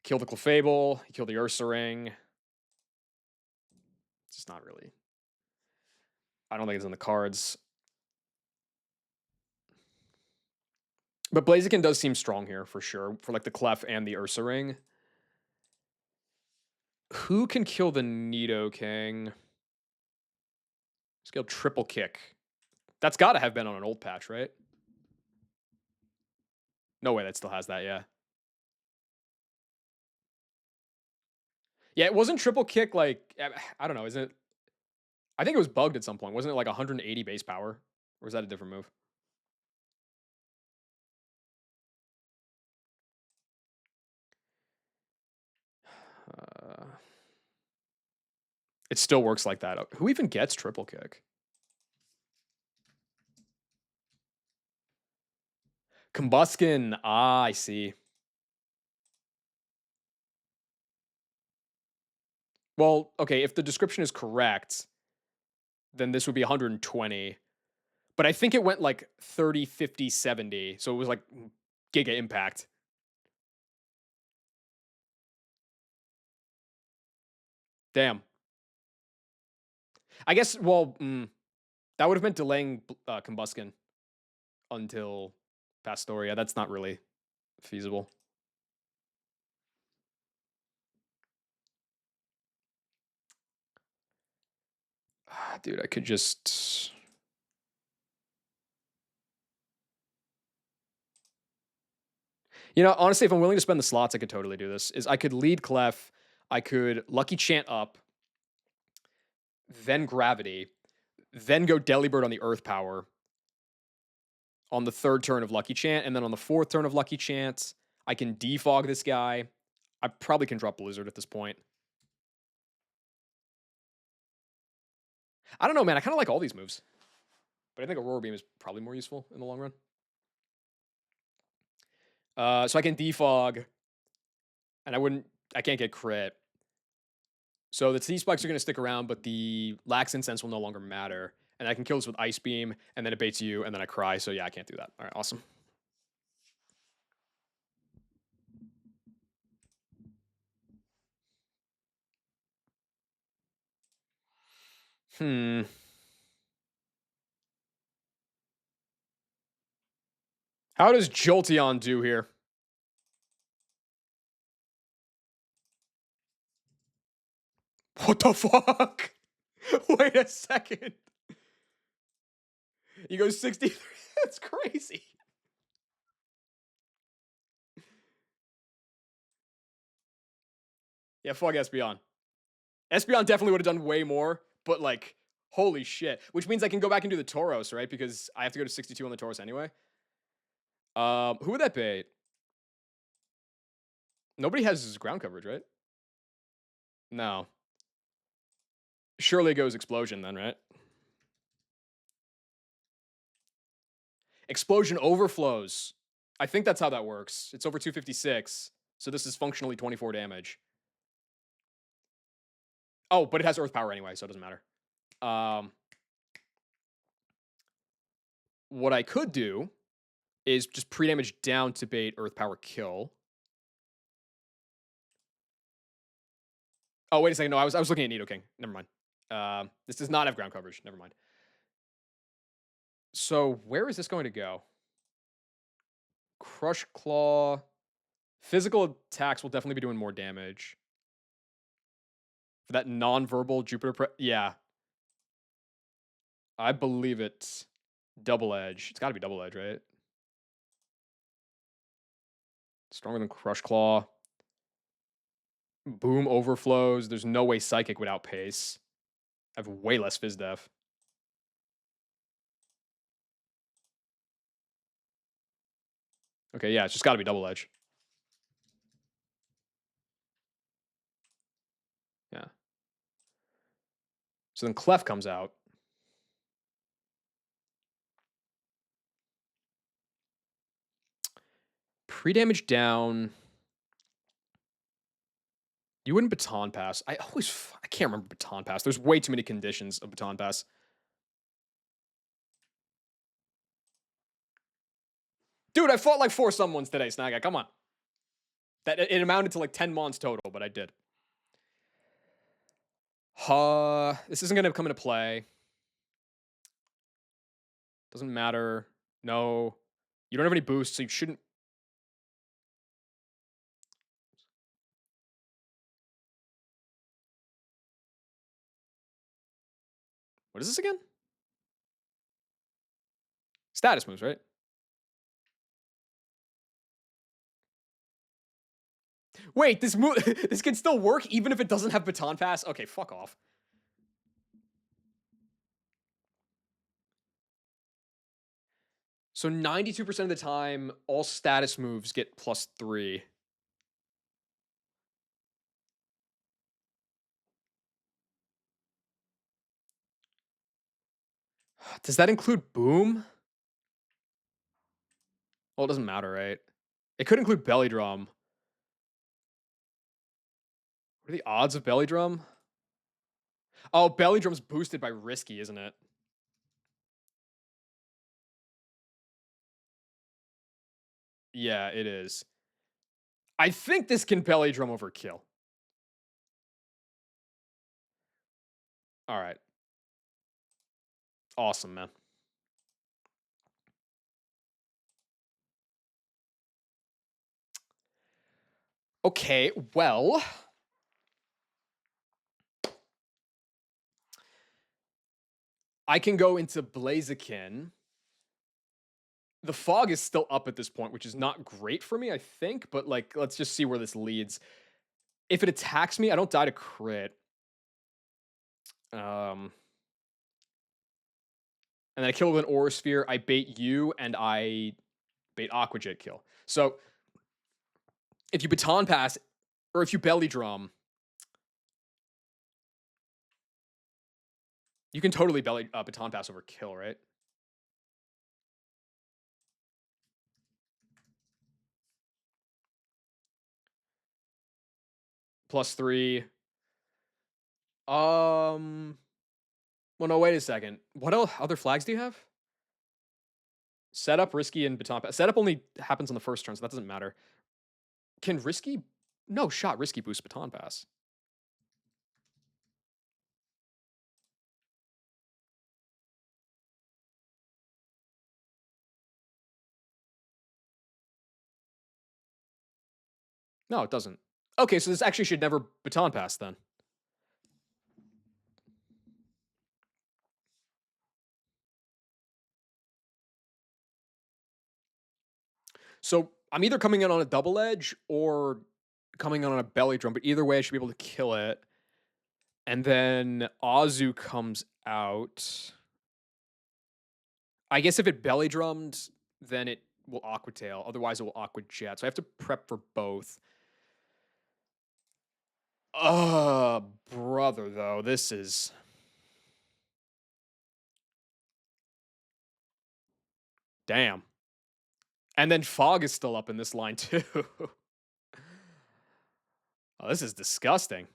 Kill the Clefable. Kill the Ursaring. It's just not really. I don't think it's in the cards. But Blaziken does seem strong here for sure, for like the Clef and the Ursaring. Who can kill the Nidoking? Scale triple kick. That's got to have been on an old patch, right? No way that still has that, yeah. Yeah, it wasn't triple kick like, I don't know, is it? I think it was bugged at some point. Wasn't it like 180 base power? Or was that a different move? It still works like that. Who even gets triple kick? Combuskin. Ah, I see. Well, okay, if the description is correct, then this would be 120. But I think it went like 30, 50, 70. So it was like Giga Impact. Damn. I guess, well, that would have meant delaying Combuskin until Pastoria. That's not really feasible. Dude, I could just... honestly, if I'm willing to spend the slots, I could totally do this. I could lead Clef, I could Lucky Chant up, then Gravity, then go Delibird on the Earth Power on the 3rd turn of Lucky Chant, and then on the 4th turn of Lucky Chant, I can defog this guy. I probably can drop Blizzard at this point. I don't know, man. I kind of like all these moves. But I think Aurora Beam is probably more useful in the long run. So I can defog, and I can't get crit. So the T-Spikes are going to stick around, but the Lax Incense will no longer matter. And I can kill this with Ice Beam, and then it baits you, and then I cry. So yeah, I can't do that. All right, awesome. How does Jolteon do here? What the fuck? Wait a second. He goes 63. That's crazy. Yeah, fuck Espeon. Espeon definitely would have done way more, but like, holy shit. Which means I can go back and do the Tauros, right? Because I have to go to 62 on the Tauros anyway. Who would that bait? Nobody has ground coverage, right? No. Surely it goes Explosion then, right? Explosion overflows. I think that's how that works. It's over 256. So this is functionally 24 damage. Oh, but it has Earth Power anyway, so it doesn't matter. What I could do is just pre-damage down to bait Earth Power kill. Oh, wait a second. No, I was looking at Nidoking. Never mind. This does not have ground coverage. Never mind. So where is this going to go? Crush Claw. Physical attacks will definitely be doing more damage. For that non-verbal Jupiter... yeah. I believe it's Double Edge. It's got to be Double Edge, right? Stronger than Crush Claw. Boom overflows. There's no way Psychic would outpace. I have way less Fizz Def. Okay, yeah, it's just got to be Double Edge. Yeah. So then Clef comes out. Pre-damage down. You wouldn't Baton Pass. I can't remember Baton Pass. There's way too many conditions of Baton Pass. Dude, I fought like 4 summons today, Snagga. Come on. It amounted to like 10 mons total, but I did. This isn't going to come into play. Doesn't matter. No. You don't have any boosts, so you shouldn't. What is this again? Status moves, right? Wait, this this can still work even if it doesn't have Baton Pass? Okay, fuck off. So 92% of the time, all status moves get +3. Does that include Boom? Well, it doesn't matter, right? It could include Belly Drum. What are the odds of Belly Drum? Oh, Belly Drum's boosted by Risky, isn't it? Yeah, it is. I think this can Belly Drum overkill. All right. Awesome, man. Okay, well. I can go into Blaziken. The fog is still up at this point, which is not great for me, I think, but like, let's just see where this leads. If it attacks me, I don't die to crit. And then I kill with an Aura Sphere, I bait you, and I bait Aqua Jet kill. So if you Baton Pass, or if you Belly Drum, You can totally belly baton pass over kill, right? +3. Well, no, wait a second. What other flags do you have? Setup, risky, and baton pass. Setup only happens on the first turn, so that doesn't matter. Can risky? No shot. Risky boost baton pass. No, it doesn't. Okay, so this actually should never baton pass then. So I'm either coming in on a double edge or coming in on a belly drum, but either way, I should be able to kill it. And then Azu comes out. I guess if it belly drummed, then it will Aqua Tail. Otherwise, it will Aqua Jet. So I have to prep for both. Brother, though, this is. Damn. And then Fog is still up in this line, too. Oh, this is disgusting.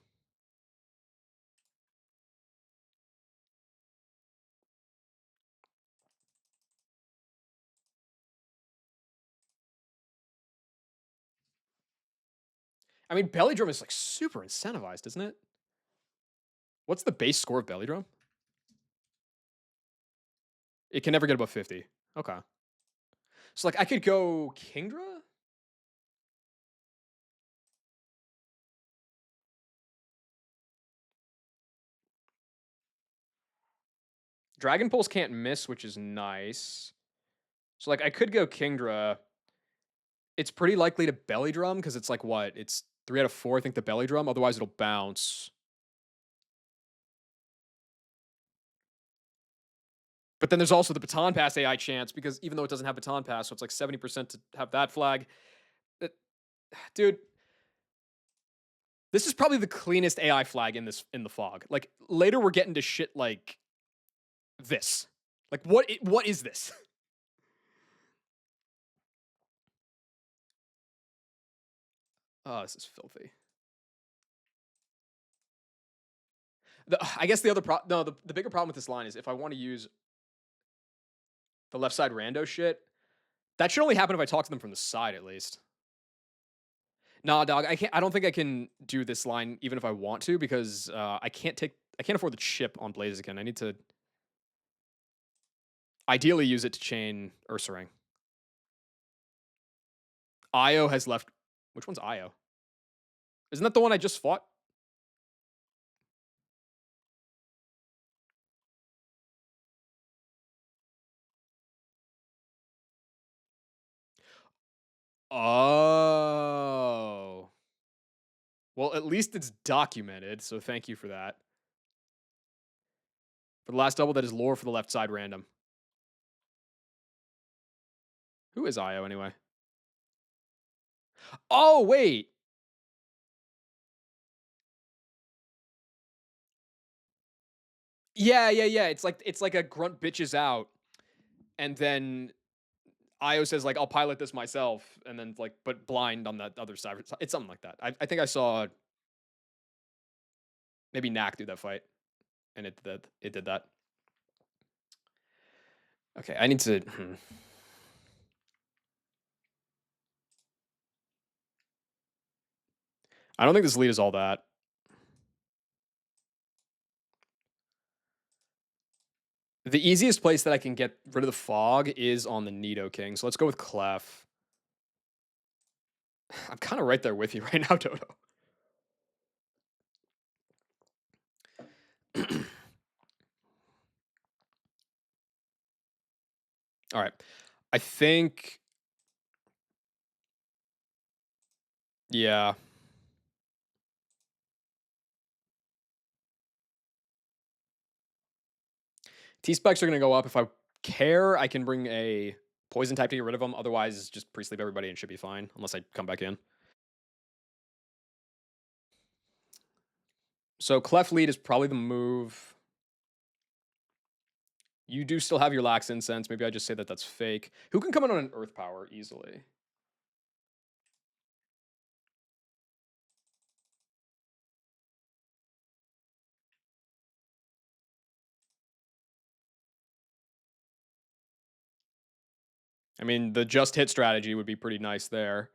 I mean, Belly Drum is like super incentivized, isn't it? What's the base score of Belly Drum? It can never get above 50. Okay. So, like, I could go Kingdra? Dragon Pulse can't miss, which is nice. So, like, I could go Kingdra. It's pretty likely to Belly Drum because it's like what? It's 3 out of 4, I think, the Belly Drum. Otherwise, it'll bounce. But then there's also the Baton Pass AI chance because even though it doesn't have Baton Pass, so it's like 70% to have that flag. Dude, this is probably the cleanest AI flag in the fog. Like later we're getting to shit like this. Like what is this? Oh, this is filthy. I guess the other no, the bigger problem with this line is if I want to use the left side rando shit, that should only happen if I talk to them from the side at least. Nah, dog, I don't think I can do this line even if I want to because I can't afford the chip on Blaziken. I need to ideally use it to chain Ursaring. Io has left. Which one's Io? Isn't that the one I just fought? Oh. Well, at least it's documented, so thank you for that. For the last double, that is lore for the left side random. Who is Io anyway? Oh, wait. Yeah. It's like a grunt bitches out, and then Io says like I'll pilot this myself, and then like but blind on that other side. It's something like that. I think I saw maybe Knack do that fight, and it did that. Okay, I need to. I don't think this lead is all that. The easiest place that I can get rid of the fog is on the Nidoking. So let's go with Clef. I'm kind of right there with you right now, Dodo. All right. I think. Yeah. T-Specs are going to go up. If I care, I can bring a poison type to get rid of them. Otherwise, just pre-sleep everybody and should be fine. Unless I come back in. So Clef lead is probably the move. You do still have your Lax Incense. Maybe I just say that that's fake. Who can come in on an Earth Power easily? I mean, the just hit strategy would be pretty nice there.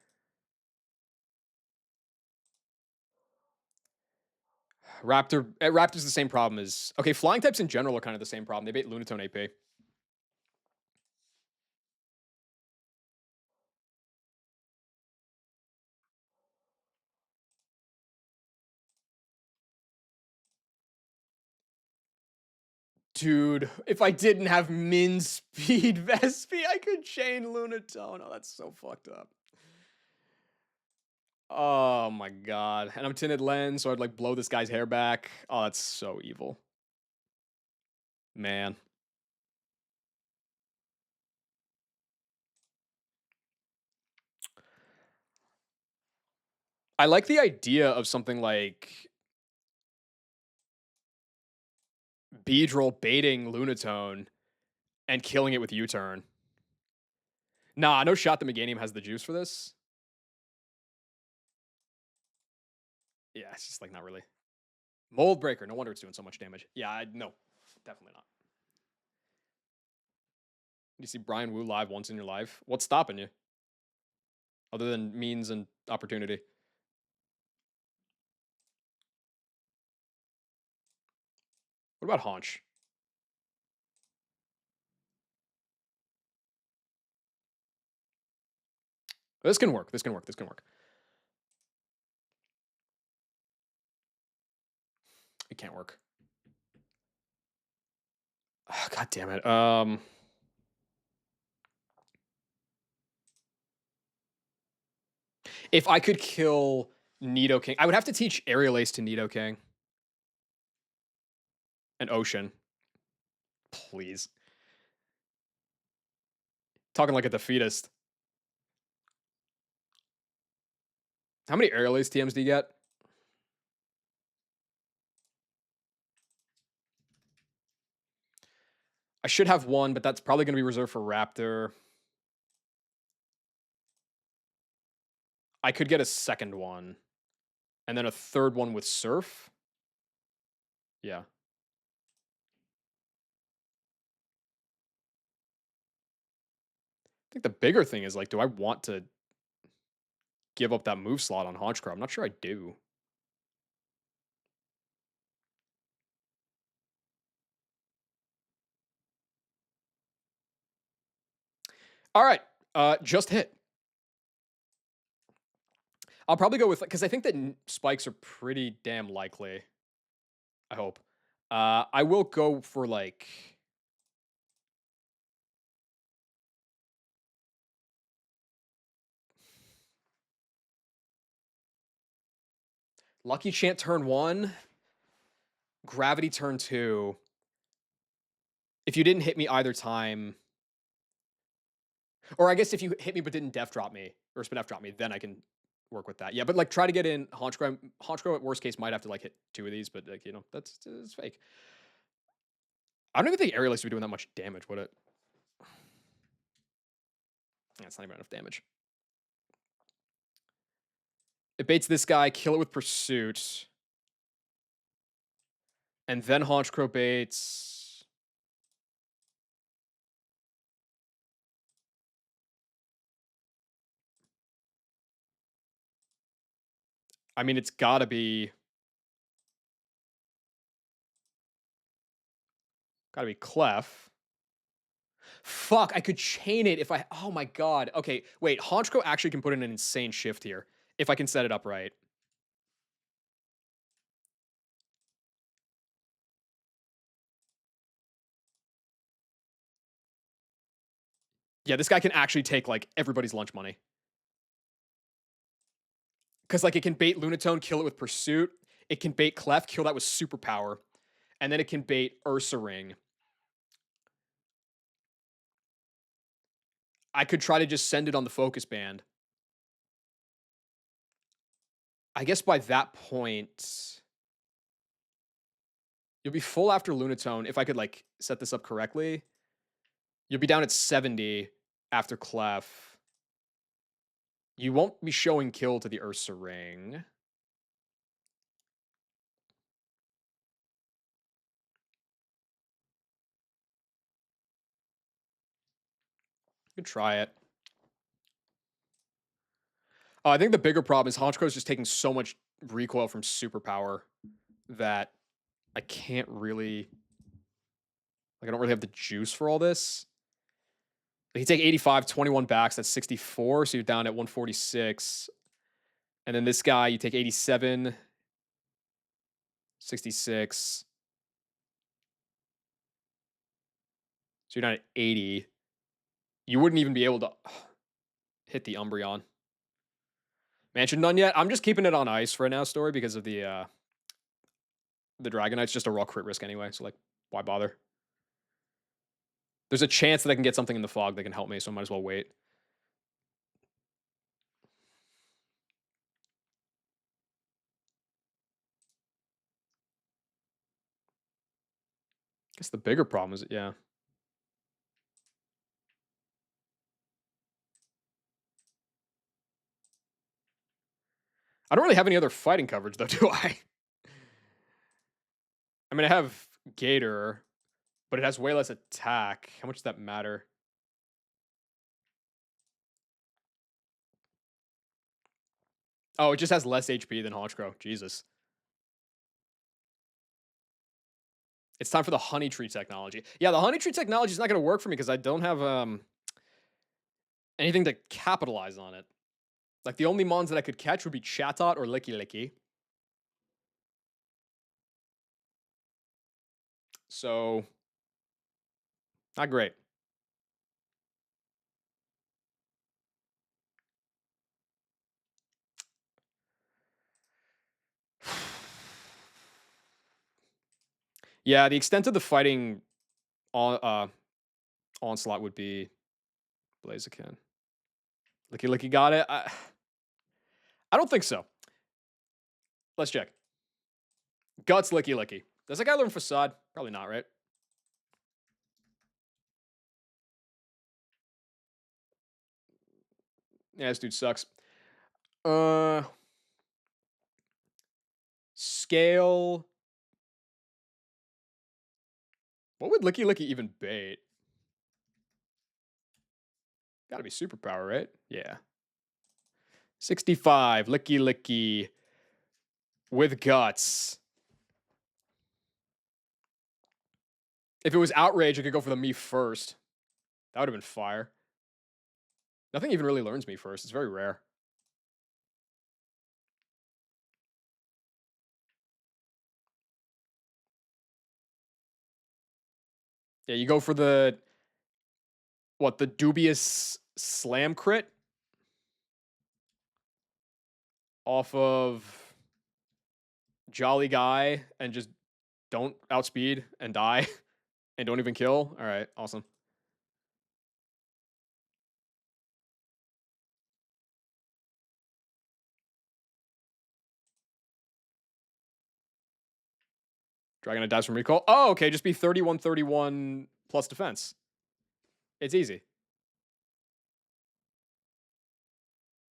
Raptor's the same problem as okay. Flying types in general are kind of the same problem. They bait Lunatone AP. Dude, if I didn't have min speed Vespi, I could chain Lunatone. Oh, that's so fucked up. Oh my god. And I'm tinted lens, so I'd like blow this guy's hair back. Oh, that's so evil. Man. I like the idea of something like Beedrill baiting Lunatone and killing it with U-turn. Nah, no shot the Meganium has the juice for this. Yeah, it's just like not really. Mold Breaker, no wonder it's doing so much damage. Yeah, no, definitely not. You see Brian Wu live once in your life. What's stopping you? Other than means and opportunity. What about Haunch? This can work. This can work. This can work. It can't work. Oh, God damn it. If I could kill Nidoking, I would have to teach Aerial Ace to Nidoking. And Ocean. Please. Talking like a defeatist. How many Aerial Ace TMs do you get? I should have one, but that's probably going to be reserved for Raptor. I could get a second one. And then a third one with Surf. Yeah. I think the bigger thing is like, do I want to give up that move slot on Haunchcrow? I'm not sure I do. All right. Just hit. I'll probably go with because I think that spikes are pretty damn likely. I hope. I will go for like. Lucky Chant turn 1, Gravity turn 2. If you didn't hit me either time, or I guess if you hit me but didn't def drop me or spin F drop me, then I can work with that. Yeah, but like try to get in Haunchcrow. Haunchcrow at worst case might have to like hit 2 of these, but like that's fake. I don't even think Aerial Ace would be doing that much damage, would it? That's not even enough damage. It baits this guy, kill it with Pursuit. And then Haunchcrow baits. I mean, it's gotta be Clef. Fuck, I could chain it if I. Oh my god. Okay, wait. Haunchcrow actually can put in an insane shift here if I can set it up right. Yeah, this guy can actually take like everybody's lunch money. Because like it can bait Lunatone, kill it with Pursuit. It can bait Clef, kill that with Superpower. And then it can bait Ursaring. I could try to just send it on the focus band. I guess by that point, You'll be full after Lunatone. If I could like set this up correctly, you'll be down at 70 after Clef. You won't be showing kill to the Ursa Ring. You could try it. I think the bigger problem is Honchko is just taking so much recoil from superpower that I can't really, like, I don't really have the juice for all this. Like, you take 85, 21 backs, that's 64, so you're down at 146. And then this guy, you take 87, 66. So you're down at 80. You wouldn't even be able to hit the Umbreon. Mansion none yet? I'm just keeping it on ice right now, Story, because of the Dragonite's just a raw crit risk anyway, so like, why bother? There's a chance that I can get something in the fog that can help me, so I might as well wait. I guess the bigger problem is, yeah. I don't really have any other fighting coverage, though, do I? I mean, I have Gator, but it has way less attack. How much does that matter? Oh, it just has less HP than Honchkrow. Jesus. It's time for the Honey Tree technology. Yeah, the Honey Tree technology is not going to work for me because I don't have anything to capitalize on it. Like, the only mons that I could catch would be Chatot or Licky Licky. So, not great. Yeah, the extent of the fighting on onslaught would be Blaziken. Licky Licky got it. I don't think so. Let's check. Guts Licky Licky. Does that guy learn Facade? Probably not, right? Yeah, this dude sucks. Scale. What would Licky Licky even bait? Gotta be superpower, right? Yeah. 65. Licky Licky. With guts. If it was outrage, I could go for the me first. That would have been fire. Nothing even really learns me first. It's very rare. Yeah, you go for the the dubious slam crit off of Jolly Guy and just don't outspeed and die and don't even kill. All right, awesome. Dragonite dies from recall. Oh, okay, just be 31-31 plus defense. It's easy.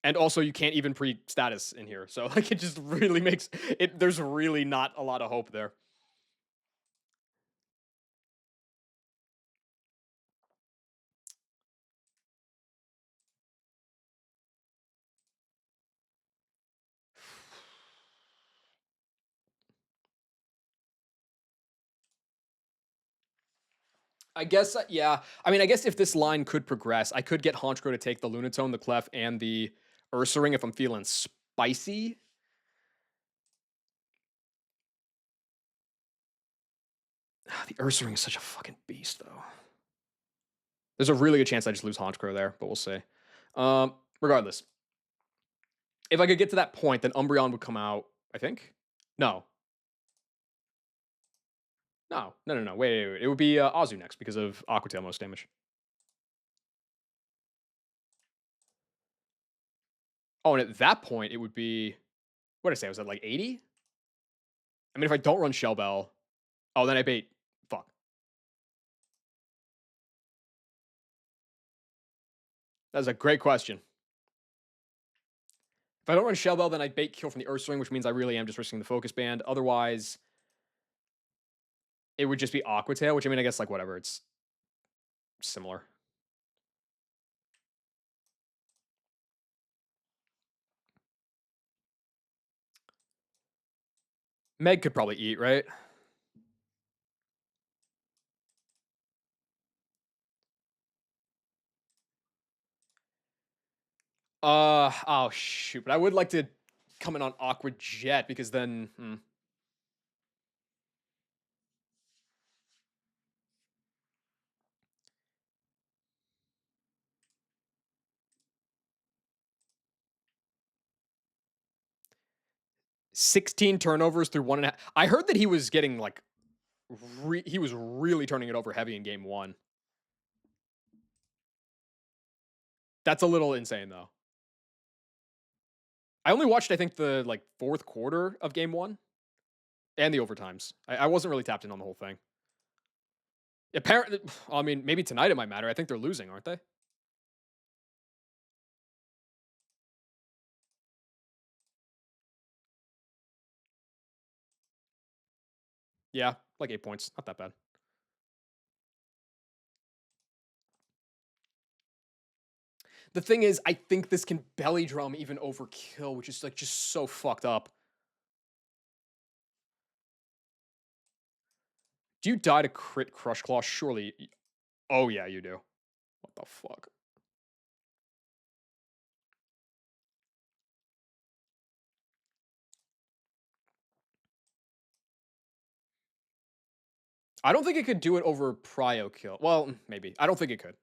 And also, you can't even pre-status in here. So, like, it just really makes it. There's really not a lot of hope there. I guess, yeah. I mean, I guess if this line could progress, I could get Honchkrow to take the Lunatone, the Clef, and the Ursa Ring if I'm feeling spicy. The Ursa Ring is such a fucking beast, though. There's a really good chance I just lose Honchkrow there, but we'll see. Regardless, if I could get to that point, then Umbreon would come out, I think. No. No. Wait. It would be Azu next because of Aqua Tail most damage. Oh, and at that point, it would be, what did I say? Was that like 80? I mean, if I don't run Shell Bell, Oh, then I bait. Fuck. That's a great question. If I don't run Shell Bell, then I bait kill from the Earth Swing, which means I really am just risking the Focus Band. Otherwise, it would just be Aqua Tail, which I mean, I guess like whatever. It's similar. Meg could probably eat, right? Oh shoot, but I would like to come in on Aqua Jet because then 16 turnovers through 1.5. I heard that he was getting like he was really turning it over heavy in game one. That's a little insane though. I only watched, I think, the like fourth quarter of game one and the overtimes. I wasn't really tapped in on the whole thing. Apparently, I mean, maybe tonight it might matter. I think they're losing, aren't they? Yeah, like 8 points. Not that bad. The thing is, I think this can belly drum even overkill, which is like just so fucked up. Do you die to crit Crush Claw? Surely. Oh, yeah, you do. What the fuck? I don't think it could do it over Prio Kill. Well, maybe. I don't think it could.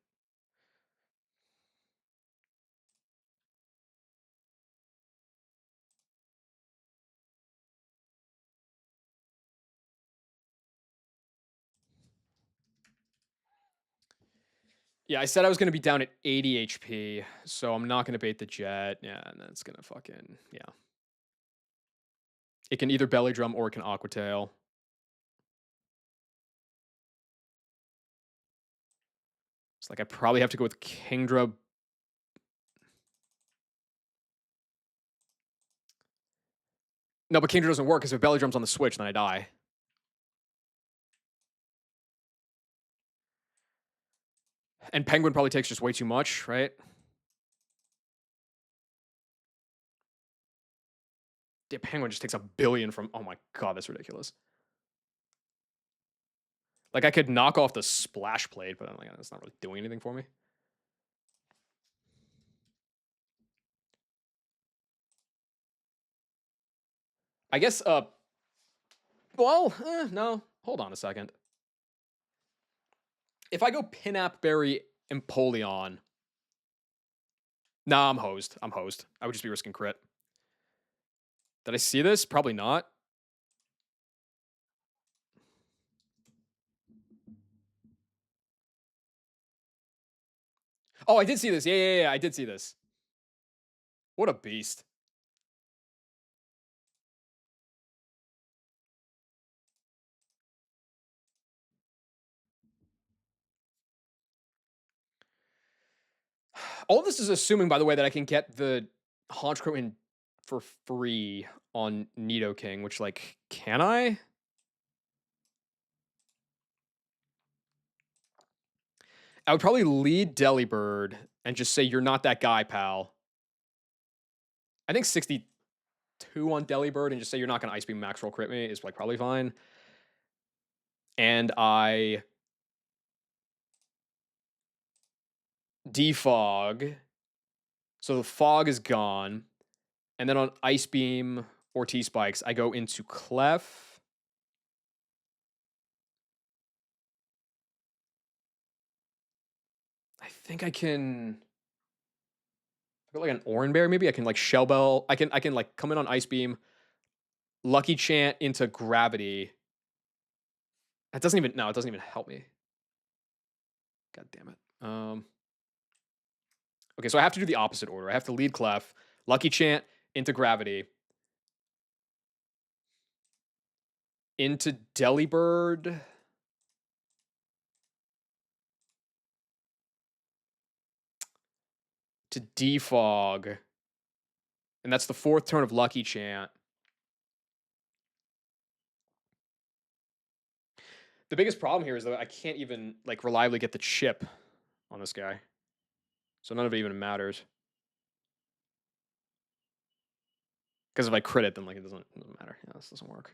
Yeah, I said I was going to be down at 80 HP, so I'm not going to bait the Jet. Yeah, and that's going to fucking, yeah. It can either belly drum or it can Aqua Tail. It's like I probably have to go with Kingdra. No, but Kingdra doesn't work because if belly drum's on the switch, then I die. And Penguin probably takes just way too much, right? Yeah, Penguin just takes a billion from. Oh my god, that's ridiculous. Like I could knock off the splash plate, but I'm like, that's not really doing anything for me. I guess. Well, no. Hold on a second. If I go Pinap Berry Empoleon, nah, I'm hosed. I'm hosed. I would just be risking crit. Did I see this? Probably not. Oh, I did see this. Yeah. I did see this. What a beast. All this is assuming, by the way, that I can get the Honchkrow in for free on Nidoking, which, like, can I? I would probably lead Delibird and just say, you're not that guy, pal. I think 62 on Delibird and just say, you're not going to Ice Beam Max Roll crit me is, like, probably fine. And I defog. So the fog is gone. And then on Ice Beam or T-Spikes, I go into Clef. I think I can... I got like an Oran Bear, maybe? I can like Shell Bell. I can like come in on Ice Beam, Lucky Chant into Gravity. That doesn't even... No, it doesn't even help me. God damn it. Okay, so I have to do the opposite order. I have to lead Clef, Lucky Chant into Gravity. into Delibird. To Defog. And that's the 4th turn of Lucky Chant. The biggest problem here is that I can't even like reliably get the chip on this guy. So none of it even matters. Because if I crit it, then like it doesn't matter. Yeah, this doesn't work.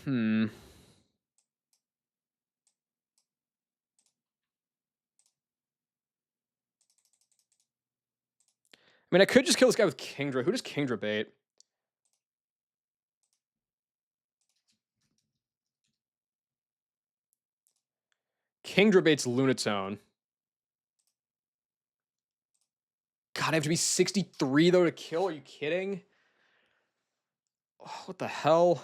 I mean, I could just kill this guy with Kingdra. Who does Kingdra bait? Kingdra baits Lunatone. God, I have to be 63 though to kill. Are you kidding? Oh, what the hell?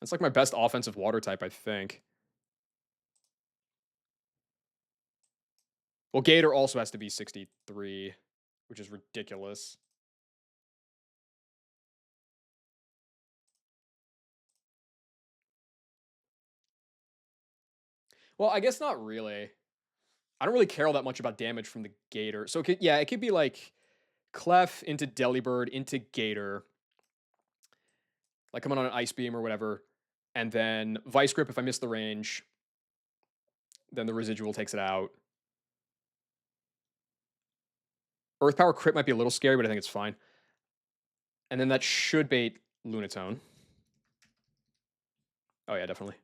That's like my best offensive water type, I think. Well, Gator also has to be 63, which is ridiculous. Well, I guess not really. I don't really care all that much about damage from the Gator. So, yeah, it could be like Clef into Delibird into Gator. Like coming on an Ice Beam or whatever. And then Vice Grip if I miss the range. Then the residual takes it out. Earth Power crit might be a little scary, but I think it's fine. And then that should bait Lunatone. Oh, yeah, definitely.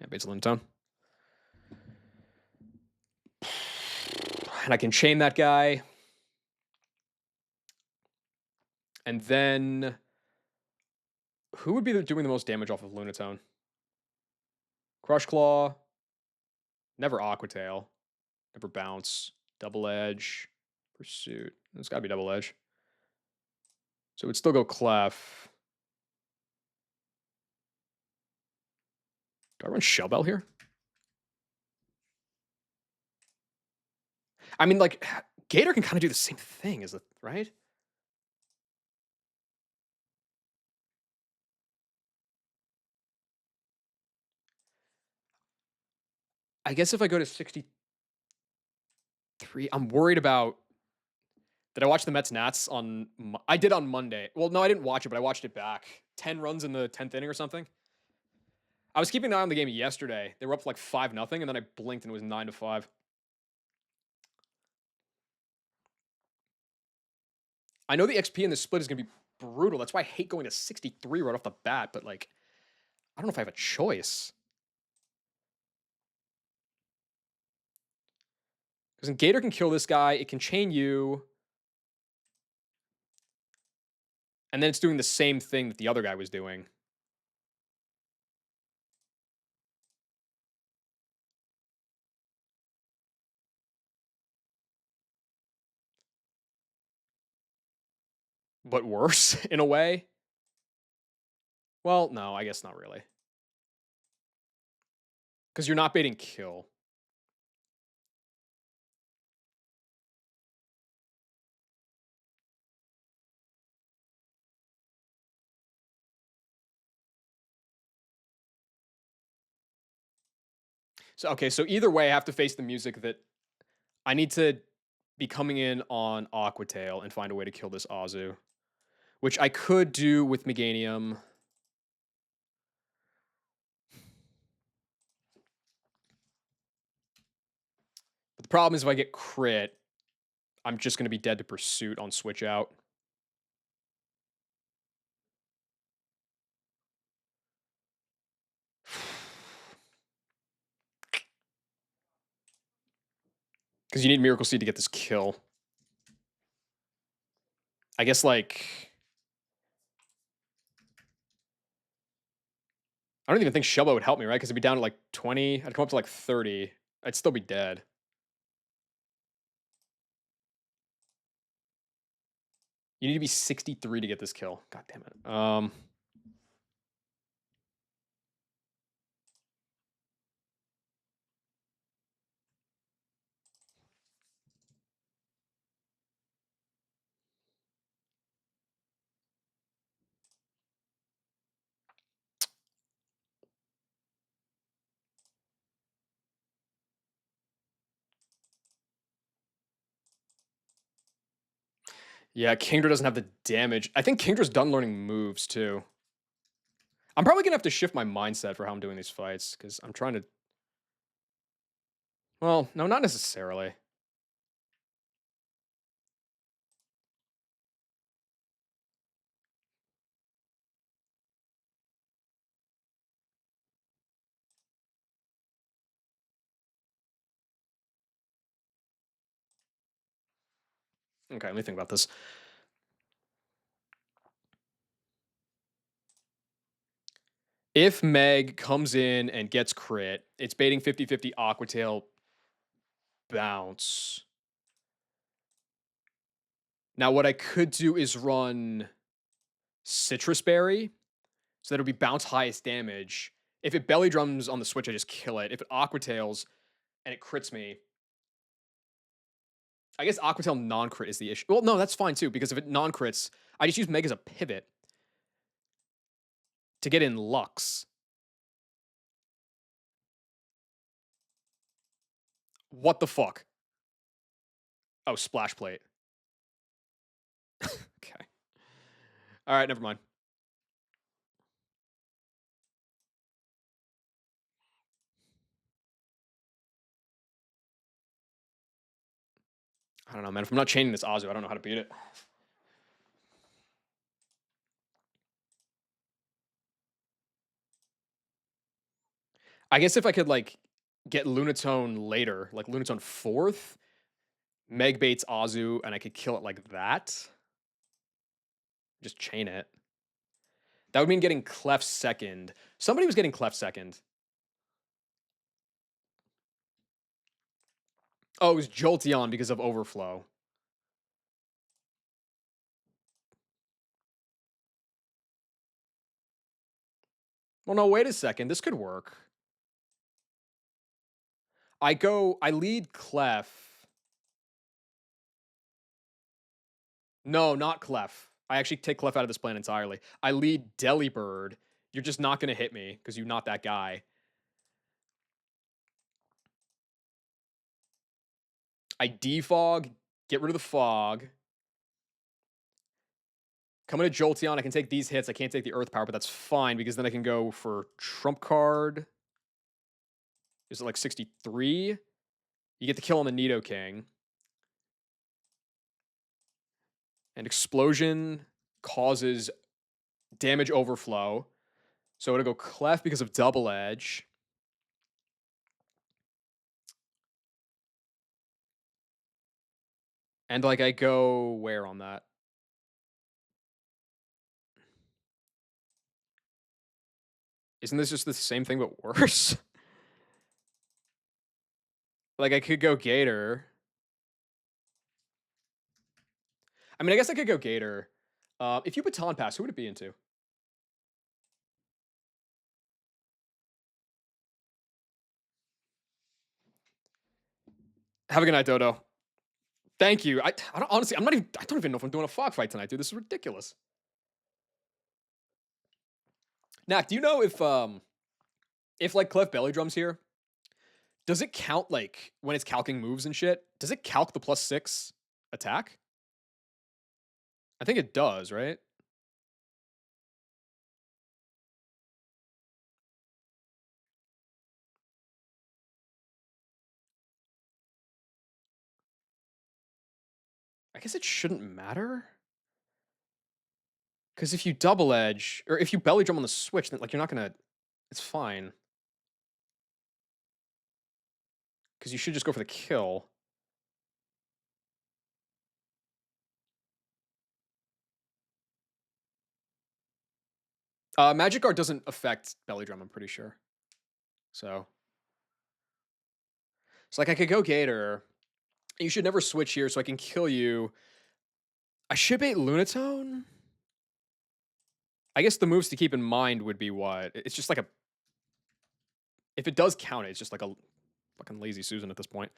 Yeah, baits Lunatone. And I can chain that guy. And then who would be doing the most damage off of Lunatone? Crush Claw. Never Aqua Tail. Never Bounce. Double Edge. Pursuit. It's got to be Double Edge. So it would still go Clef. Do I run Shell Bell here? I mean, like, Gator can kind of do the same thing, is it, right? I guess if I go to 63, I'm worried about. Did I watch the Mets Nats on? I did on Monday. Well, no, I didn't watch it, but I watched it back. 10 runs in the 10th inning or something. I was keeping an eye on the game yesterday. They were up like 5-0, and then I blinked and it was 9-5. I know the XP in this split is going to be brutal. That's why I hate going to 63 right off the bat, but like, I don't know if I have a choice. Because Gator can kill this guy. It can chain you. And then it's doing the same thing that the other guy was doing. But worse, in a way. Well, no, I guess not really. Because you're not baiting kill. So, okay, so either way, I have to face the music that I need to be coming in on Aqua Tail and find a way to kill this Azu. Which I could do with Meganium. But the problem is if I get crit, I'm just going to be dead to Pursuit on switch out. Because you need Miracle Seed to get this kill. I guess, like... I don't even think Shellbow would help me, right? Because it'd be down to, like, 20. I'd come up to, like, 30. I'd still be dead. You need to be 63 to get this kill. God damn it. Yeah, Kingdra doesn't have the damage. I think Kingdra's done learning moves too. I'm probably gonna have to shift my mindset for how I'm doing these fights because I'm trying to. Well, no, not necessarily. Okay, let me think about this. If Meg comes in and gets crit, it's baiting 50-50 Aquatail bounce. Now, what I could do is run Citrus Berry, so that it'll be bounce highest damage. If it belly drums on the switch, I just kill it. If it Aquatails and it crits me, I guess Aquatail non-crit is the issue. Well, no, that's fine too, because if it non-crits, I just use Meg as a pivot to get in Lux. What the fuck? Oh, Splash Plate. Okay. All right, never mind. I don't know, man. If I'm not chaining this Azu, I don't know how to beat it. I guess if I could like get Lunatone later, like Lunatone 4th, Meg baits Azu, and I could kill it like that. Just chain it. That would mean getting Clef second. Somebody was getting Clef second. Oh, it was Jolteon because of Overflow. Well, no, wait a second. This could work. I lead Clef. No, not Clef. I actually take Clef out of this plan entirely. I lead Delibird. You're just not going to hit me because you're not that guy. I defog, get rid of the fog. Coming to Jolteon, I can take these hits. I can't take the Earth Power, but that's fine because then I can go for Trump Card. Is it like 63? You get the kill on the Nidoking. And Explosion causes damage overflow. So it'll go Clef because of Double Edge. And like I go where on that? Isn't this just the same thing but worse? Like I could go Gator. I mean, I guess I could go Gator. If you Baton Pass, who would it be into? Have a good night, Dodo. Thank you. I don't, honestly, I don't even know if I'm doing a fog fight tonight, dude. This is ridiculous. Nak, do you know if like Clef Belly Drums here, does it count like when it's calcing moves and shit? Does it calc the +6 attack? I think it does, right? I guess it shouldn't matter. Because if you double edge, or if you belly drum on the switch, then like you're not gonna. It's fine. Because you should just go for the kill. Magic Guard doesn't affect belly drum, I'm pretty sure. So it's like I could go Gator. You should never switch here, so I can kill you. I should bait Lunatone. I guess the moves to keep in mind would be what? It's just like a. If it does count, it's just like a fucking lazy Susan at this point.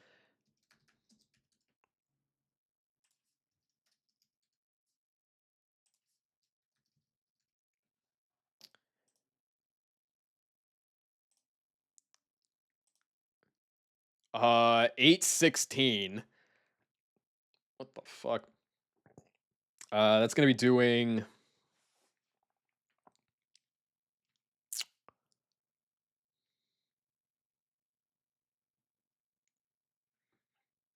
816. What the fuck? That's gonna be doing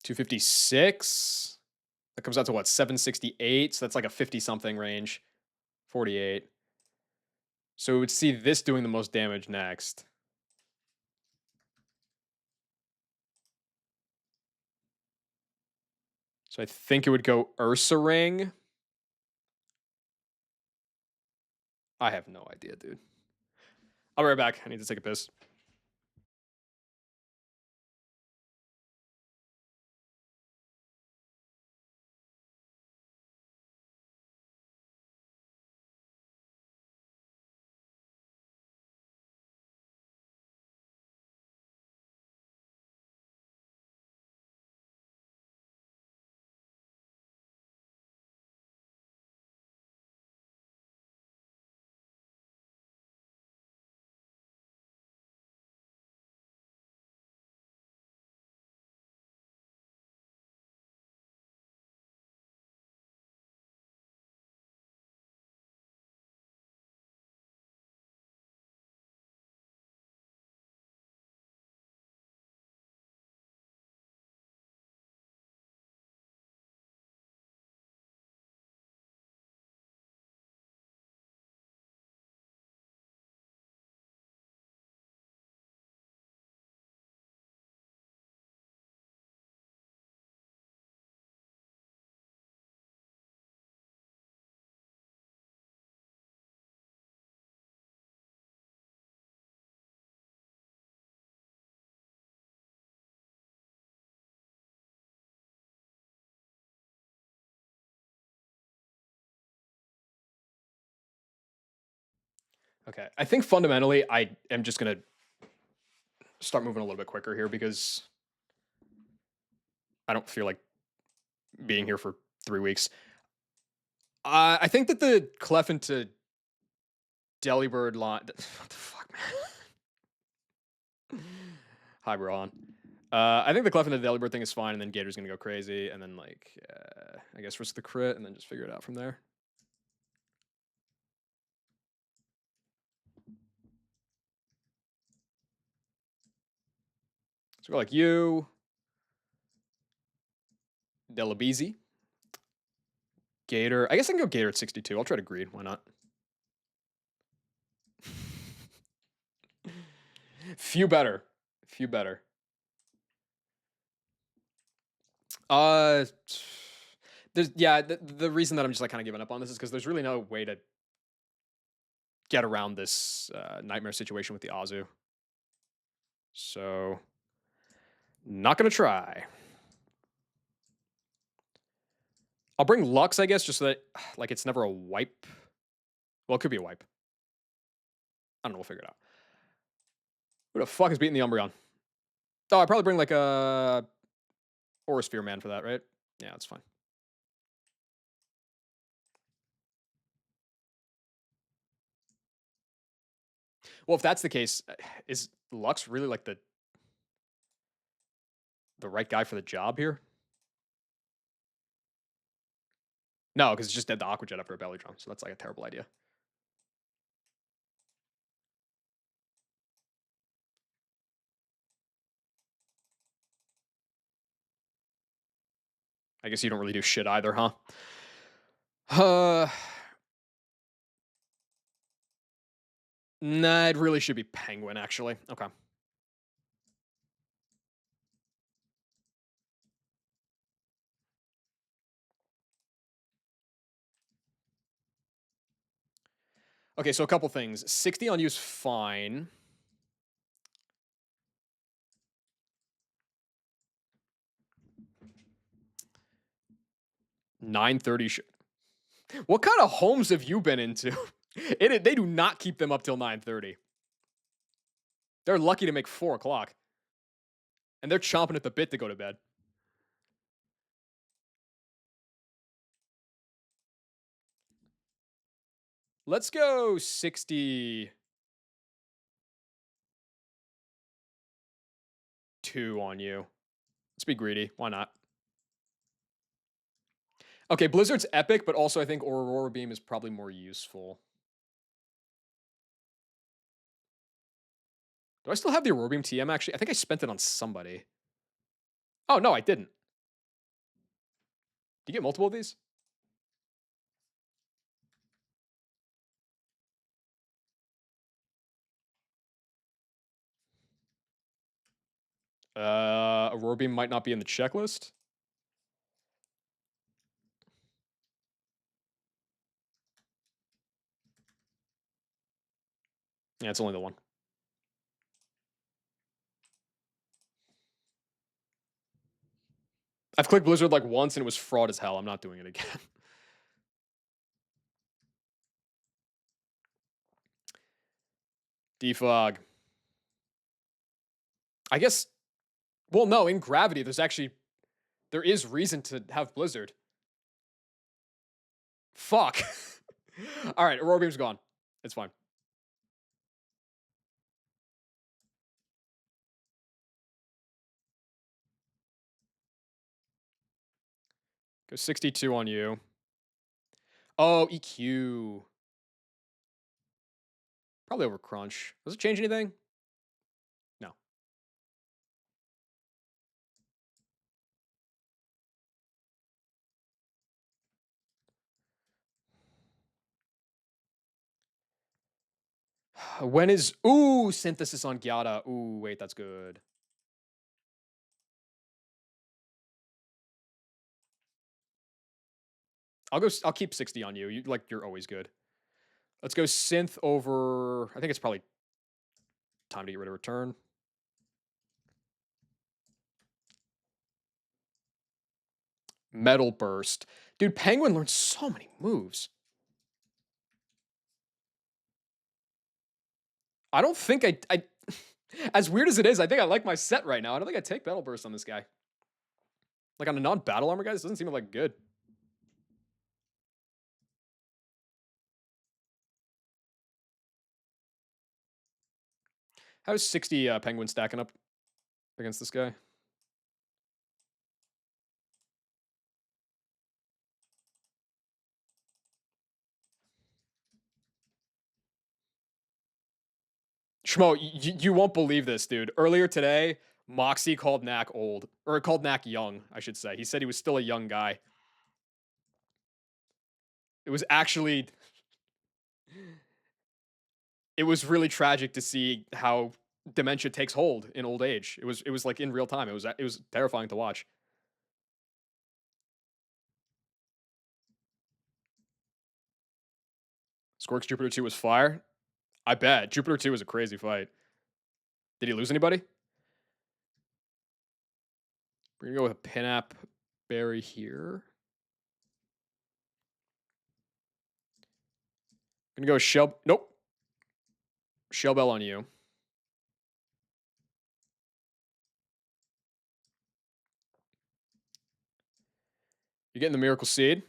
256. That comes out to what, 768? So that's like a 50 something range. 48. So we would see this doing the most damage next. So I think it would go Ursa Ring. I have no idea, dude. I'll be right back. I need to take a piss. Okay. I think fundamentally I am just gonna start moving a little bit quicker here because I don't feel like being here for 3 weeks. I think that the Clef into Delibird line. What the fuck, man? Hi, Braun. I think the Clef into the Delibird thing is fine, and then Gator's gonna go crazy, and then like I guess risk the crit, and then just figure it out from there. So go like you, Delabeezy, Gator. I guess I can go Gator at 62. I'll try to greed. Why not? Few better. Few better. Uh, there's the reason that I'm just like kind of giving up on this is because there's really no way to get around this nightmare situation with the Azu. So, not gonna try. I'll bring Lux, I guess, just so that like it's never a wipe. Well, it could be a wipe. I don't know. We'll figure it out. Who the fuck is beating the Umbreon? Oh, I'd probably bring like a Aurasphere Man for that, right? Yeah, that's fine. Well, if that's the case, is Lux really like the right guy for the job here? No, because it's just dead the Aqua Jet after a Belly Drum, so that's like a terrible idea. I guess you don't really do shit either, huh? Nah, it really should be Penguin, actually. Okay. Okay, so a couple things. 60 on use, fine. 930 What kind of homes have you been into? They do not keep them up till 9:30. They're lucky to make 4 o'clock, and they're chomping at the bit to go to bed. Let's go 62 on you. Let's be greedy. Why not? Okay, Blizzard's epic, but also I think Aurora Beam is probably more useful. Do I still have the Aurora Beam TM actually? I think I spent it on somebody. Oh, no, I didn't. Do you get multiple of these? Aurora Beam might not be in the checklist. Yeah, it's only the one. I've clicked Blizzard like once and it was fraud as hell. I'm not doing it again. Defog. I guess. Well, no, in Gravity, there is reason to have Blizzard. Fuck. All right, Aurora Beam's gone. It's fine. Go 62 on you. Oh, EQ. Probably over Crunch. Does it change anything? No. When is... Ooh, Synthesis on Gyata. Ooh, wait, that's good. I'll keep 60 on you. You're always good. Let's go Synth over... I think it's probably time to get rid of Return. Metal Burst. Dude, Penguin learns so many moves. I don't think I as weird as it is, I think I like my set right now. I don't think I take Metal Burst on this guy. Like on a non-battle armor guy, this doesn't seem like good. How's 60 Penguin stacking up against this guy? Schmo, you won't believe this, dude. Earlier today, Moxie called Knack old. Or called Knack young, I should say. He said he was still a young guy. It was actually... It was really tragic to see how dementia takes hold in old age. It was like in real time. It was terrifying to watch. Squirks Jupiter 2 was fire. I bet. Jupiter 2 was a crazy fight. Did he lose anybody? We're going to go with a Pinap Berry here. Gonna go Shell. Nope. Shell Bell on you. You're getting the Miracle Seed.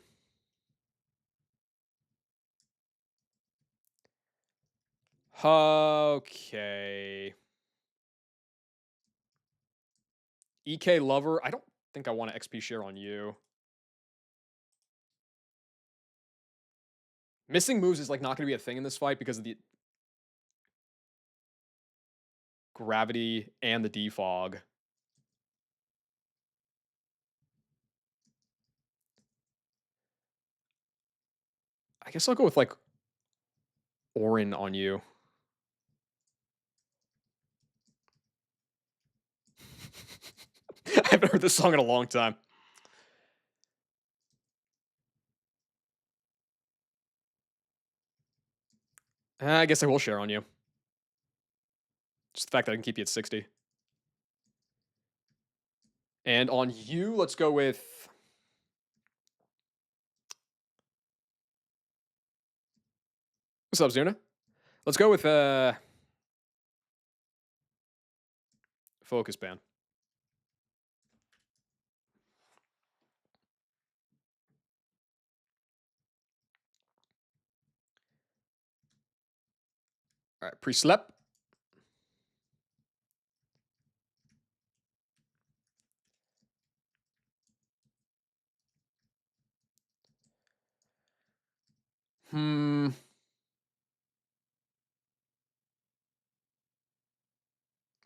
Okay. EK Lover. I don't think I want to XP share on you. Missing moves is like not going to be a thing in this fight because of the gravity and the defog. I guess I'll go with like Orin on you. I haven't heard this song in a long time. I guess I will share on you. Just the fact that I can keep you at 60. And on you, let's go with... What's up, Zuna? Let's go with focus ban. All right, pre-slep.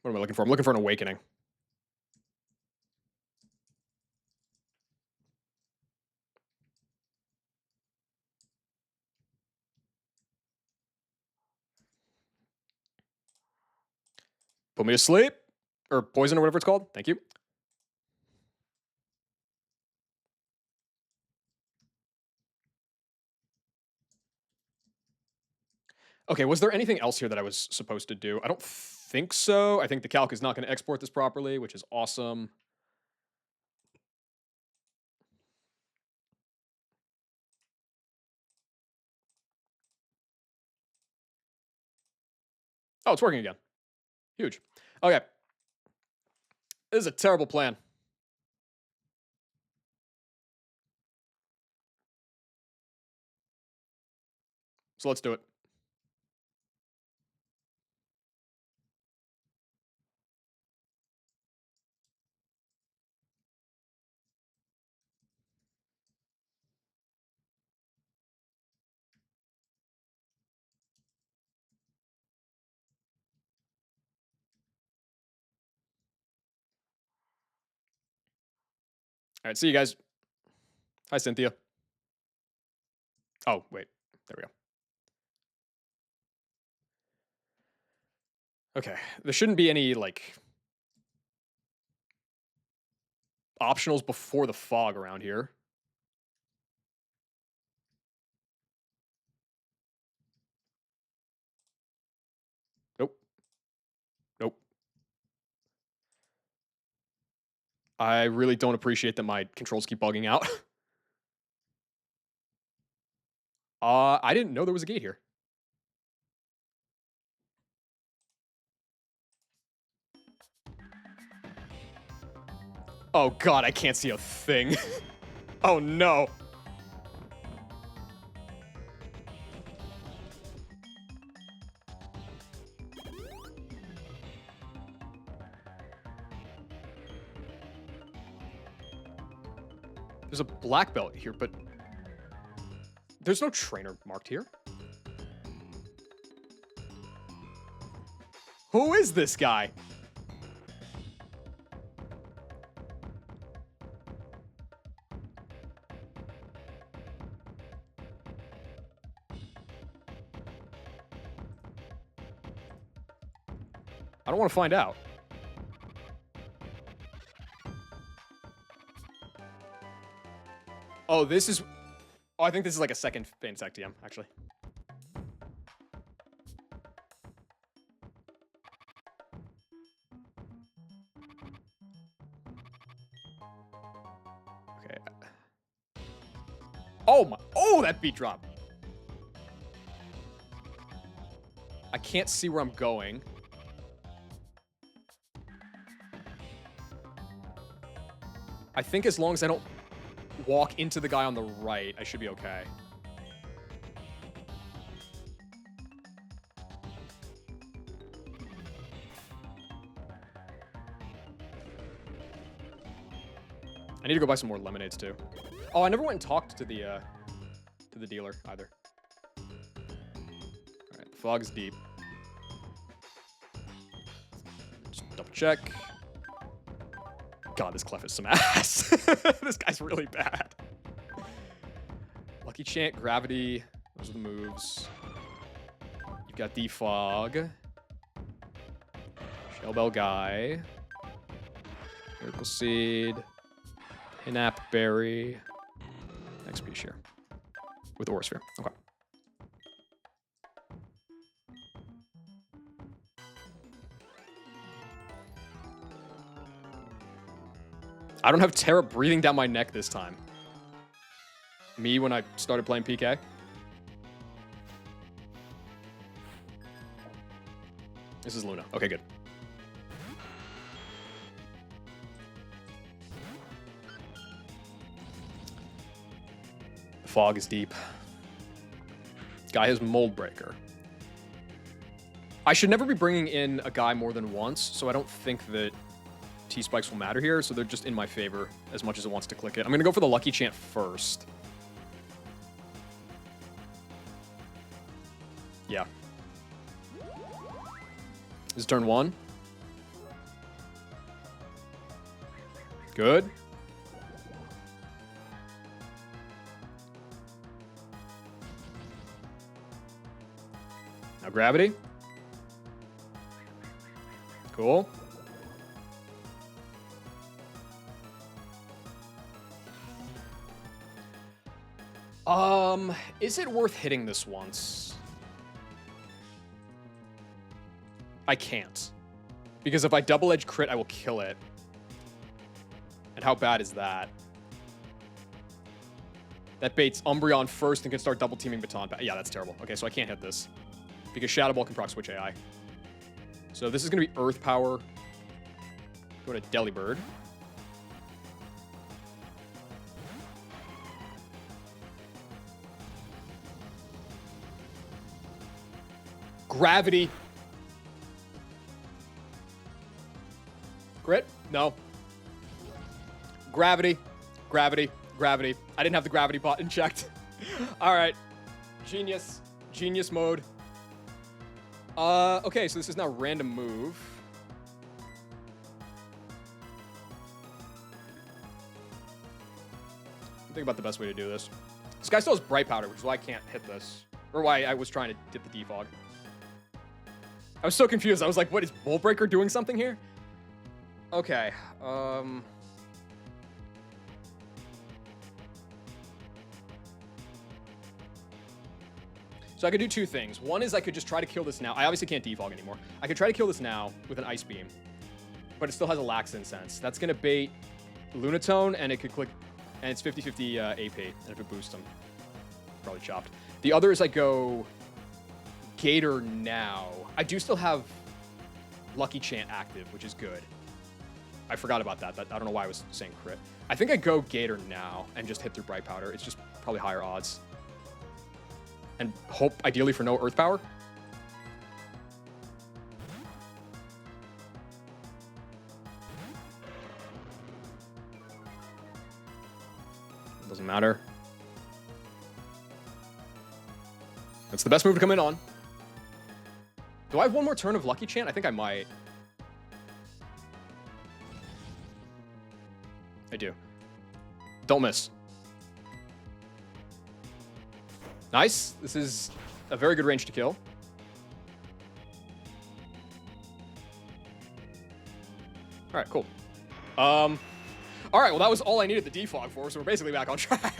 What am I looking for? I'm looking for an awakening. Put me to sleep. Or poison or whatever it's called. Thank you. Okay, was there anything else here that I was supposed to do? I don't think so. I think the calc is not going to export this properly, which is awesome. Oh, it's working again. Huge. Okay. This is a terrible plan. So let's do it. All right, see you guys. Hi, Cynthia. Oh, wait. There we go. Okay. There shouldn't be any, like, optionals before the fog around here. Nope. Nope. I really don't appreciate that my controls keep bugging out. I didn't know there was a gate here. Oh god, I can't see a thing. Oh no. There's a black belt here, but there's no trainer marked here. Who is this guy? I don't want to find out. Oh, this is... Oh, I think this is like a second Insect TM, actually. Okay. Oh my... Oh, that beat drop. I can't see where I'm going. I think as long as I don't walk into the guy on the right, I should be okay. I need to go buy some more lemonades too. Oh, I never went and talked to the dealer either. All right, the fog is deep. Just double check. God, this Clef is some ass. This guy's really bad. Lucky Chant, Gravity. Those are the moves. You've got Defog. Shellbell Guy. Miracle Seed. Pinap Berry. XP Share. With Aura Sphere. Okay. I don't have Terra breathing down my neck this time. Me when I started playing PK. This is Luna. Okay, good. The fog is deep. Guy has Mold Breaker. I should never be bringing in a guy more than once, so I don't think that T-Spikes will matter here, so they're just in my favor as much as it wants to click it. I'm going to go for the Lucky Chant first. Yeah. This is turn 1. Good. Now Gravity. Cool. Is it worth hitting this once? I can't. Because if I double edge crit, I will kill it. And how bad is that? That baits Umbreon first and can start double teaming Baton. Yeah, that's terrible. Okay, so I can't hit this. Because Shadow Ball can proc switch AI. So this is going to be Earth Power. Go to Delibird. Gravity. Crit? No. Gravity. Gravity. Gravity. I didn't have the gravity button checked. All right. Genius. Genius mode. Okay, so this is now random move. Think about the best way to do this. This guy still has Bright Powder, which is why I can't hit this. Or why I was trying to dip the defog. I was so confused. I was like, what, is Bolt Breaker doing something here? Okay, so I could do two things. One is I could just try to kill this now. I obviously can't defog anymore. I could try to kill this now with an Ice Beam, but it still has a Lax Incense. That's going to bait Lunatone, and it could click, and it's 50-50 AP, and if it boosts him, probably chopped. The other is I go Gator now. I do still have Lucky Chant active, which is good. I forgot about that. I don't know why I was saying crit. I think I go Gator now and just hit through Bright Powder. It's just probably higher odds. And hope, ideally, for no Earth Power. Doesn't matter. That's the best move to come in on. Do I have one more turn of Lucky Chant? I think I might. I do. Don't miss. Nice. This is a very good range to kill. All right, cool. All right, well, that was all I needed the defog for, so we're basically back on track.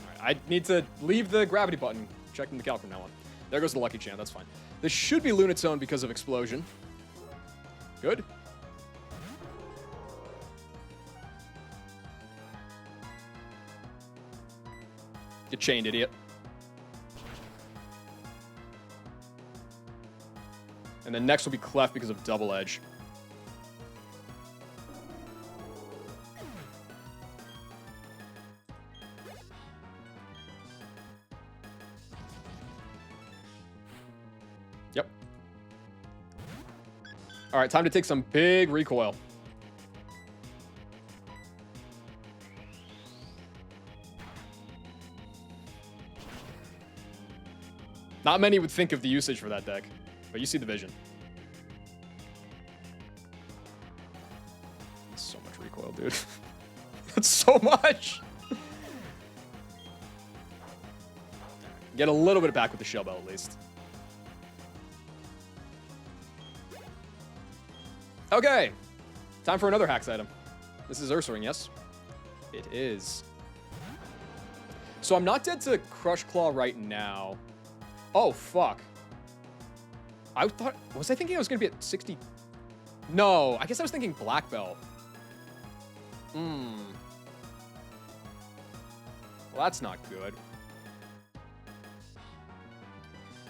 All right, I need to leave the gravity button. Checking the calc from now on. There goes the Lucky Chant, that's fine. This should be Lunatone because of Explosion. Good. Get chained, idiot. And then next will be Clef because of Double Edge. Yep. All right, time to take some big recoil. Not many would think of the usage for that deck, but you see the vision. That's so much recoil, dude. That's so much. Get a little bit back with the Shell Bell, at least. Okay. Time for another Hacks item. This is Ursaring, yes? It is. So I'm not dead to Crush Claw right now. Oh, fuck. Was I thinking I was going to be at 60? No, I guess I was thinking Black Belt. Well, that's not good.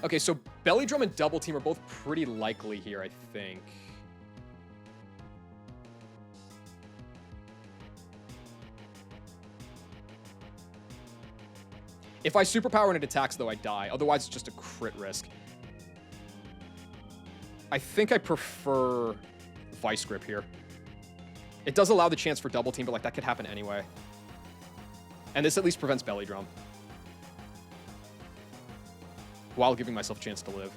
Okay, so Belly Drum and Double Team are both pretty likely here, I think. If I superpower and it attacks, though, I die. Otherwise, it's just a crit risk. I think I prefer Vice Grip here. It does allow the chance for Double Team, but like that could happen anyway. And this at least prevents Belly Drum. While giving myself a chance to live.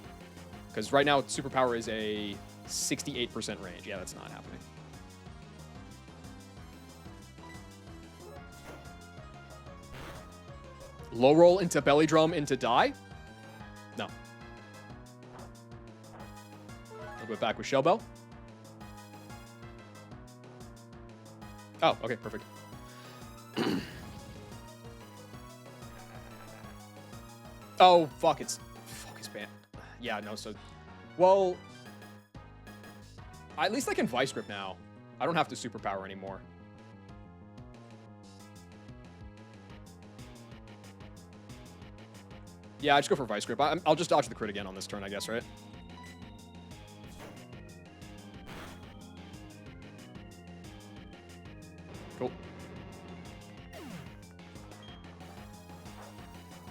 Because right now, superpower is a 68% range. Yeah, that's not happening. Low roll into Belly Drum into die? No. I'll go back with Shell Bell. Oh, okay, perfect. Oh, fuck, it's banned. Yeah, no, so... Well... At least I can Vice Grip now. I don't have to superpower anymore. Yeah, I just go for Vice Grip. I'll just dodge the crit again on this turn, I guess, right? Cool.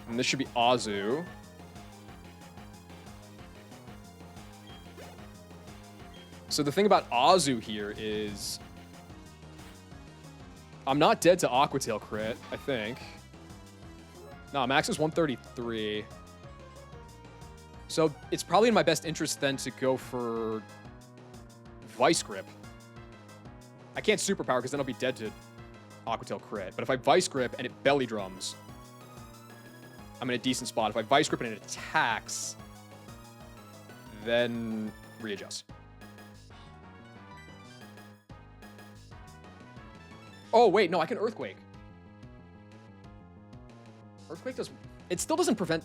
And this should be Azu. So the thing about Azu here is... I'm not dead to Aqua Tail crit, I think. No, max is 133. So it's probably in my best interest then to go for Vice Grip. I can't superpower because then I'll be dead to Aqua Tail crit. But if I Vice Grip and it Belly Drums, I'm in a decent spot. If I Vice Grip and it attacks, then readjust. Oh, wait, no, I can Earthquake. Earthquake does... It still doesn't prevent...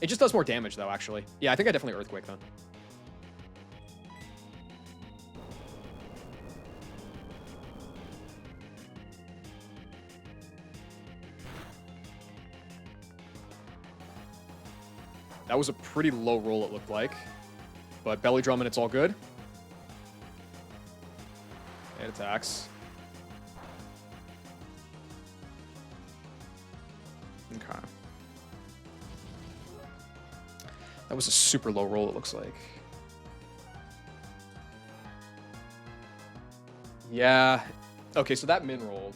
It just does more damage, though, actually. Yeah, I think I definitely Earthquake, then. That was a pretty low roll, it looked like. But Belly Drum and it's all good. It attacks. Okay. That was a super low roll, it looks like. Yeah. Okay, so that min rolled.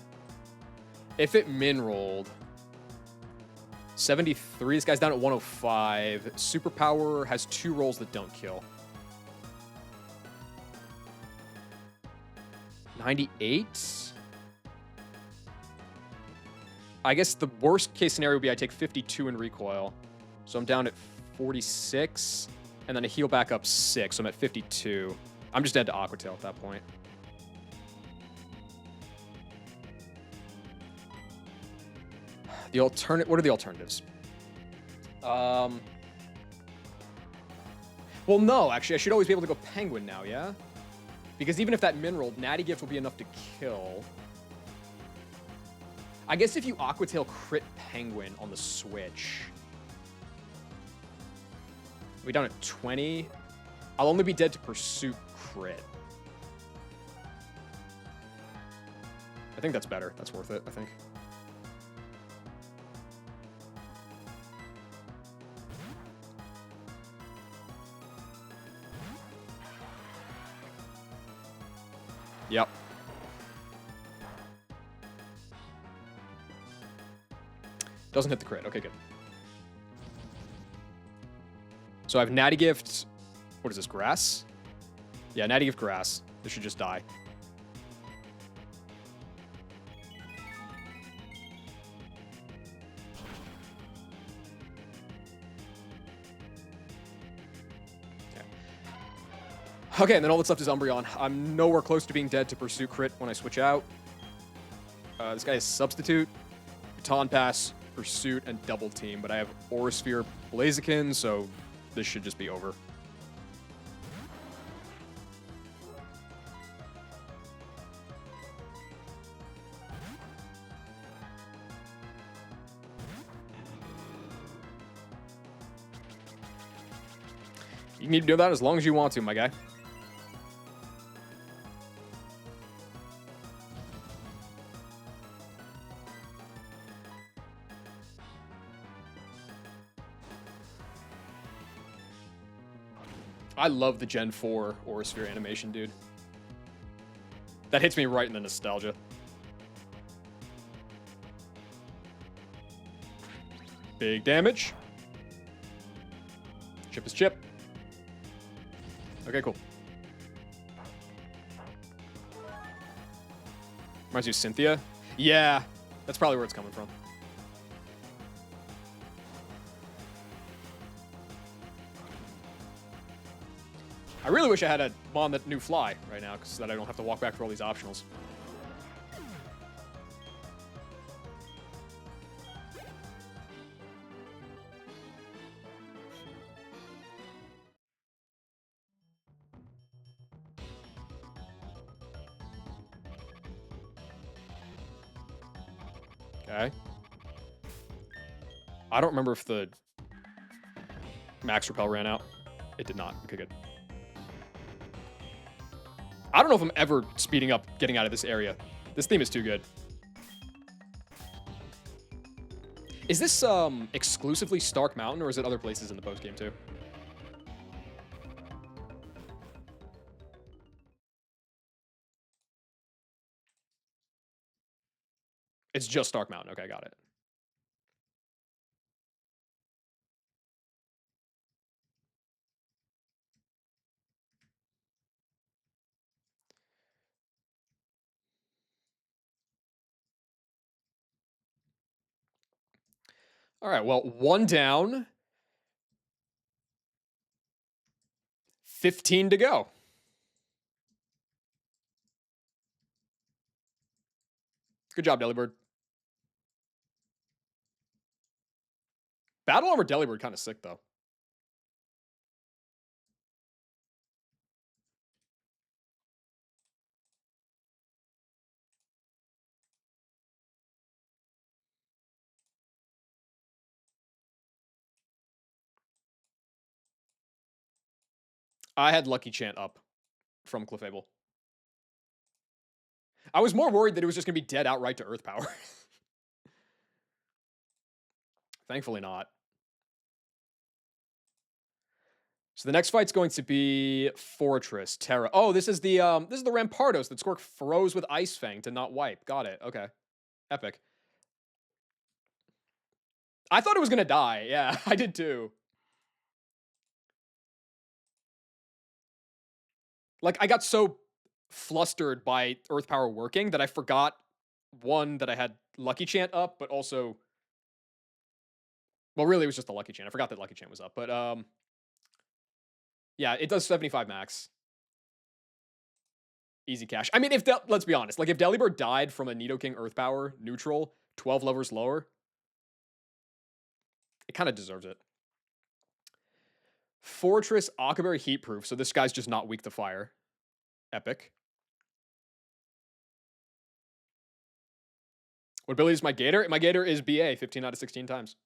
If it min rolled... 73, this guy's down at 105. Superpower has 2 rolls that don't kill. 98? I guess the worst case scenario would be I take 52 in recoil. So I'm down at 46. And then I heal back up 6. So I'm at 52. I'm just dead to Aqua Tail at that point. The alternate. What are the alternatives? Well, no, actually, I should always be able to go Penguin now, yeah? Because even if that min rolled, Natty Gift will be enough to kill. I guess if you Aqua Tail crit Penguin on the Switch, we're down at 20. I'll only be dead to Pursuit crit. I think that's better. That's worth it, I think. Yep. Doesn't hit the crit. Okay, good. So I have Natty Gift. What is this, Grass? Yeah, Natty Gift Grass. This should just die. Okay, and then all that's left is Umbreon. I'm nowhere close to being dead to Pursuit crit when I switch out. This guy is Substitute, Baton Pass, Pursuit, and Double Team, but I have Aura Sphere, Blaziken, so this should just be over. You need to do that as long as you want to, my guy. I love the Gen 4 Aura Sphere animation, dude. That hits me right in the nostalgia. Big damage. Chip is chip. Okay, cool. Reminds you of Cynthia? Yeah, that's probably where it's coming from. I really wish I had a Mon that knew Fly right now, so that I don't have to walk back through all these optionals. Okay. I don't remember if the Max Repel ran out. It did not. Okay, good. I don't know if I'm ever speeding up getting out of this area. This theme is too good. Is this exclusively Stark Mountain, or is it other places in the postgame too? It's just Stark Mountain. Okay, got it. All right, well, 1 down. 15 to go. Good job, Delibird. Battle Armor Delibird kind of sick, though. I had Lucky Chant up from Clefable. I was more worried that it was just going to be dead outright to Earth Power. Thankfully not. So the next fight's going to be Fortress Terra. Oh, this is the Rampardos that Squirk froze with Ice Fang to not wipe. Got it. Okay. Epic. I thought it was gonna die. Yeah, I did too. Like, I got so flustered by Earth Power working that I forgot, one, that I had Lucky Chant up, but also, well, really, it was just the Lucky Chant. I forgot that Lucky Chant was up, but yeah, it does 75 max. Easy cash. I mean, let's be honest, like, if Delibird died from a Nidoking Earth Power neutral 12 levels lower, it kind of deserves it. Fortress Akaberry Heatproof, so this guy's just not weak to fire. Epic. What ability is my Gator? My Gator is BA 15 out of 16 times.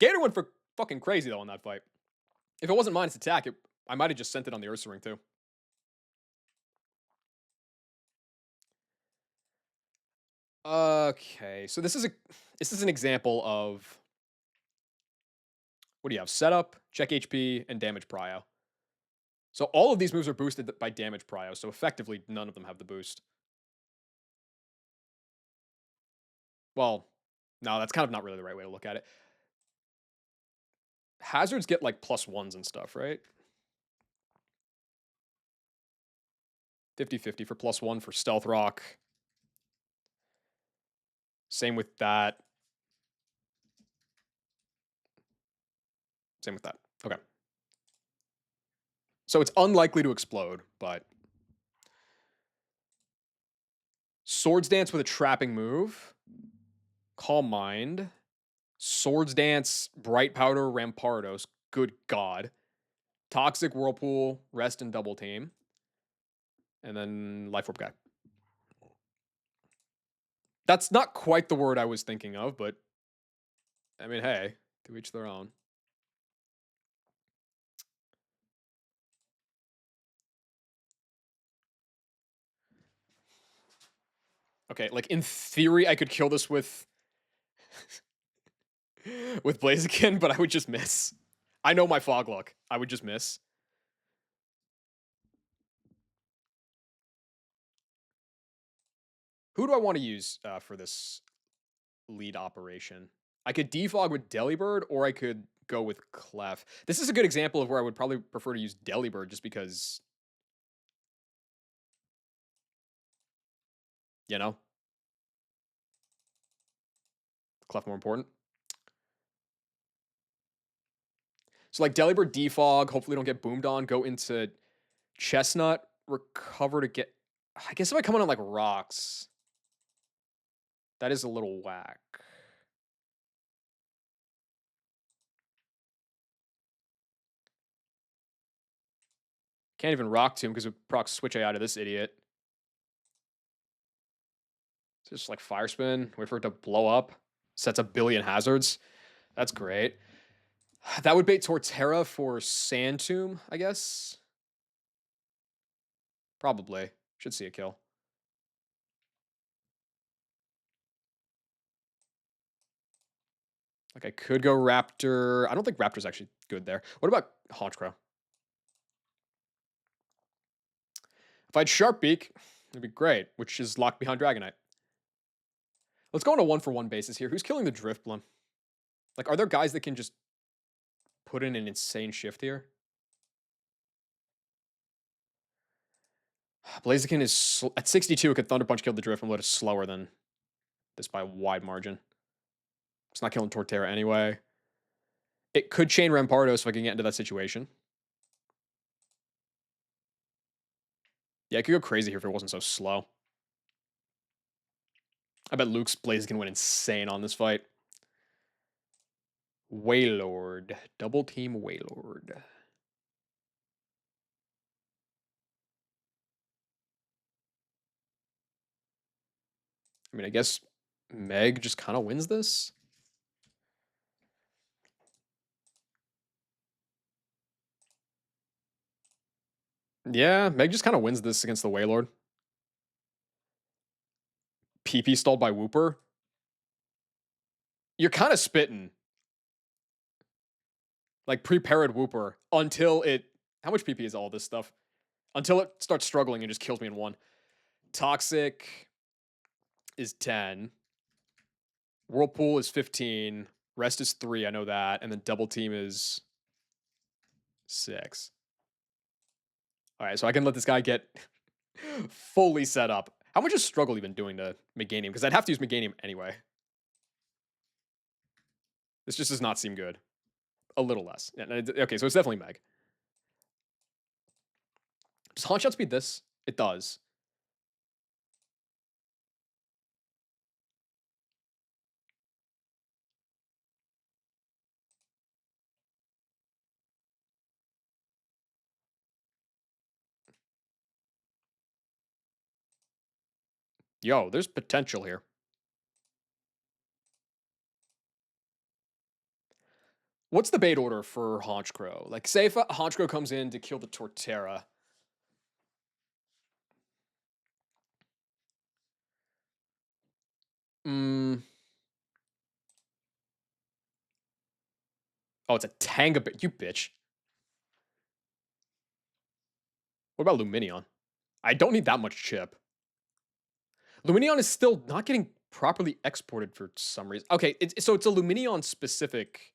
Gator went for fucking crazy, though, in that fight. If it wasn't minus attack, I might have just sent it on the Ursa Ring, too. Okay, so this is an example of, what do you have? Setup, check HP, and damage prio. So all of these moves are boosted by damage prio, so effectively none of them have the boost. Well, no, that's kind of not really the right way to look at it. Hazards get like +1s and stuff, right? 50-50 for +1 for Stealth Rock. Same with that. Same with that. Okay. So it's unlikely to explode, but Swords Dance with a trapping move. Calm Mind. Swords Dance, Bright Powder, Rampardos. Good God. Toxic Whirlpool, Rest and Double Team. And then Life Orb Guy. That's not quite the word I was thinking of, but I mean, hey. To each their own. Okay, like in theory, I could kill this with with Blaziken, but I would just miss. I know my fog luck. I would just miss. Who do I want to use for this lead operation? I could defog with Delibird, or I could go with Clef. This is a good example of where I would probably prefer to use Delibird, just because, you know, Clef more important. So like Delibird defog, hopefully don't get boomed on, go into Chestnut, recover to get. I guess if I come on like rocks, that is a little whack. Can't even rock to him because it procs Switch AI to this idiot. It's just like Fire Spin, wait for it to blow up. Sets a billion hazards. That's great. That would bait Torterra for Sand Tomb, I guess. Probably. Should see a kill. Like I could go Raptor. I don't think Raptor's actually good there. What about Honchkrow? If I had Sharp Beak, it'd be great, which is locked behind Dragonite. Let's go on a 1-for-1 basis here. Who's killing the Drifblim? Like, are there guys that can just put in an insane shift here? Blaziken is at 62. It could Thunder Punch kill the Drifblim, but it's slower than this by a wide margin. It's not killing Torterra anyway. It could chain Rampardos if I can get into that situation. Yeah, I could go crazy here if it wasn't so slow. I bet Luke's Blaziken went insane on this fight. Wailord. Double team Wailord. I mean, I guess Meg just kind of wins this. Yeah, Meg just kind of wins this against the Wailord. PP stalled by Wooper. You're kind of spitting. Like pre-parried Wooper until it. How much PP is all this stuff? Until it starts struggling and just kills me in one. Toxic is 10. Whirlpool is 15. Rest is 3. I know that. And then double team is 6. All right, so I can let this guy get fully set up. How much is Struggle even doing to Meganium? Because I'd have to use Meganium anyway. This just does not seem good. A little less. Okay, so it's definitely Meg. Does Haunt Shot speed this? It does. Yo, there's potential here. What's the bait order for Honchkrow? Like, say if Honchkrow comes in to kill the Torterra. Oh, it's a Tanga bait. You bitch. What about Luminion? I don't need that much chip. Luminion is still not getting properly exported for some reason. Okay, so it's a Luminion specific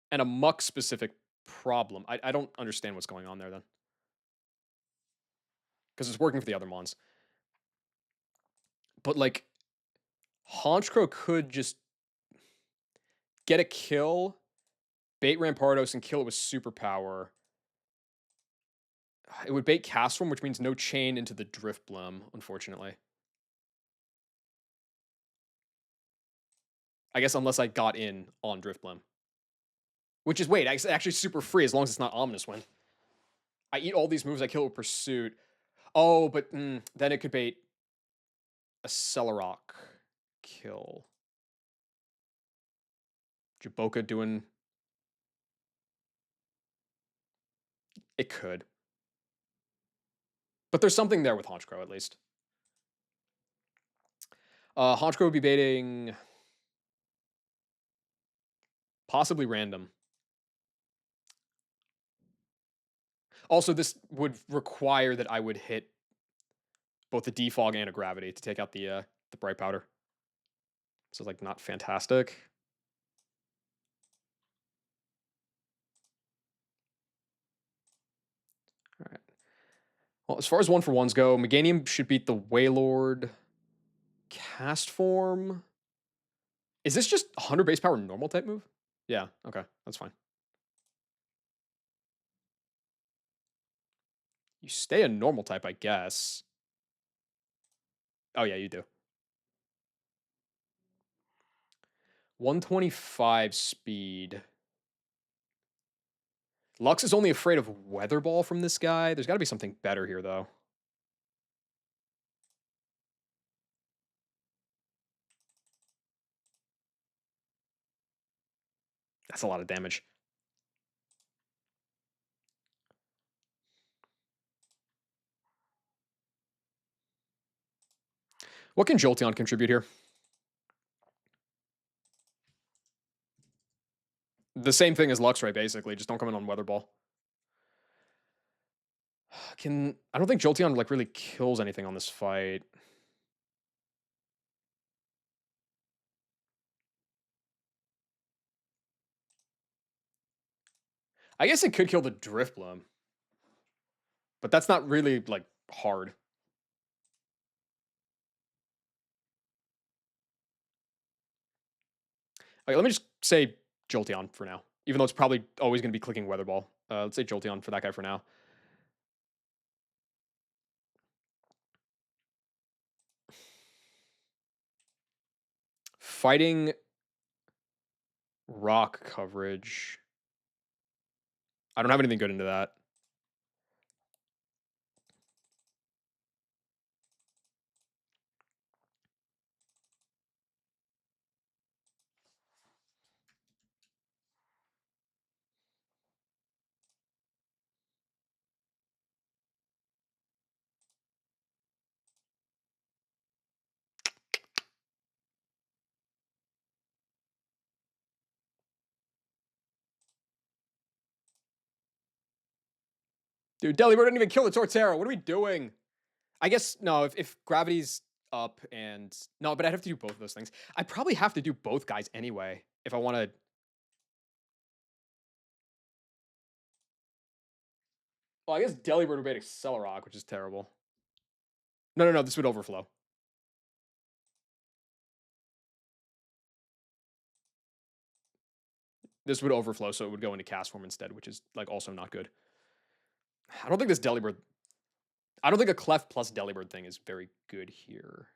and a Muck specific problem. I don't understand what's going on there then. Because it's working for the other mons. But like, Honchkrow could just get a kill, bait Rampardos, and kill it with superpower. It would bait Castform, which means no chain into the Drifblim, unfortunately. I guess unless I got in on Drifblim. Which is, wait, actually super free as long as it's not Ominous Wind. I eat all these moves, I kill with Pursuit. Oh, but then it could bait a Celerock kill. Jaboka doing... It could. But there's something there with Honchkrow, at least. Honchkrow would be baiting... Possibly random. Also, this would require that I would hit both a defog and a gravity to take out the bright powder. So like not fantastic. All right. Well, as far as 1-for-1s go, Meganium should beat the Wailord. Cast form. Is this just 100 base power normal type move? Yeah, okay, that's fine. You stay a normal type, I guess. Oh yeah, you do. 125 speed. Lux is only afraid of Weather Ball from this guy. There's got to be something better here, though. That's a lot of damage. What can Jolteon contribute here? The same thing as Luxray, basically. Just don't come in on Weather Ball. I don't think Jolteon like really kills anything on this fight. I guess it could kill the Driftbloom. But that's not really like hard. Okay, let me just say Jolteon for now. Even though it's probably always going to be clicking Weather Ball. Let's say Jolteon for that guy for now. Fighting rock coverage. I don't have anything good into that. Dude, Delibird didn't even kill the Torterra. What are we doing? I guess, no, if gravity's up and... No, but I'd have to do both of those things. I probably have to do both guys anyway if I want to... Well, I guess Delibird would bait Accelerock, which is terrible. No, this would overflow. This would overflow, so it would go into cast form instead, which is like also not good. I don't think this Delibird... I don't think a Clef plus Delibird thing is very good here.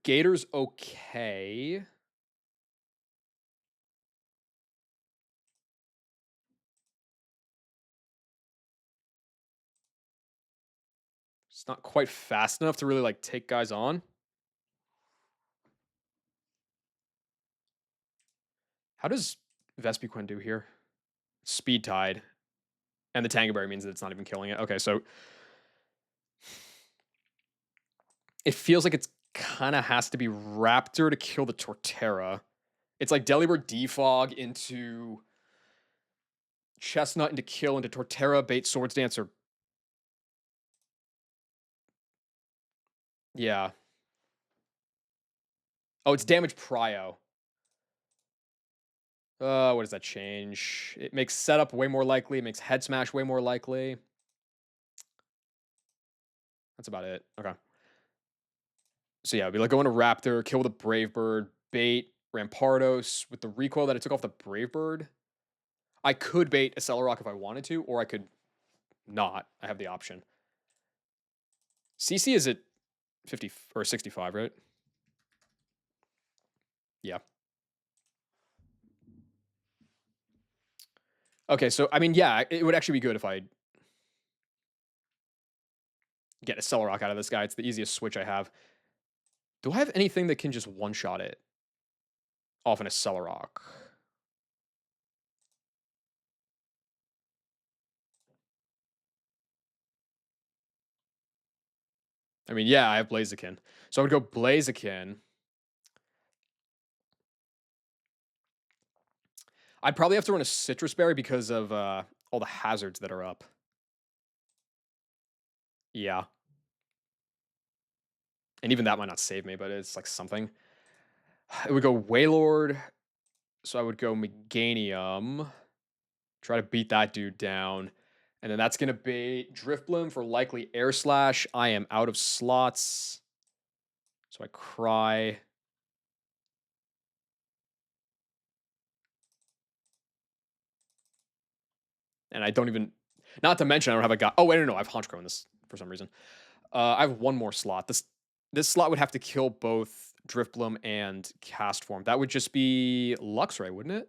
Gator's okay. It's not quite fast enough to really like take guys on. How does Vespiquen do here? Speed Tide. And the Tangaberry means that it's not even killing it. Okay, so it feels like it's kind of has to be Raptor to kill the Torterra. It's like Delibird Defog into Chestnut into kill into Torterra, bait Swords Dancer. Yeah. Oh, it's damage Prio. What does that change? It makes setup way more likely. It makes head smash way more likely. That's about it. Okay. So yeah, it'd be like going to Raptor, kill with a Brave Bird, bait Rampardos with the recoil that I took off the Brave Bird. I could bait a Accelerock if I wanted to, or I could not. I have the option. CC is at 50 or 65, right? Yeah. Okay, so I mean, yeah, it would actually be good if I get a Celerock out of this guy. It's the easiest switch I have. Do I have anything that can just one-shot it off in a Celerock? I mean, yeah, I have Blaziken. So I would go Blaziken. I'd probably have to run a Citrus Berry because of all the hazards that are up. Yeah. And even that might not save me, but it's like something. It would go Wailord. So I would go Meganium. Try to beat that dude down. And then that's going to be Driftbloom for likely Air Slash. I am out of slots. So I cry. And I don't even, not to mention, I don't have a guy. Oh, wait, no, I have Honchkrow in this for some reason. I have one more slot. This slot would have to kill both Driftbloom and Castform. That would just be Luxray, wouldn't it?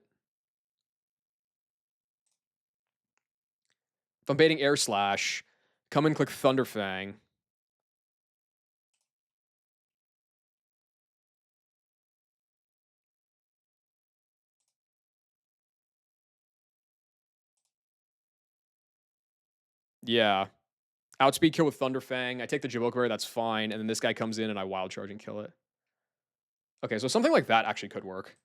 If I'm baiting Air Slash, come and click Thunderfang. Yeah. Outspeed kill with Thunderfang. I take the Jabokberry, that's fine. And then this guy comes in and I Wild Charge and kill it. Okay, so something like that actually could work.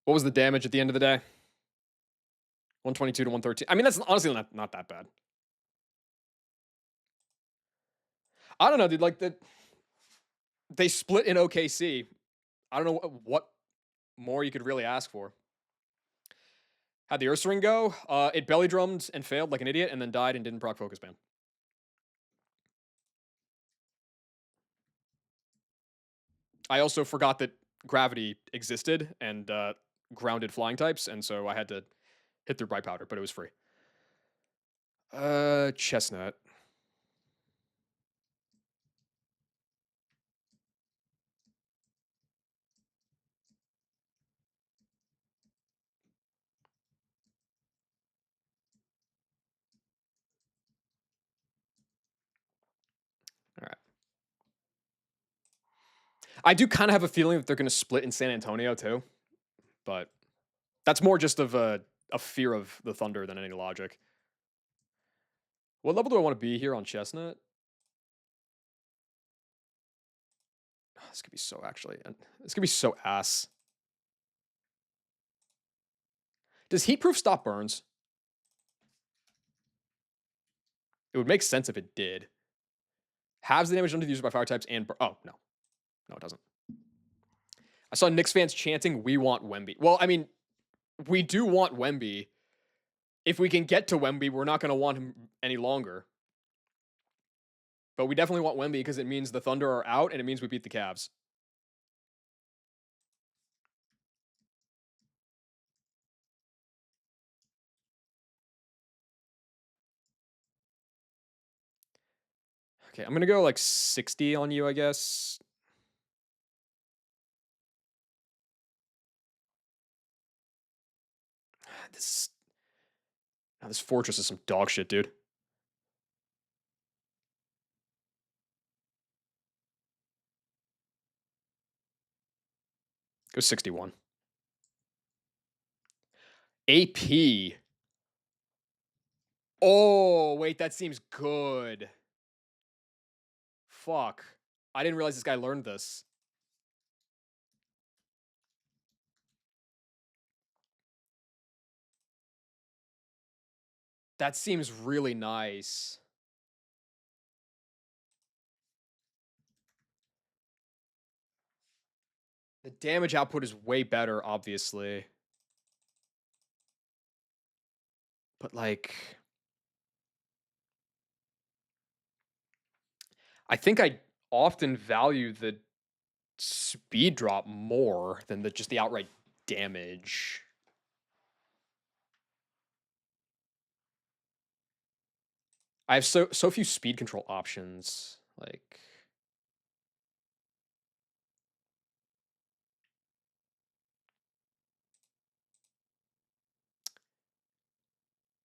What was the damage at the end of the day? 122 to 113. I mean, that's honestly not that bad. I don't know, dude. Like they split in OKC. I don't know what more you could really ask for. How'd the Ursaring go? It belly drummed and failed like an idiot, and then died and didn't proc Focus Band. I also forgot that gravity existed and grounded flying types, and so I had to hit through Bright Powder, but it was free. Chestnut. All right. I do kind of have a feeling that they're going to split in San Antonio too, but that's more just of a fear of the Thunder than any logic. What level do I want to be here on Chestnut? This could be so actually. This could be so ass. Does Heatproof stop burns? It would make sense if it did. Halves the damage done to the user by fire types and oh no, no it doesn't. I saw Knicks fans chanting, "We want Wemby." Well, I mean, we do want Wemby. If we can get to Wemby, we're not going to want him any longer. But we definitely want Wemby because it means the Thunder are out and it means we beat the Cavs. Okay, I'm going to go like 60 on you, I guess. This Fortress is some dog shit, dude. Go 61. AP. Oh, wait, that seems good. Fuck. I didn't realize this guy learned this. That seems really nice. The damage output is way better, obviously. But like, I think I often value the speed drop more than just the outright damage. I have so few speed control options. Like,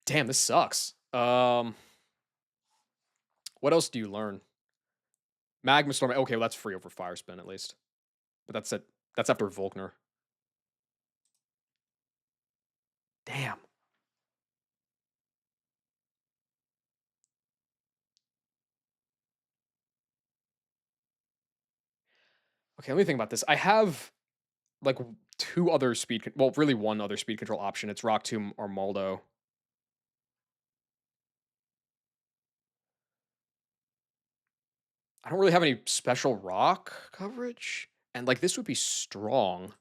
Damn, this sucks. What else do you learn? Magma Storm. Okay, well, that's free over Fire Spin at least. But that's it. That's after Volkner. Damn. Okay, let me think about this. I have like two other well, really one other speed control option. It's Rock Tomb or Maldo. I don't really have any special rock coverage. And like this would be strong.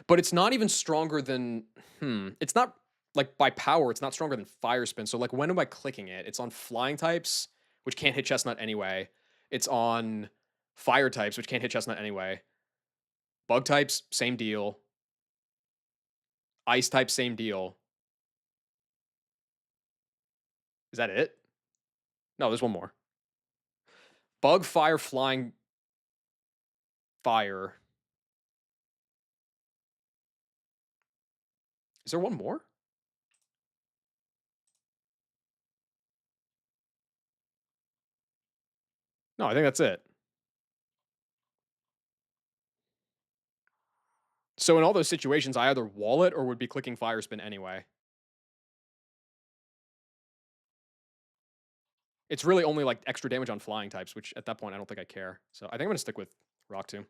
But it's not even stronger than it's not like by power, it's not stronger than Fire Spin. So like when am I clicking it? It's on flying types, which can't hit Chestnut anyway. It's on fire types, which can't hit Chestnut anyway. Bug types, same deal. Ice type, same deal. Is that it? No, there's one more. Bug, fire, flying, fire. Is there one more? No, I think that's it. So in all those situations, I either wall it or would be clicking fire spin anyway. It's really only like extra damage on flying types, which at that point I don't think I care. So I think I'm gonna stick with Rock Tomb.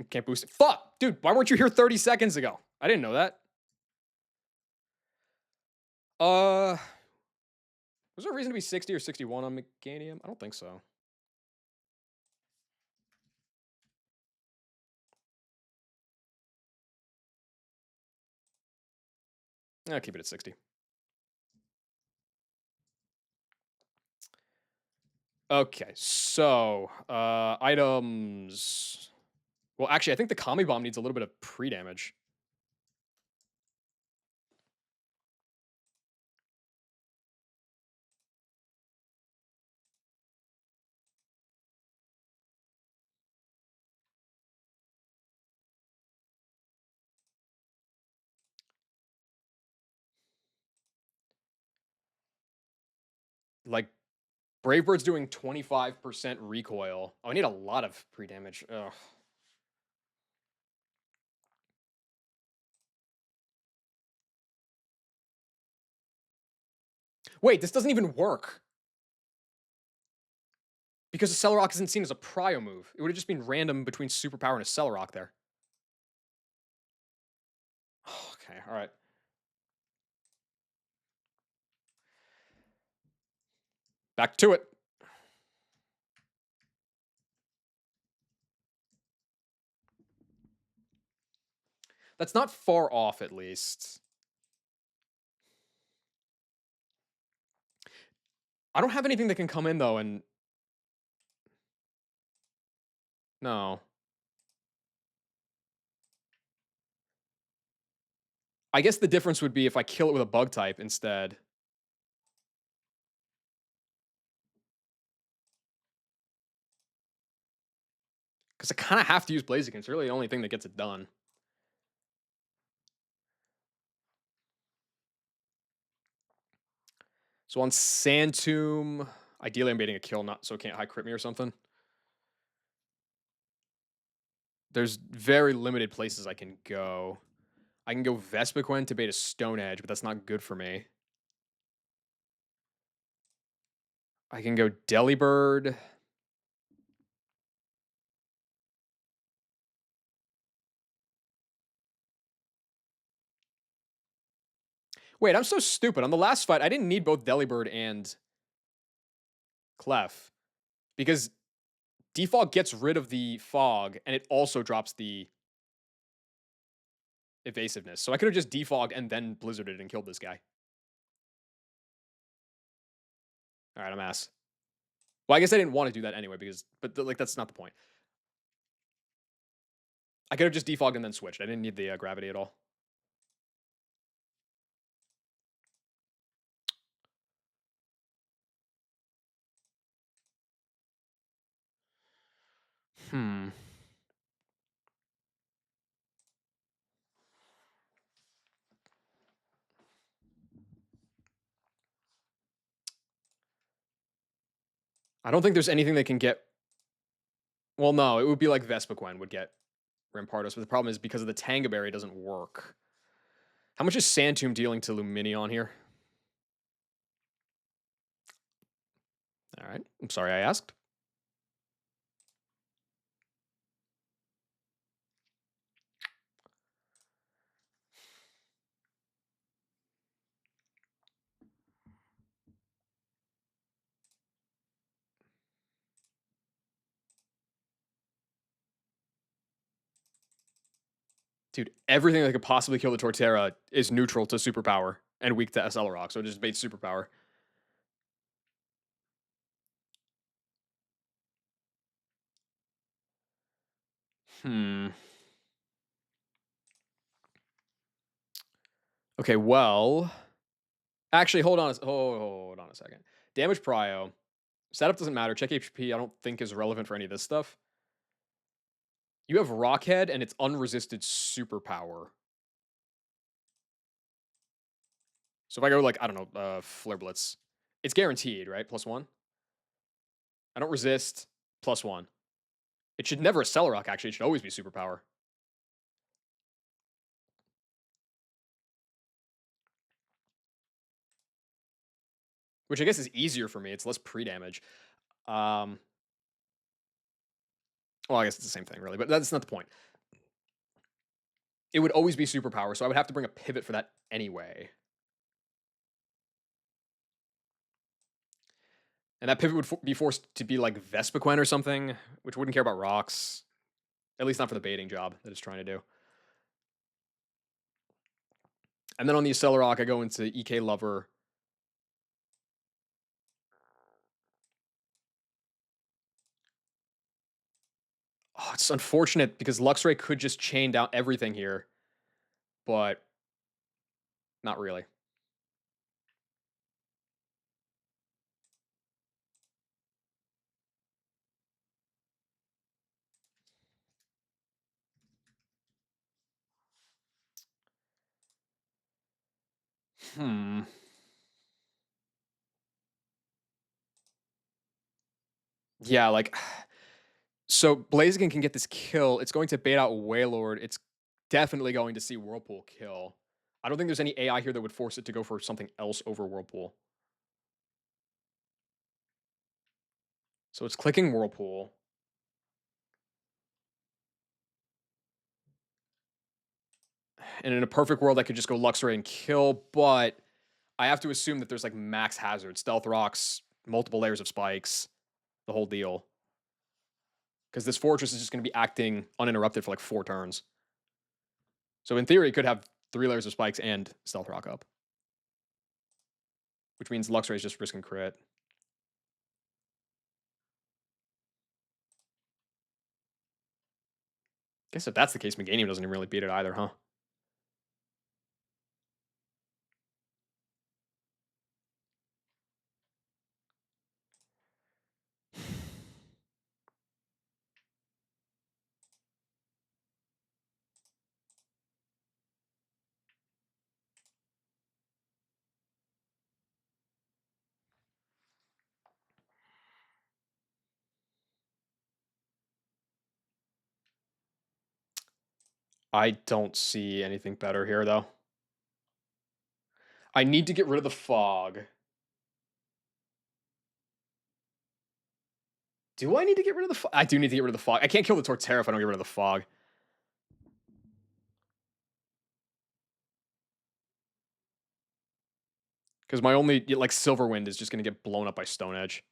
Can't boost it. Fuck! Dude, why weren't you here 30 seconds ago? I didn't know that. Was there a reason to be 60 or 61 on Meganium? I don't think so. I'll keep it at 60. Okay, so items. Well, actually, I think the Kami Bomb needs a little bit of pre-damage. Like, Brave Bird's doing 25% recoil. Oh, I need a lot of pre-damage. Ugh. Wait, this doesn't even work. Because a Celerock isn't seen as a prio move. It would have just been random between Superpower and a Celerock there. Okay, alright. Back to it. That's not far off, at least. I don't have anything that can come in, though, and... No. I guess the difference would be if I kill it with a bug type instead. Because I kind of have to use Blaziken. It's really the only thing that gets it done. So on Sand Tomb, ideally I'm baiting a kill, not so it can't high crit me or something. There's very limited places I can go. I can go Vespiquen to bait a Stone Edge, but that's not good for me. I can go Delibird. Wait, I'm so stupid. On the last fight, I didn't need both Delibird and Clef because Defog gets rid of the fog and it also drops the evasiveness. So I could have just defogged and then blizzarded and killed this guy. All right, I'm ass. Well, I guess I didn't want to do that anyway but like that's not the point. I could have just defogged and then switched. I didn't need the gravity at all. Hmm. I don't think there's anything that can get. Well, no, it would be like Vespiquen would get Rampardos, but the problem is because of the Tanga Berry, it doesn't work. How much is Sandtomb dealing to Luminion here? All right. I'm sorry I asked. Dude, everything that could possibly kill the Torterra is neutral to superpower and weak to SL Rock, so it just made superpower. Hmm. Okay, well. Actually, hold on a second. Damage Prio. Setup doesn't matter. Check HP, I don't think is relevant for any of this stuff. You have Rockhead and it's unresisted superpower. So if I go like, I don't know, Flare Blitz, it's guaranteed, right? +1. I don't resist, +1. It should never Accelerock, actually. It should always be superpower. Which I guess is easier for me. It's less pre-damage. Well, I guess it's the same thing, really, but that's not the point. It would always be superpower, so I would have to bring a pivot for that anyway. And that pivot would be forced to be like Vespiquen or something, which wouldn't care about rocks. At least not for the baiting job that it's trying to do. And then on the Accelerock, I go into EK Lover. Oh, it's unfortunate because Luxray could just chain down everything here, but not really. Hmm. Yeah, like so Blaziken can get this kill. It's going to bait out Wailord. It's definitely going to see Whirlpool kill. I don't think there's any AI here that would force it to go for something else over Whirlpool. So it's clicking Whirlpool. And in a perfect world, I could just go Luxray and kill, but I have to assume that there's like max hazard, stealth rocks, multiple layers of spikes, the whole deal. Because this fortress is just going to be acting uninterrupted for like 4 turns. So in theory, it could have 3 layers of spikes and stealth rock up, which means Luxray is just risking crit. Guess if that's the case, Meganium doesn't even really beat it either, huh? I don't see anything better here, though. I need to get rid of the fog. Do I need to get rid of the fog? I do need to get rid of the fog. I can't kill the Torterra if I don't get rid of the fog. Because my only, like, Silverwind is just going to get blown up by Stone Edge.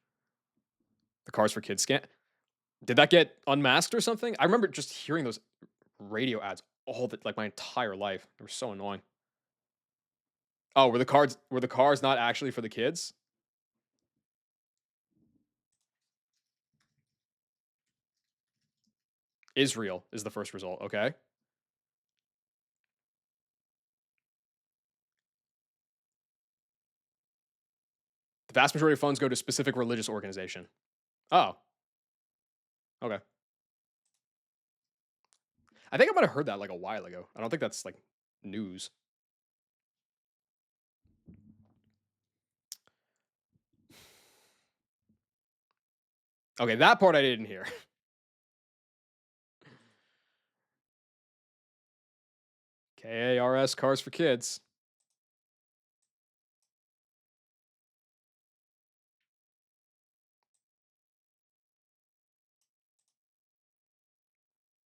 The Cars for Kids scan. Did that get unmasked or something? I remember just hearing those radio ads all the, like, my entire life. They were so annoying. Oh, were the cars not actually for the kids? Israel is the first result. Okay. The vast majority of funds go to a specific religious organization. Oh, okay. I think I might have heard that like a while ago. I don't think that's like news. Okay, that part I didn't hear. KARS Cars for Kids.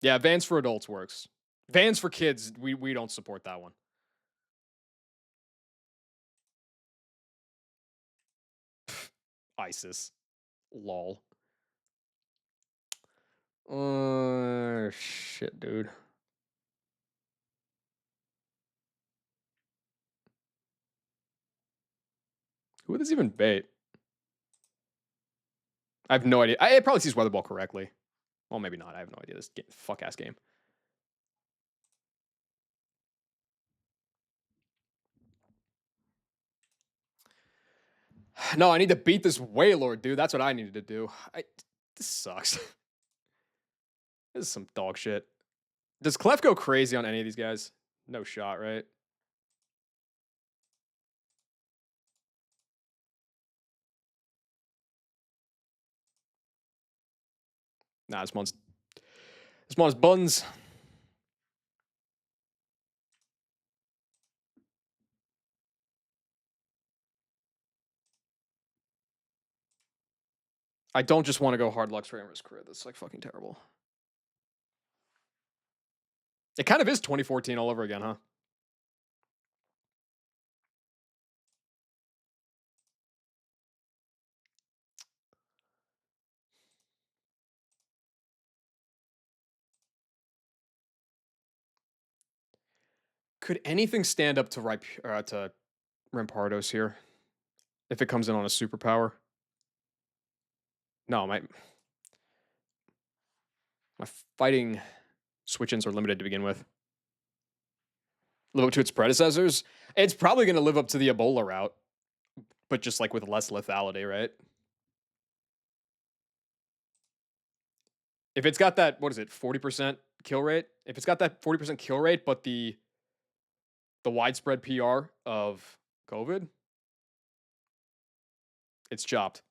Yeah, Vans for Adults works. Vans for Kids, we don't support that one. ISIS. Lol. Shit, dude. Who would this even bait? I have no idea. It probably sees Weatherball correctly. Well, maybe not. I have no idea. This fuck ass game. No, I need to beat this Wailord, dude. That's what I needed to do. This sucks. This is some dog shit. Does Clef go crazy on any of these guys? No shot, right? Nah, this one's buns. I don't just want to go hard Lux for Amorous Crit. That's like fucking terrible. It kind of is 2014 all over again, huh? Could anything stand up to Rampardos here if it comes in on a superpower? No, my fighting switch-ins are limited to begin with. Live up to its predecessors? It's probably going to live up to the Ebola route, but just like with less lethality, right? If it's got that, what is it, 40% kill rate? If it's got that 40% kill rate, but the widespread PR of COVID, it's chopped.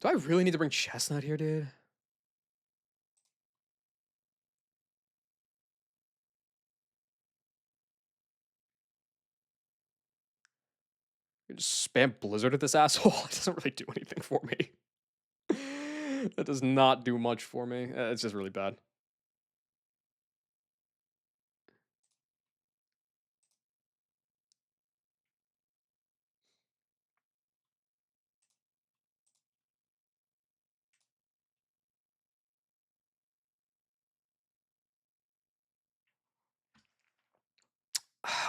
Do I really need to bring Chestnut here, dude? You just spam Blizzard at this asshole. It doesn't really do anything for me. That does not do much for me. It's just really bad.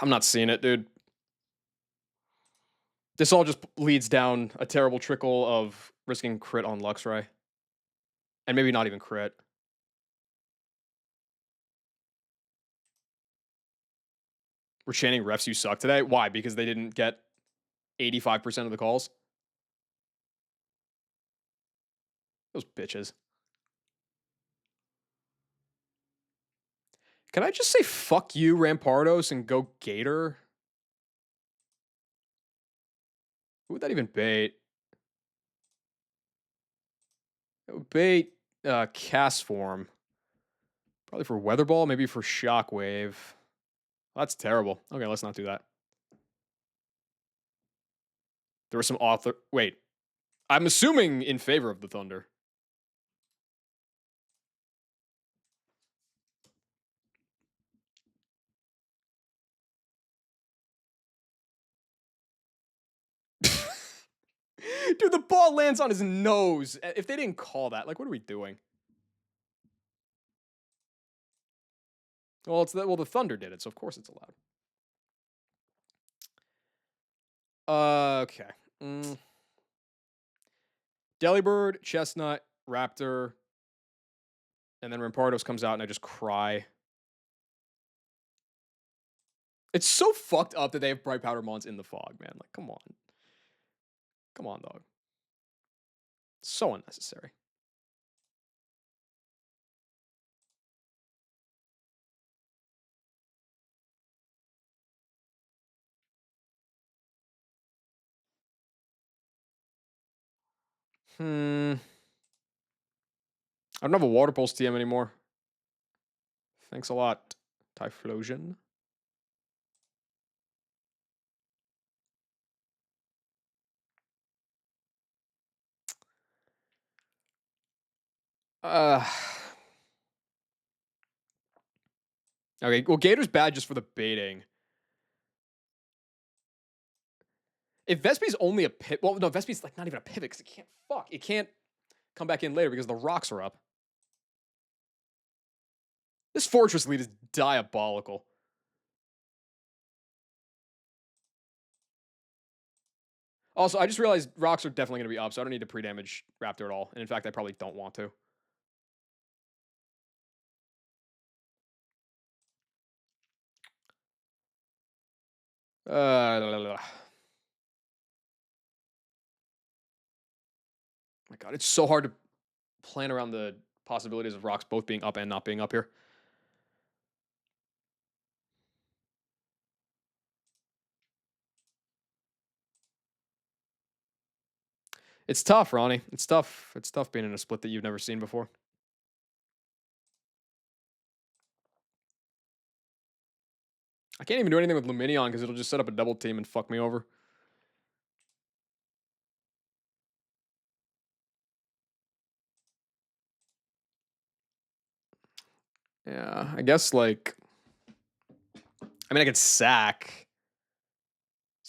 I'm not seeing it, dude. This all just leads down a terrible trickle of risking crit on Luxray. And maybe not even crit. We're chanting refs you suck today. Why? Because they didn't get 85% of the calls? Those bitches. Can I just say fuck you, Rampardos, and go Gator? Who would that even bait? It would bait Cast Form. Probably for Weatherball, maybe for Shockwave. That's terrible. Okay, let's not do that. There was some author. Wait. I'm assuming in favor of the Thunder. Dude, the ball lands on his nose. If they didn't call that, like, what are we doing? Well, the Thunder did it, so of course it's allowed. Okay. Delibird, Chestnut, Raptor, and then Rampardos comes out and I just cry. It's so fucked up that they have bright powder mons in the fog, man. Like, come on. Come on, dog. So unnecessary. I don't have a water pulse TM anymore. Thanks a lot, Typhlosion. Uh, okay, well, Gator's bad just for the baiting. If Vespi's only a pivot, well, no, Vespi's like not even a pivot because it can't fuck. It can't come back in later because the rocks are up. This fortress lead is diabolical. Also, I just realized rocks are definitely going to be up, so I don't need to pre-damage Raptor at all. And in fact, I probably don't want to. My God, it's so hard to plan around the possibilities of rocks both being up and not being up here. It's tough, Ronnie. It's tough. It's tough being in a split that you've never seen before. I can't even do anything with Luminion because it'll just set up a double team and fuck me over. Yeah, I guess like... I mean, I could sack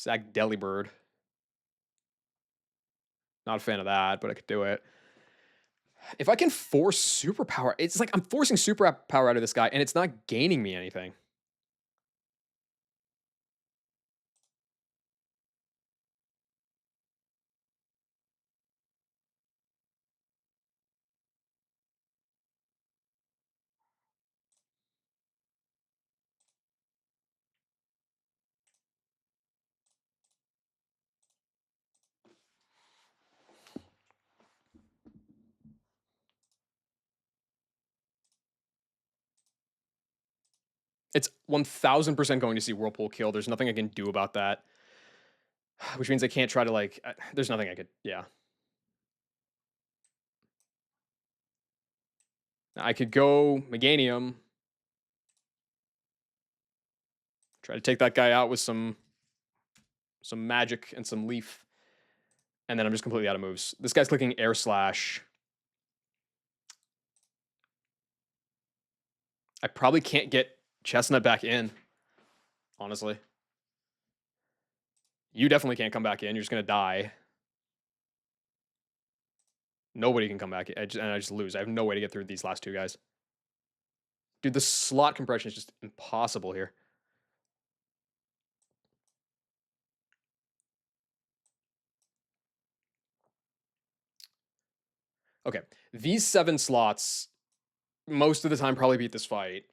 Delibird. Not a fan of that, but I could do it. If I can force superpower, it's like I'm forcing superpower out of this guy, and it's not gaining me anything. It's 1000% going to see Whirlpool kill. There's nothing I can do about that. Which means I can't try to like... there's nothing I could... Yeah. I could go Meganium. Try to take that guy out with some magic and some leaf. And then I'm just completely out of moves. This guy's clicking Air Slash. I probably can't get Chestnut back in, honestly. You definitely can't come back in. You're just going to die. Nobody can come back, and I just lose. I have no way to get through these last two guys. Dude, the slot compression is just impossible here. Okay, these 7 slots most of the time probably beat this fight.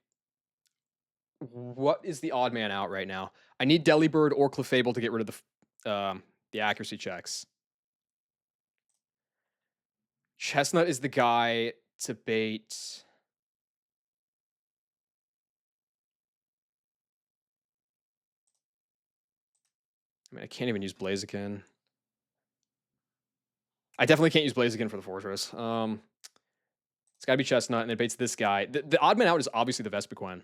What is the odd man out right now? I need Delibird or Clefable to get rid of the accuracy checks. Chestnut is the guy to bait. I mean, I can't even use Blaziken. I definitely can't use Blaziken for the Fortress. It's gotta be Chestnut, and it baits this guy. The odd man out is obviously the Vespiquen.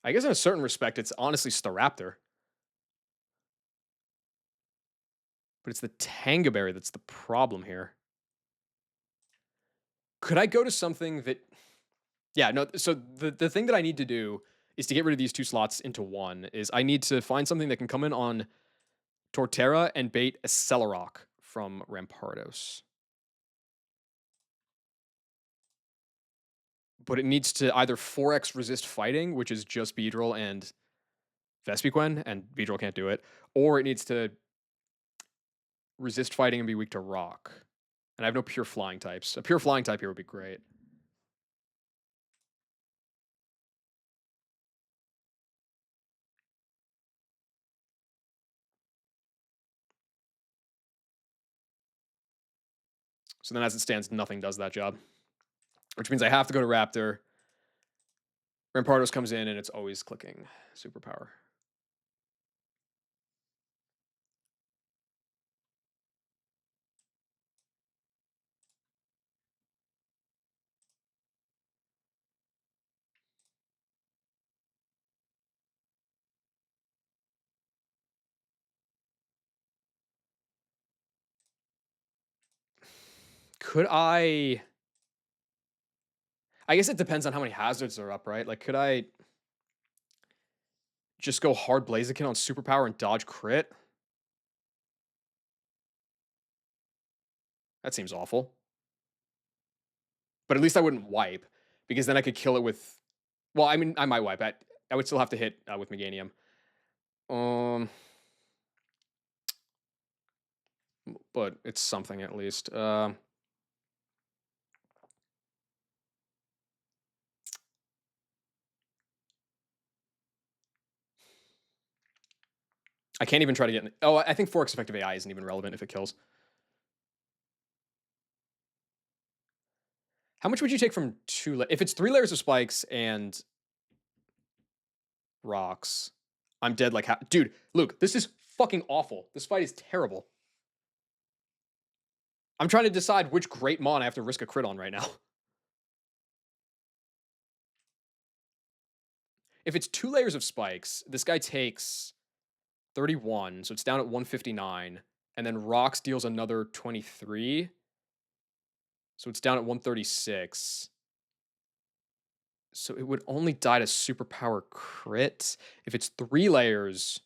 I guess in a certain respect, it's honestly Staraptor. But it's the Tangaberry that's the problem here. Could I go to something that... Yeah, no, so the thing that I need to do is to get rid of these 2 slots into one, is I need to find something that can come in on Torterra and bait a Celerock from Rampardos. But it needs to either 4x resist fighting, which is just Beedrill and Vespiquen, and Beedrill can't do it, or it needs to resist fighting and be weak to rock. And I have no pure flying types. A pure flying type here would be great. So then as it stands, nothing does that job. Which means I have to go to Raptor. Rampardos comes in and it's always clicking superpower. Could I guess it depends on how many hazards are up, right? Like, could I just go hard Blaziken on superpower and dodge crit? That seems awful. But at least I wouldn't wipe, because then I could kill it with. Well, I mean, I might wipe. I would still have to hit with Meganium. But it's something at least. I can't even try to get. Oh, I think Fork's effective AI isn't even relevant if it kills. How much would you take from if it's 3 layers of spikes and rocks? I'm dead like dude, Luke, this is fucking awful. This fight is terrible. I'm trying to decide which great mon I have to risk a crit on right now. If it's 2 layers of spikes, this guy takes 31, so it's down at 159, and then rocks deals another 23. So it's down at 136. So it would only die to superpower crit. If it's 3 layers,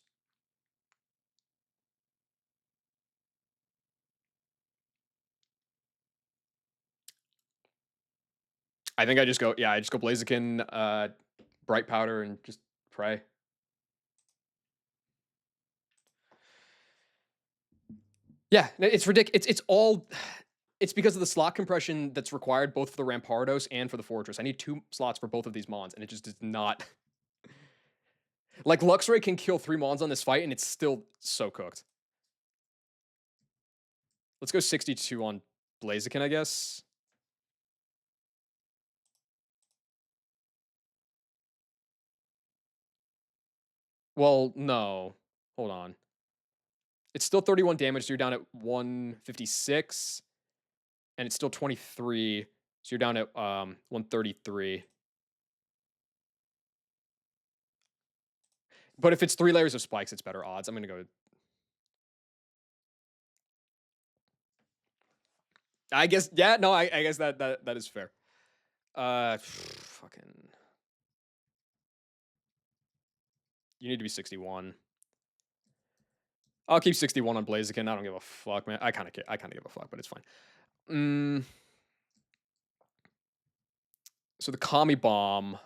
I think I just go, I just go Blaziken, Bright Powder, and just pray. Yeah, it's ridiculous. It's because of the slot compression that's required both for the Rampardos and for the Fortress. I need 2 slots for both of these mons, and it just does not. Like, Luxray can kill 3 mons on this fight, and it's still so cooked. Let's go 62 on Blaziken, I guess. Well, no. Hold on. It's still 31 damage, so you're down at 156. And it's still 23, so you're down at 133. But if it's 3 layers of spikes, it's better odds. I'm going to go. I guess, yeah, no, I guess that is fair. Fucking. You need to be 61. I'll keep 61 on Blaziken. I don't give a fuck, man. I kind of give a fuck, but it's fine. So the Kami Bomb.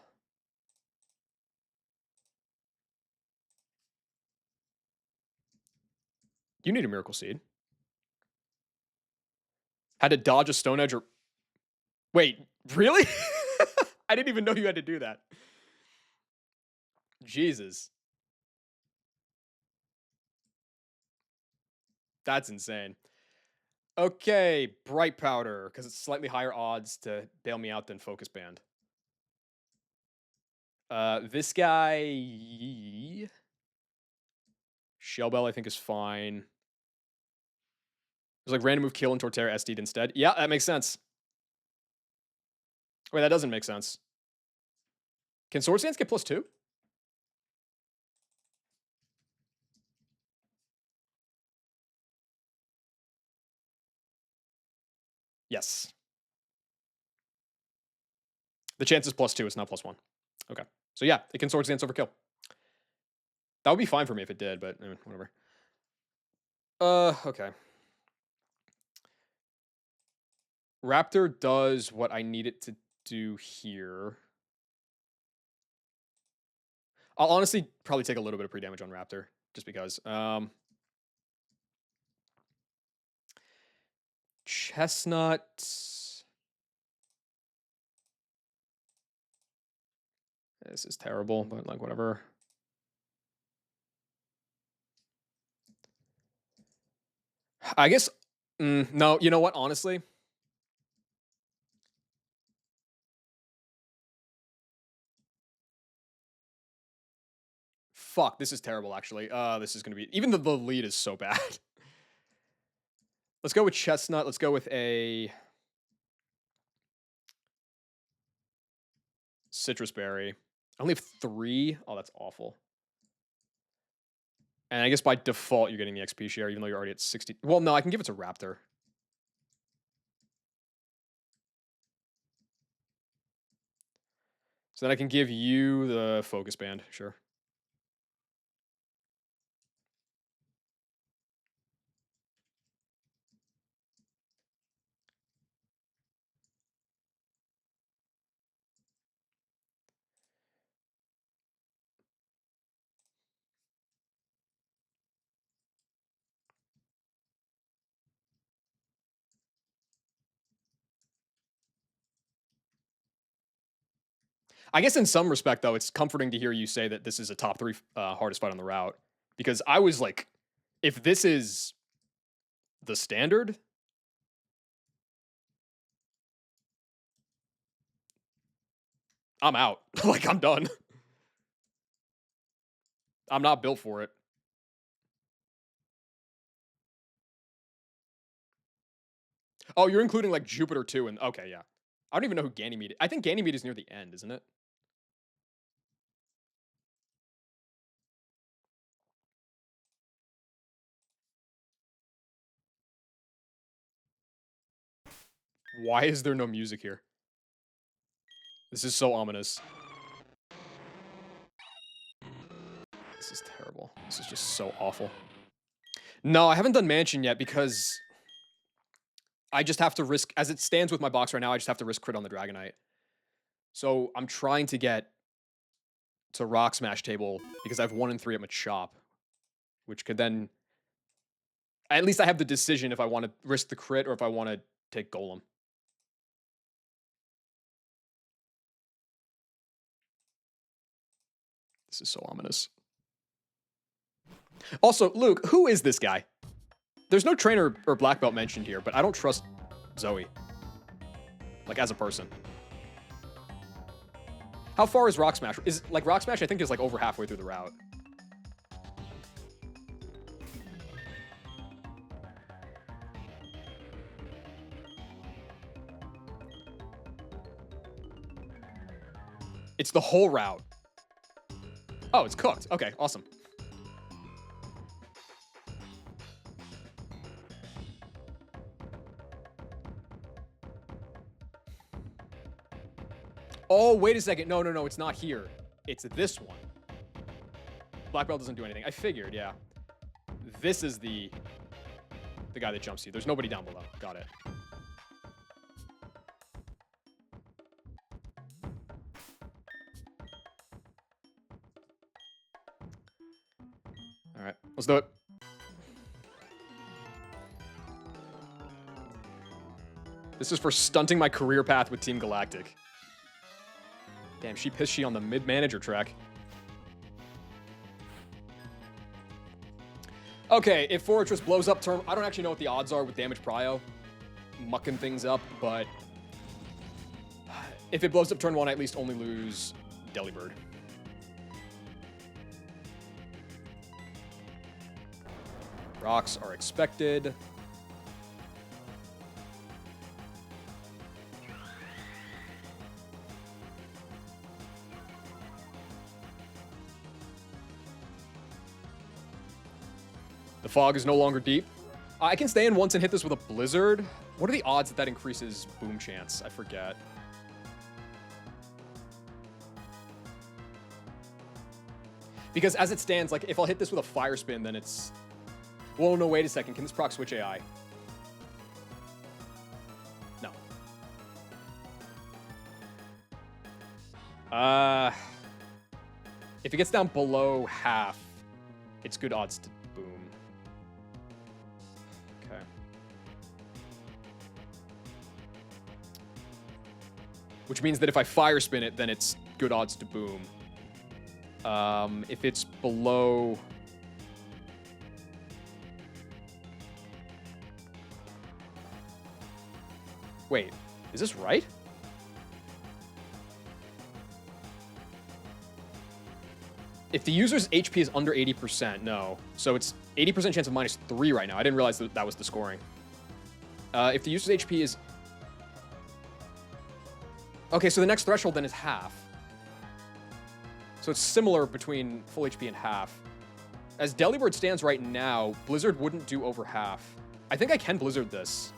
You need a Miracle Seed. Had to dodge a Stone Edge or. Wait, really? I didn't even know you had to do that. Jesus. That's insane. Okay, Bright Powder, because it's slightly higher odds to bail me out than Focus Band. This guy. Shell Bell, I think, is fine. There's like random move kill and Torterra SD'd instead. Yeah, that makes sense. Wait, that doesn't make sense. Can Sword Stance get +2? Yes. The chance is +2, it's not +1. Okay. So yeah, it can Sword Stance over kill. That would be fine for me if it did, but whatever. Okay. Raptor does what I need it to do here. I'll honestly probably take a little bit of pre-damage on Raptor, just because. Chestnut. This is terrible, but like whatever. I guess. No, you know what? Honestly, fuck. This is terrible. Actually, this is gonna be even the lead is so bad. Let's go with chestnut. Let's go with a citrus berry. I only have 3. Oh, that's awful. And I guess by default, you're getting the XP share, even though you're already at 60. Well, no, I can give it to Raptor. So then I can give you the focus band. Sure. I guess in some respect, though, it's comforting to hear you say that this is a top 3 hardest fight on the route. Because I was like, if this is the standard, I'm out. Like, I'm done. I'm not built for it. Oh, you're including like Jupiter too, and okay, yeah. I don't even know who Ganymede is. I think Ganymede is near the end, isn't it? Why is there no music here? This is so ominous. This is terrible. This is just so awful. No, I haven't done Mansion yet because I just have to risk, as it stands with my box right now, I just have to risk crit on the Dragonite. So I'm trying to get to Rock Smash table because I have 1 and 3 at my shop, which could then, at least I have the decision if I want to risk the crit or if I want to take Golem. This is so ominous. Also, Luke, who is this guy? There's no trainer or black belt mentioned here, but I don't trust Zoe. Like, as a person. How far is Rock Smash? Is, like, Rock Smash, I think, is, like, over halfway through the route. It's the whole route. Oh, it's cooked. Okay, awesome. Oh, wait a second. No, it's not here. It's this one. Black belt doesn't do anything. I figured, yeah. This is the guy that jumps you. There's nobody down below. Got it. All right, let's do it. This is for stunting my career path with Team Galactic. Damn, she pissed on the mid-manager track. Okay, if Fortress blows up turn... I don't actually know what the odds are with damage prio. Mucking things up, but... if it blows up turn 1, I at least only lose Delibird. Rocks are expected. The fog is no longer deep. I can stay in once and hit this with a blizzard. What are the odds that that increases boom chance? I forget. Because as it stands, like, if I'll hit this with a fire spin, then it's... Whoa, no, wait a second. Can this proc switch AI? No. If it gets down below half, it's good odds to boom. Okay. which means that if I fire spin it, then it's good odds to boom. If it's below... Wait, is this right? If the user's HP is under 80%, no. So it's 80% chance of -3 right now. I didn't realize that that was the scoring. If the user's HP is... Okay, so the next threshold then is half. So it's similar between full HP and half. As Delibird stands right now, Blizzard wouldn't do over half. I think I can Blizzard this.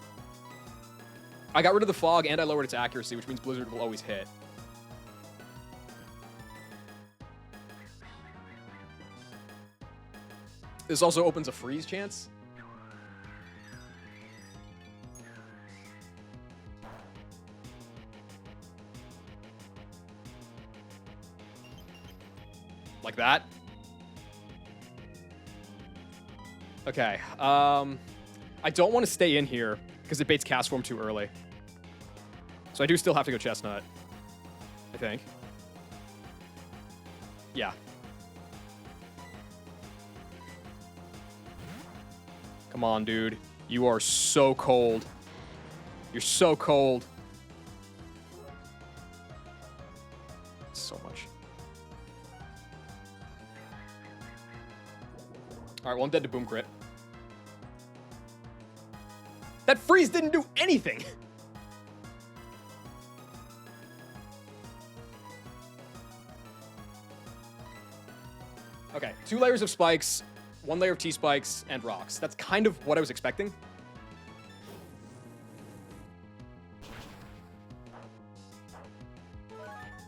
I got rid of the fog and I lowered its accuracy, which means Blizzard will always hit. This also opens a freeze chance. Like that. Okay. I don't want to stay in here because it baits cast form too early. So I do still have to go Chestnut, I think. Yeah. Come on, dude. You are so cold. You're so cold. So much. All right, well, I'm dead to boom crit. That freeze didn't do anything. Okay, 2 layers of spikes, 1 layer of T-spikes, and rocks. That's kind of what I was expecting.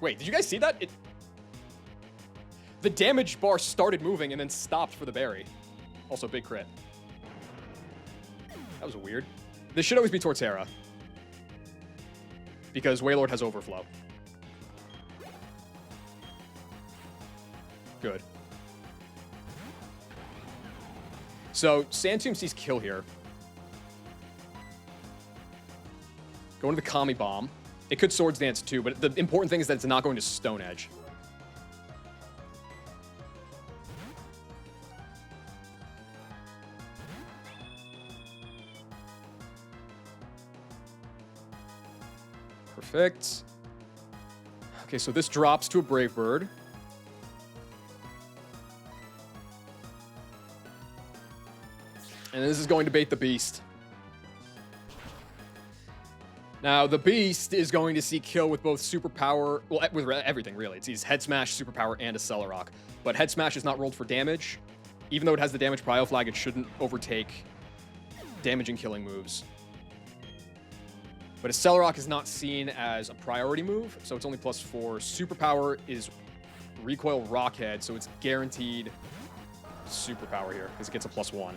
Wait, did you guys see that? The damage bar started moving and then stopped for the berry. Also, big crit. That was weird. This should always be Torterra. Because Wailord has overflow. Good. So, Sandtomb sees kill here. Going to the Kami Bomb. It could Swords Dance too, but the important thing is that it's not going to Stone Edge. Perfect. Okay, so this drops to a Brave Bird. And this is going to bait the Beast. Now, the Beast is going to see kill with both Superpower, well, with everything, really. It sees Head Smash, Superpower, and a Celerock. But Head Smash is not rolled for damage. Even though it has the damage prio flag, it shouldn't overtake damaging killing moves. But a Celerock is not seen as a priority move, so it's only +4. Superpower is Recoil Rockhead, so it's guaranteed Superpower here, because it gets a +1.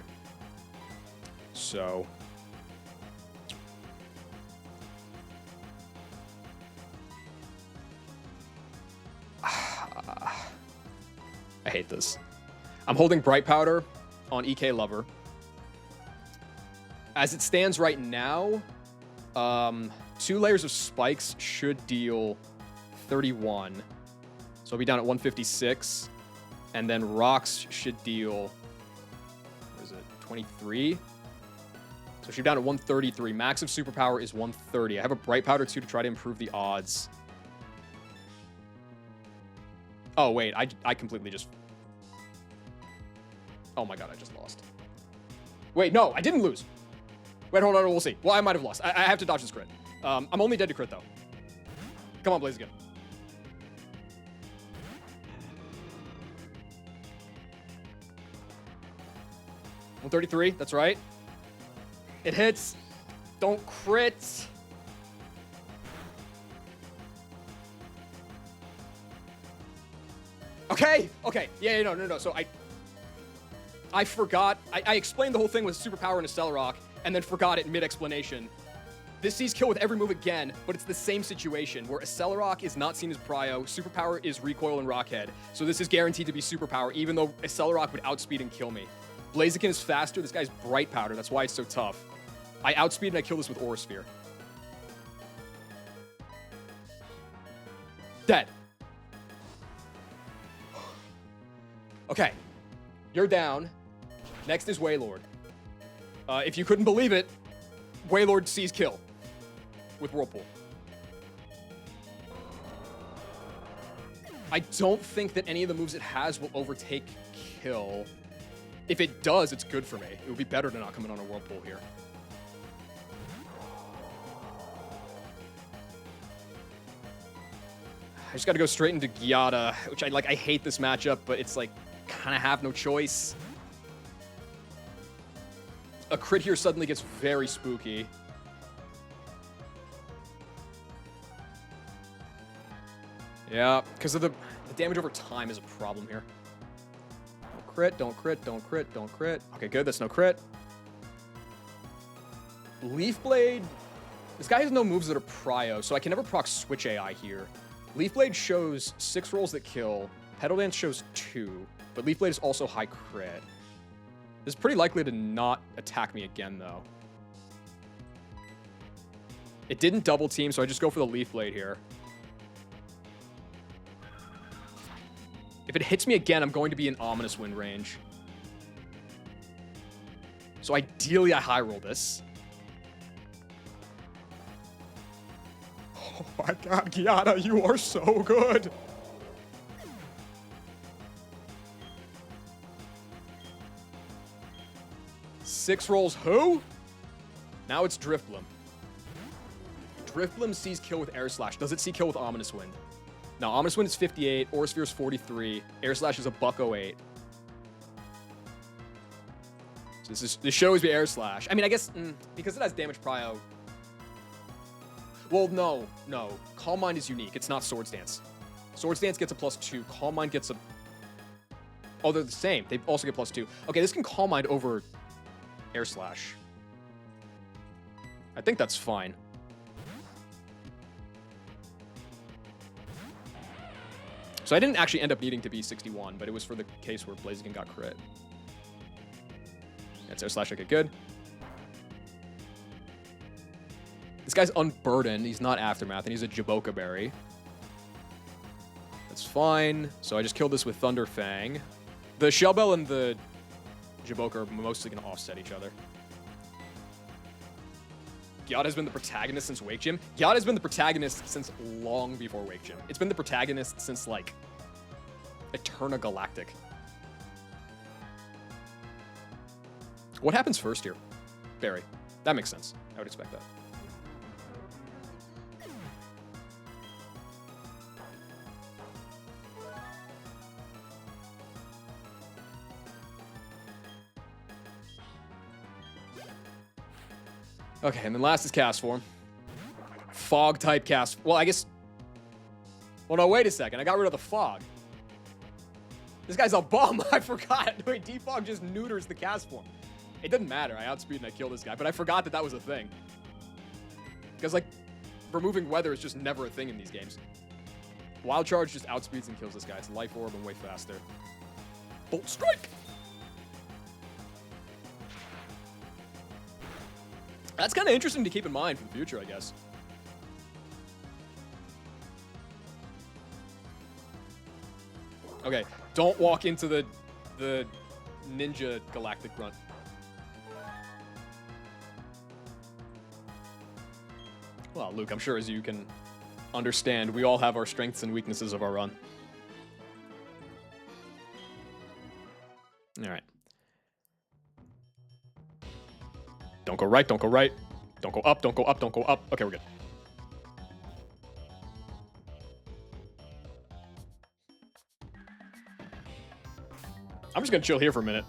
So... I hate this. I'm holding Bright Powder on EK Lover. As it stands right now, 2 layers of spikes should deal 31. So I'll be down at 156. And then rocks should deal, what is it, 23? So she's down at 133. Max of Superpower is 130. I have a Bright Powder too to try to improve the odds. Oh, wait, I completely just... Oh my god, I just lost. Wait, no, I didn't lose. Wait, hold on, we'll see. Well, I might have lost. I have to dodge this crit. I'm only dead to crit, though. Come on, Blaziken. $133, that's right. It hits. Don't crit. Okay, okay. Yeah, no. So I forgot. I explained the whole thing with Superpower and a Celerock, and then forgot it mid-explanation. This sees kill with every move again, but it's the same situation, where a Celerock is not seen as prio, Superpower is Recoil and Rockhead, so this is guaranteed to be Superpower, even though a Celerock would outspeed and kill me. Blaziken is faster, this guy's Bright Powder, that's why it's so tough. I outspeed and I kill this with Aura Sphere. Dead. Okay. You're down. Next is Waylord. If you couldn't believe it, Waylord sees kill with Whirlpool. I don't think that any of the moves it has will overtake kill. If it does, it's good for me. It would be better to not come in on a Whirlpool here. I just got to go straight into Gyata, which I hate this matchup, but it's like kind of have no choice. A crit here suddenly gets very spooky. Yeah, because of the damage over time is a problem here. Don't crit, don't crit, don't crit, don't crit. Okay, good, that's no crit. Leaf Blade. This guy has no moves that are prio, so I can never proc switch AI here. Leaf Blade shows 6 rolls that kill. Petal Dance shows 2, but Leaf Blade is also high crit. This is pretty likely to not attack me again, though. It didn't double team, so I just go for the Leaf Blade here. If it hits me again, I'm going to be in Ominous Wind range. So ideally, I high roll this. Oh my god, Gyata, you are so good! Six rolls who? Now it's Driftbloom. Driftbloom sees kill with Air Slash. Does it see kill with Ominous Wind? No, Ominous Wind is 58, Aura Sphere is 43, Air Slash is a $108. So this should always be Air Slash. I mean, I guess, because it has damage prio. Well, no. Calm Mind is unique. It's not Swords Dance. Swords Dance gets a +2. Calm Mind gets a... Oh, they're the same. They also get +2. Okay, this can Calm Mind over Air Slash. I think that's fine. So I didn't actually end up needing to be 61, but it was for the case where Blaziken got crit. That's Air Slash, okay, good. This guy's Unburdened. He's not Aftermath, and he's a Jaboka Berry. That's fine. So I just killed this with Thunder Fang. The Shell Bell and the Jaboka are mostly going to offset each other. Gyata has been the protagonist since Wake Gym. Gyata has been the protagonist since long before Wake Gym. It's been the protagonist since, like, Eterna Galactic. What happens first here? Berry. That makes sense. I would expect that. Okay, and then last is Cast Form. Fog type cast. Well, I guess... Well, no, wait a second. I got rid of the Fog. This guy's a bum. I forgot. Wait, Defog just neuters the Cast Form. It doesn't matter. I outspeed and I kill this guy, but I forgot that that was a thing. Because, like, removing weather is just never a thing in these games. Wild Charge just outspeeds and kills this guy. It's Life Orb and way faster. Bolt Strike! That's kind of interesting to keep in mind for the future, I guess. Okay, don't walk into the Ninja Galactic Grunt. Well, Luke, I'm sure as you can understand, we all have our strengths and weaknesses of our run. All right. Don't go right, don't go right. Don't go up, don't go up, don't go up. Okay, we're good. I'm just gonna chill here for a minute.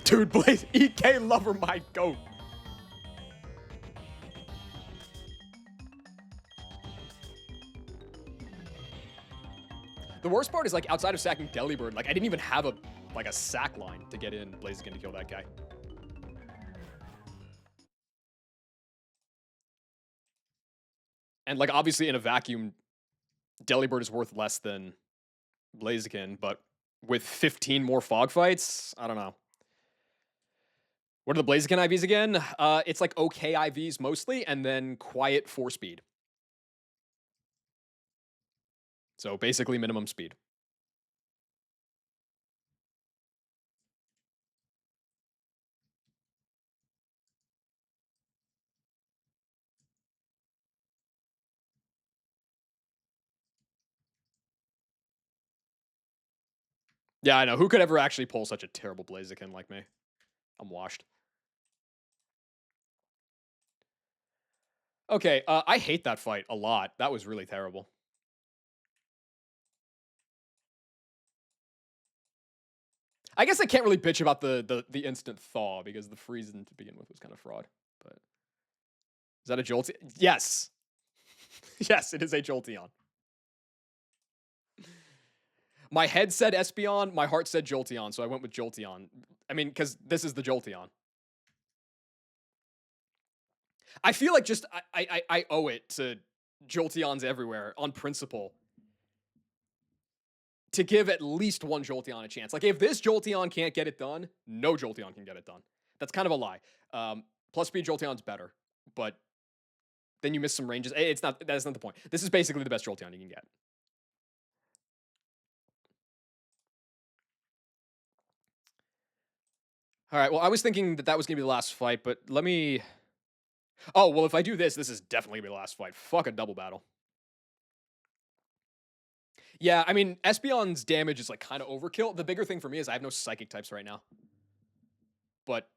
Dude, Blaze, EK Lover, my goat. The worst part is, like, outside of sacking Delibird, like, I didn't even have a sack line to get in Blaziken to kill that guy. And, like, obviously in a vacuum, Delibird is worth less than Blaziken, but with 15 more Fog fights, I don't know. What are the Blaziken IVs again? It's like okay IVs mostly, and then quiet 4-speed. So basically minimum speed. Yeah, I know. Who could ever actually pull such a terrible Blaziken like me? I'm washed. Okay, I hate that fight a lot. That was really terrible. I guess I can't really bitch about the instant thaw because the freezing to begin with was kind of fraud. But is that a Jolteon? Yes. Yes, it is a Jolteon. My head said Espeon, my heart said Jolteon, so I went with Jolteon. I mean, because this is the Jolteon. I feel like just I owe it to Jolteons everywhere on principle to give at least one Jolteon a chance. Like if this Jolteon can't get it done, no Jolteon can get it done. That's kind of a lie. Plus speed Jolteon's better, but then you miss some ranges. It's not. That's not the point. This is basically the best Jolteon you can get. All right. Well, I was thinking that was gonna be the last fight, but let me. Oh well, if I do this, this is definitely gonna be the last fight. Fuck a double battle. Yeah, I mean, Espeon's damage is like kind of overkill. The bigger thing for me is I have no psychic types right now. But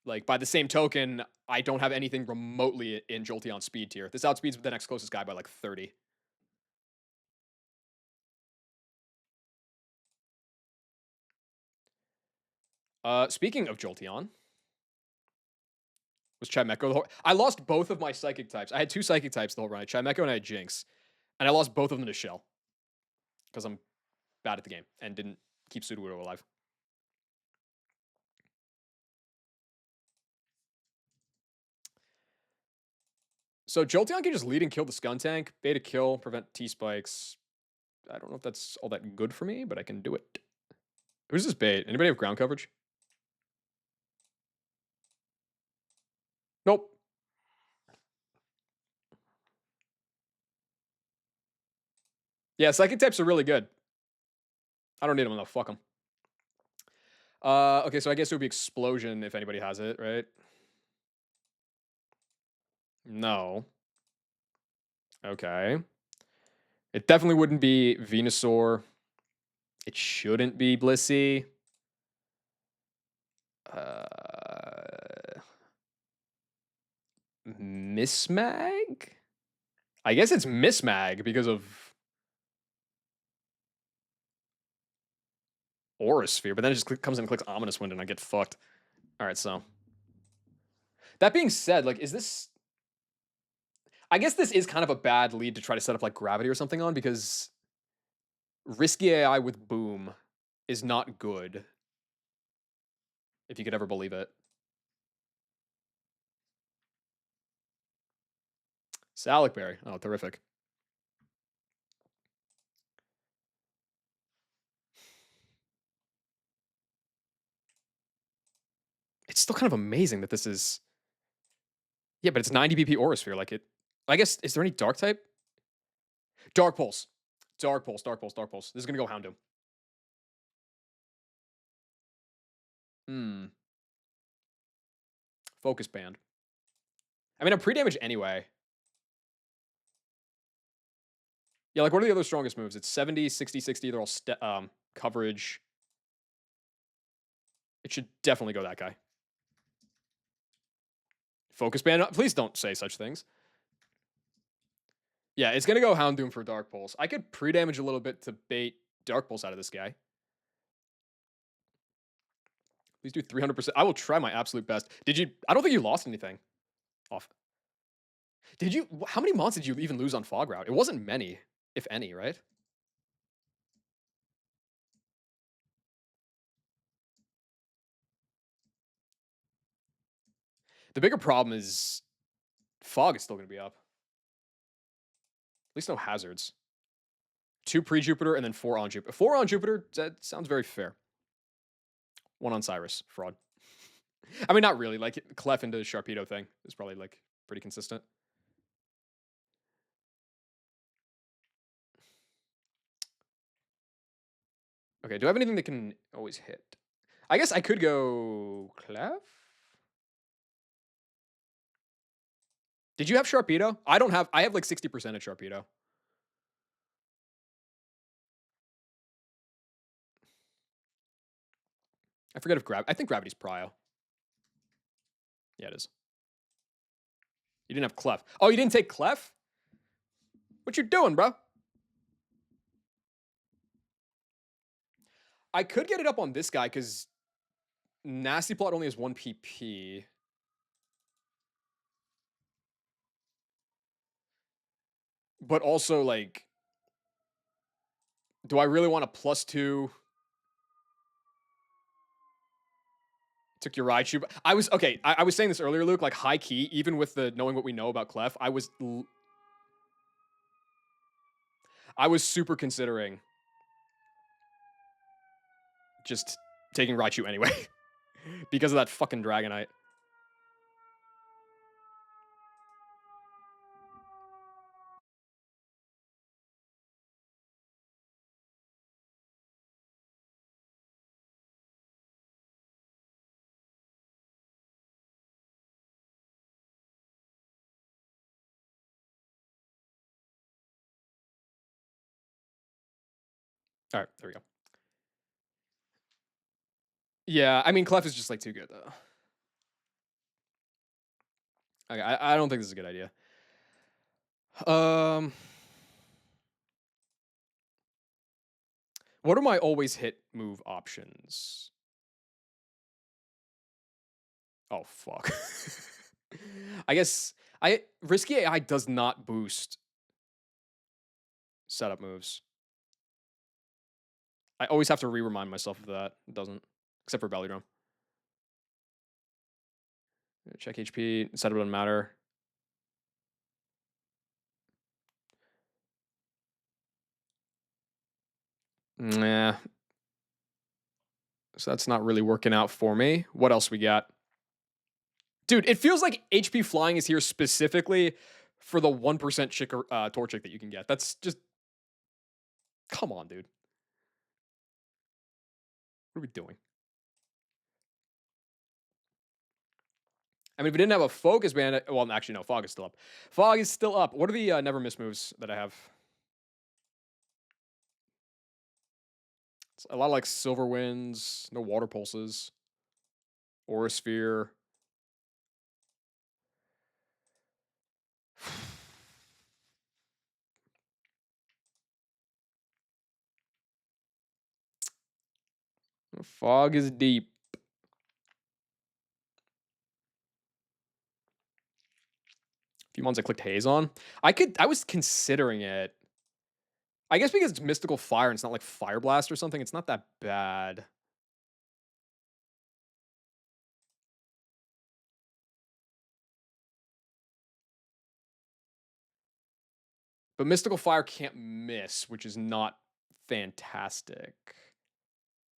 like by the same token, I don't have anything remotely in Jolteon speed tier. This outspeeds the next closest guy by like 30. Speaking of Jolteon, was Chimecho the whole I lost both of my psychic types. I had two psychic types the whole run. I had Chimecho and I had Jinx. And I lost both of them to Shell. Because I'm bad at the game and didn't keep Sudowoodo alive. So Jolteon can just lead and kill the Skuntank, beta kill, prevent T-Spikes. I don't know if that's all that good for me, but I can do it. Who's this bait? Anybody have ground coverage? Nope. Yeah, psychic types are really good. I don't need them though. Fuck them. Okay, so I guess it would be Explosion if anybody has it, right? No. Okay. It definitely wouldn't be Venusaur. It shouldn't be Blissey. Mismag? I guess it's Mismag because of Aura Sphere, but then it just comes in and clicks Ominous Wind and I get fucked. All right, so. That being said, like, is this... I guess this is kind of a bad lead to try to set up, like, Gravity or something on, because Risky AI with Boom is not good, if you could ever believe it. Salicberry. Oh, terrific. It's still kind of amazing that this is... Yeah, but it's 90 BP Aura Sphere. Like, it... I guess, is there any Dark type? Dark Pulse. Dark Pulse, Dark Pulse, Dark Pulse. This is going to go Houndoom. Focus Band. I mean, I'm pre-damaged anyway. Yeah, like, what are the other strongest moves? It's 70, 60, 60. They're all coverage. It should definitely go that guy. Focus Band? Please don't say such things. Yeah, it's going to go Houndoom for Dark Pulse. I could pre-damage a little bit to bait Dark Pulse out of this guy. Please do 300%. I will try my absolute best. Did you... I don't think you lost anything off. Did you... How many mons did you even lose on Fog Route? It wasn't many, if any, right? The bigger problem is Fog is still going to be up. At least no hazards. 2 pre-Jupiter and then 4 on Jupiter. 4 on Jupiter, that sounds very fair. 1 on Cyrus. Fraud. I mean, not really. Like, Clef into Sharpedo thing is probably, like, pretty consistent. Okay, do I have anything that can always hit? I guess I could go Clef? Did you have Sharpedo? I don't have. I have like 60% of Sharpedo. I forget if I think Gravity's Prio. Yeah, it is. You didn't have Clef. Oh, you didn't take Clef? What you doing, bro? I could get it up on this guy because Nasty Plot only has 1 PP. But also, like, do I really want a +2? Took your Raichu. I was okay. I was saying this earlier, Luke. Like high key, even with the knowing what we know about Clef, I was super considering just taking Raichu anyway because of that fucking Dragonite. All right, there we go. Yeah, I mean, Clef is just like too good though. Okay, I don't think this is a good idea. Um, what are my always hit move options? Oh fuck. I guess I Risky AI does not boost setup moves. I always have to remind myself of that. It doesn't, except for Belly Drum. Check HP. Setup doesn't matter. Nah. So that's not really working out for me. What else we got? Dude, it feels like HP Flying is here specifically for the 1% Torchic that you can get. That's just. Come on, dude. What are we doing? I mean, if we didn't have a Focus Band. Well, actually, no. Fog is still up. Fog is still up. What are the Never Miss moves that I have? It's a lot of like Silver Winds, no Water Pulses, Aura Sphere. Fog is deep. A few months I clicked Haze on. I was considering it. I guess because it's Mystical Fire and it's not like Fire Blast or something, it's not that bad. But Mystical Fire can't miss, which is not fantastic.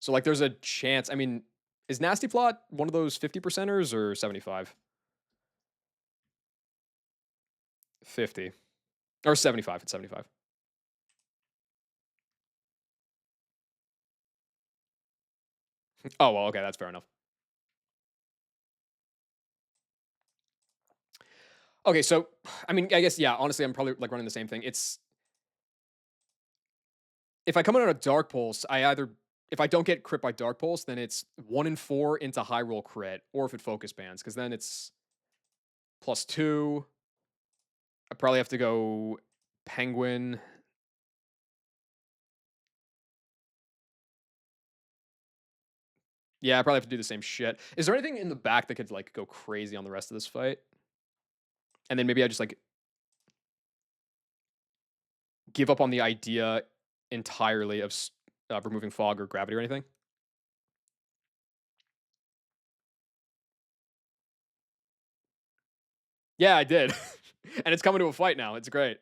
So like there's a chance. I mean, is Nasty Plot one of those 50 percenters or 75? 50. Or 75. It's 75. Oh, well, okay, that's fair enough. Okay, so I mean, I guess yeah, honestly, I'm probably like running the same thing. It's if I come in on a Dark Pulse, I either if I don't get crit by Dark Pulse, then it's 1 in 4 into high roll crit, or if it focus bans, because then it's +2. I probably have to go Penguin. Yeah, I probably have to do the same shit. Is there anything in the back that could like go crazy on the rest of this fight? And then maybe I just like give up on the idea entirely of removing fog or gravity or anything. Yeah, I did. And it's coming to a fight now. It's great.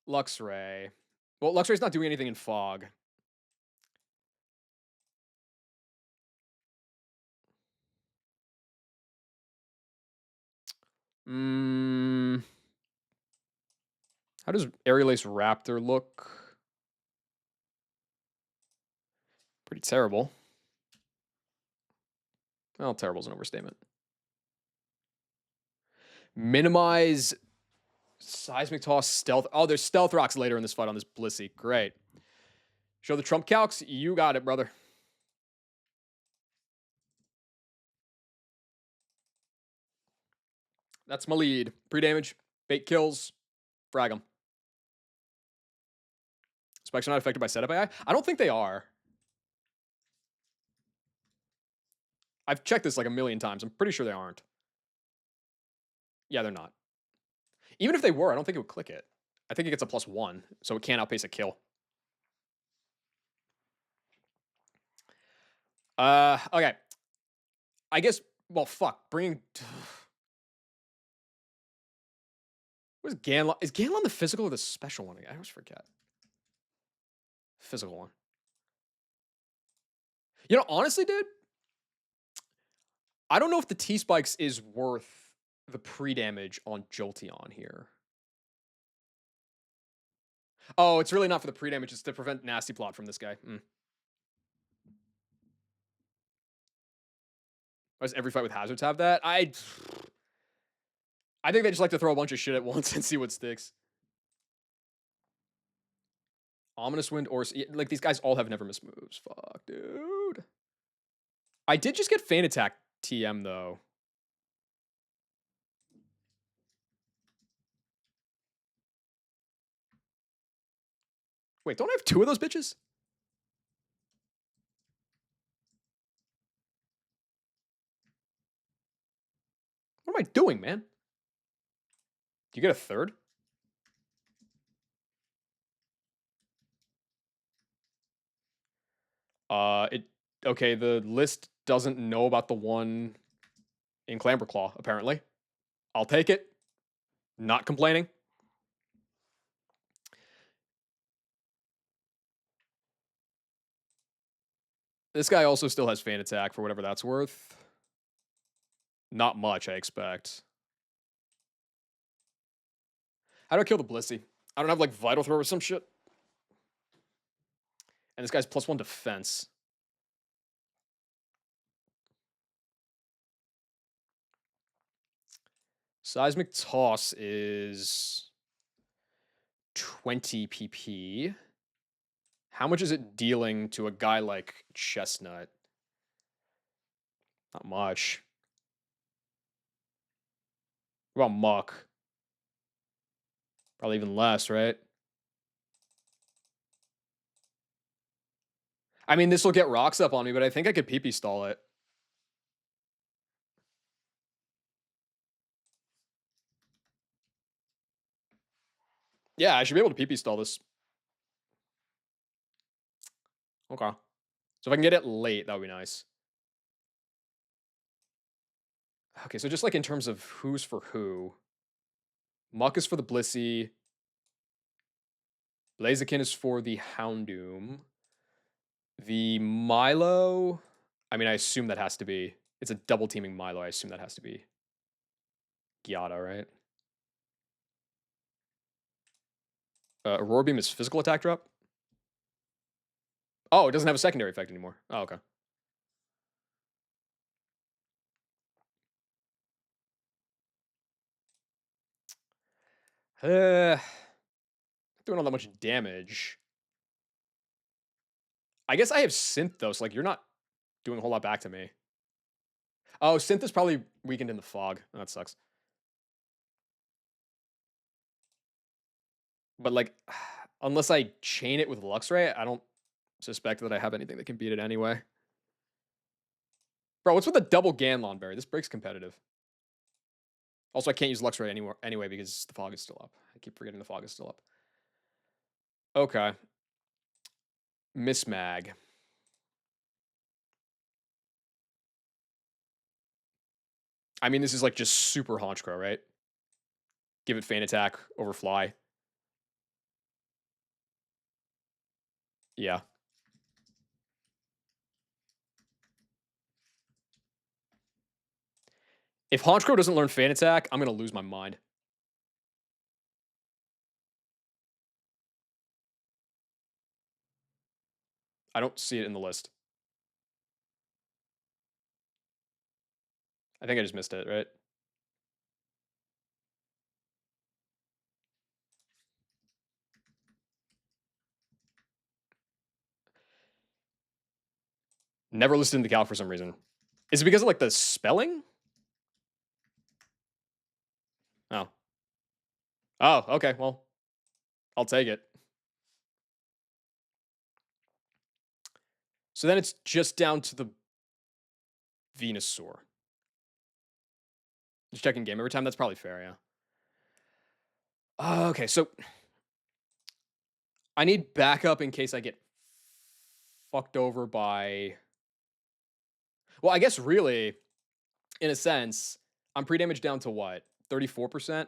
Luxray. Well, Luxray's not doing anything in fog. Mm, how does Aerial Ace Raptor look? Pretty terrible. Well, terrible is an overstatement. Minimize seismic toss stealth. Oh, there's stealth rocks later in this fight on this Blissey. Great. Show the trump calcs. You got it, brother. That's my lead. Pre-damage, bait kills, frag them. Spikes are not affected by setup AI? I don't think they are. I've checked this like a million times. I'm pretty sure they aren't. Yeah, they're not. Even if they were, I don't think it would click it. I think it gets a +1, so it can't outpace a kill. Okay. I guess, well, fuck. Bringing... What is Ganlon? Is Ganlon the physical or the special one? I always forget. Physical one. You know, honestly, dude, I don't know if the T-Spikes is worth the pre-damage on Jolteon here. Oh, it's really not for the pre-damage. It's to prevent Nasty Plot from this guy. Does every fight with hazards have that? I think they just like to throw a bunch of shit at once and see what sticks. Ominous Wind or... Like, these guys all have never miss moves. Fuck, dude. I did just get Feint Attack TM, though. Wait, don't I have 2 of those bitches? What am I doing, man? Do you get a 3rd? Okay, the list doesn't know about the one in Clamberclaw, apparently. I'll take it. Not complaining. This guy also still has Feint Attack for whatever that's worth. Not much, I expect. How do I kill the Blissey? I don't have, like, Vital Throw or some shit. And this guy's +1 defense. Seismic Toss is 20 PP. How much is it dealing to a guy like Chestnut? Not much. What about Muck? Probably even less, right? I mean, this will get rocks up on me, but I think I could PP stall it. Yeah, I should be able to PP stall this. Okay. So if I can get it late, that would be nice. Okay, so just like in terms of who's for who. Muck is for the Blissey. Blaziken is for the Houndoom. The Milo... I mean, I assume that has to be... It's a double teaming Milo. I assume that has to be Gyata, right? Aurora Beam is physical attack drop? Oh, it doesn't have a secondary effect anymore. Oh, okay. Doing all that much damage. I guess I have Synth, though, so, like, you're not doing a whole lot back to me. Oh, Synth is probably weakened in the fog. Oh, that sucks. But, like, unless I chain it with Luxray, I don't suspect that I have anything that can beat it anyway. Bro, what's with the double Ganlon Berry? This breaks competitive. Also, I can't use Luxray anyway because the fog is still up. I keep forgetting the fog is still up. Okay. Miss Mag. I mean, this is like just super Honchkrow, right? Give it Feint Attack over Fly. Yeah. If Honchkrow doesn't learn Feint Attack, I'm going to lose my mind. I don't see it in the list. I think I just missed it, right? Never listened to the calc for some reason. Is it because of like the spelling? Oh. Oh, okay. Well, I'll take it. So then it's just down to the Venusaur. Just checking game every time. That's probably fair, yeah. Okay, so I need backup in case I get fucked over by. Well, I guess really, in a sense, I'm pre-damage down to what? 34%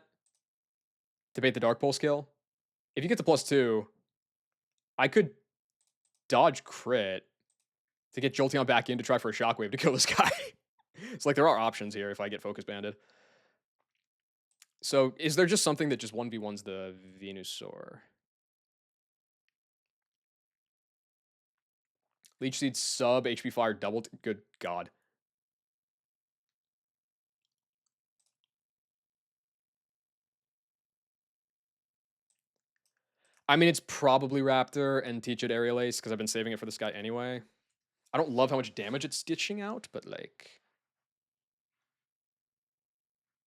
to bait the Dark Pulse kill. If you get to +2, I could dodge crit to get Jolteon back in to try for a Shockwave to kill this guy. It's like there are options here if I get Focus Banded. So is there just something that just 1v1s the Venusaur? Leech Seed sub, HP Fire doubled. Good God. I mean, it's probably Raptor and Teach It Aerial Ace because I've been saving it for this guy anyway. I don't love how much damage it's stitching out, but like,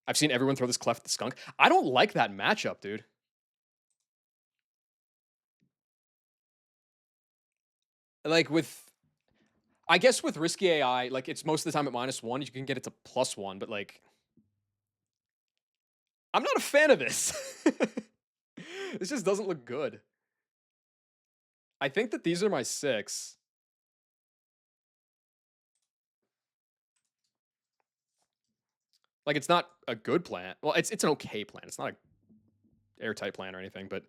I've seen everyone throw this Cleft the Skunk. I don't like that matchup, dude. Like with, I guess with Risky AI, like it's most of the time at -1. You can get it to +1, but like, I'm not a fan of this. This just doesn't look good. I think that these are my 6. Like it's not a good plan. Well, it's an okay plan. It's not a airtight plan or anything, but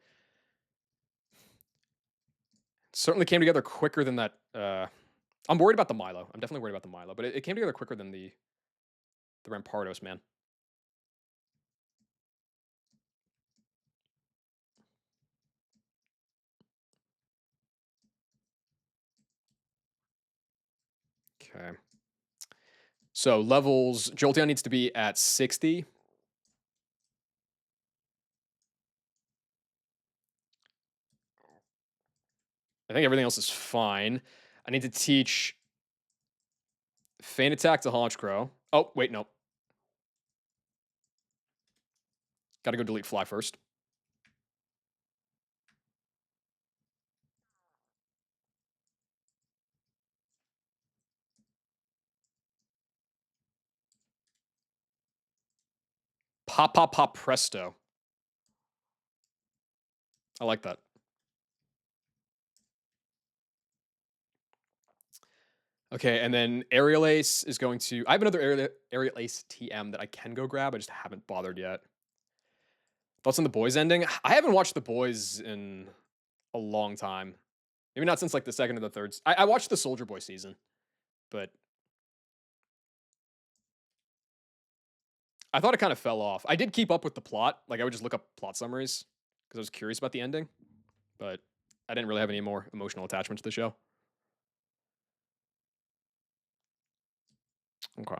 certainly came together quicker than that. I'm worried about the Milo. I'm definitely worried about the Milo, but it came together quicker than the Rampardos, man. Okay. So levels, Jolteon needs to be at 60. I think everything else is fine. I need to teach Feint Attack to Honchkrow. Oh, wait, no. Gotta go delete Fly first. Pop, pop, pop, presto. I like that. Okay, and then Aerial Ace is going to. I have another Aerial Ace TM that I can go grab. I just haven't bothered yet. Thoughts on the boys ending? I haven't watched the boys in a long time. Maybe not since like the second or the third. I watched the Soldier Boy season, but I thought it kind of fell off. I did keep up with the plot. Like I would just look up plot summaries because I was curious about the ending, but I didn't really have any more emotional attachment to the show. Okay.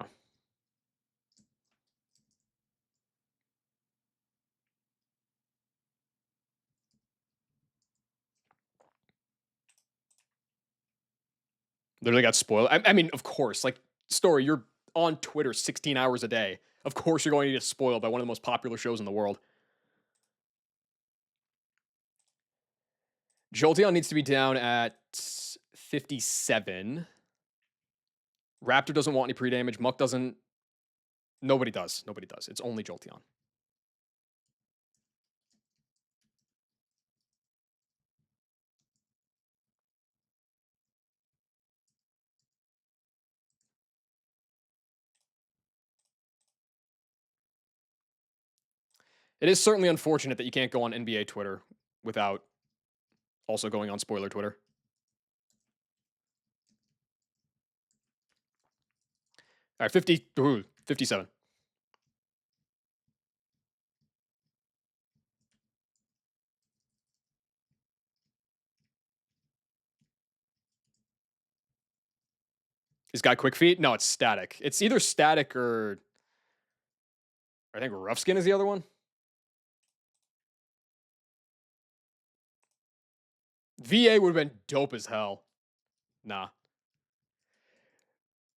Literally got spoiled. I mean, of course, like story, you're on Twitter 16 hours a day. Of course, you're going to get spoiled by one of the most popular shows in the world. Jolteon needs to be down at 57. Raptor doesn't want any pre-damage. Muck doesn't. Nobody does. Nobody does. It's only Jolteon. It is certainly unfortunate that you can't go on NBA Twitter without also going on spoiler Twitter. All right, 57. He's got quick feet? No, it's static. It's either static or I think rough skin is the other one. VA would have been dope as hell. Nah.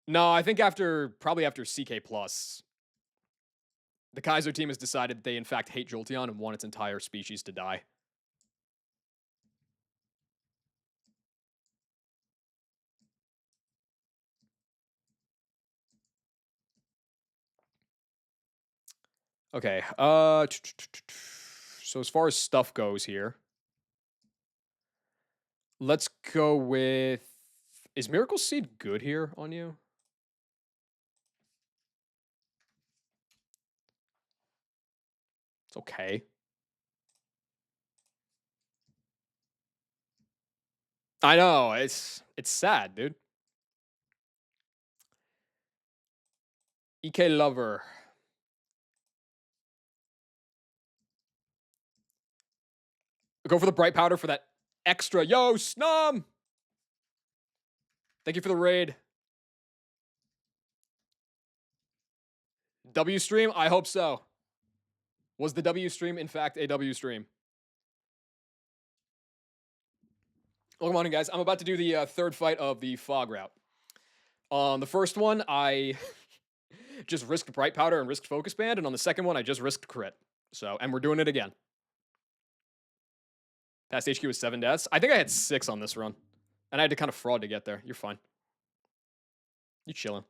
No, I think probably after CK Plus, the Kaizo team has decided they in fact hate Jolteon and want its entire species to die. Okay. So as far as stuff goes here, let's go with. Is Miracle Seed good here on you? It's okay. I know it's sad, dude. EK Lover. Go for the bright powder for that extra. Yo, Snum! Thank you for the raid. W stream? I hope so. Was the W stream, in fact, a W stream? Welcome on in, guys. I'm about to do the third fight of the fog route. On the first one, I just risked bright powder and risked focus band, and on the second one, I just risked crit. So, and we're doing it again. Past HQ was 7 deaths. I think I had 6 on this run, and I had to kind of fraud to get there. You're fine. You chilling.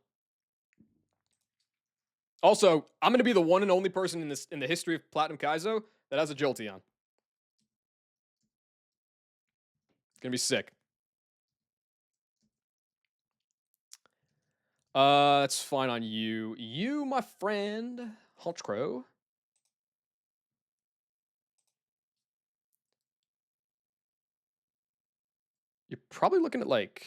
Also, I'm going to be the one and only person in the history of Platinum Kaizo that has a Jolteon. It's going to be sick. That's fine on you. You, my friend, Hunchcrow. You're probably looking at like.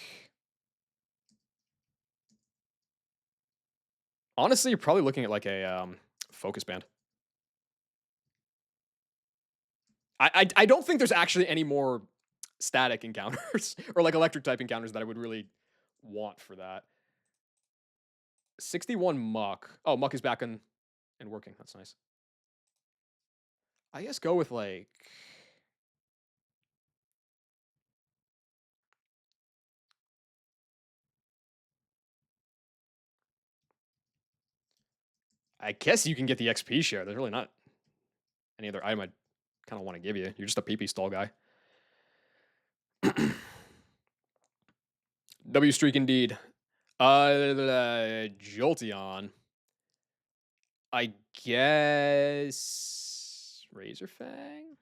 Honestly, you're probably looking at like a focus band. I don't think there's actually any more static encounters or like electric type encounters that I would really want for that. 61 Muck. Oh, Muck is back and working. That's nice. I guess go with like. I guess you can get the XP share. There's really not any other item I'd kind of want to give you. You're just a PP stall guy. W streak indeed. Jolteon. I guess Razor Fang.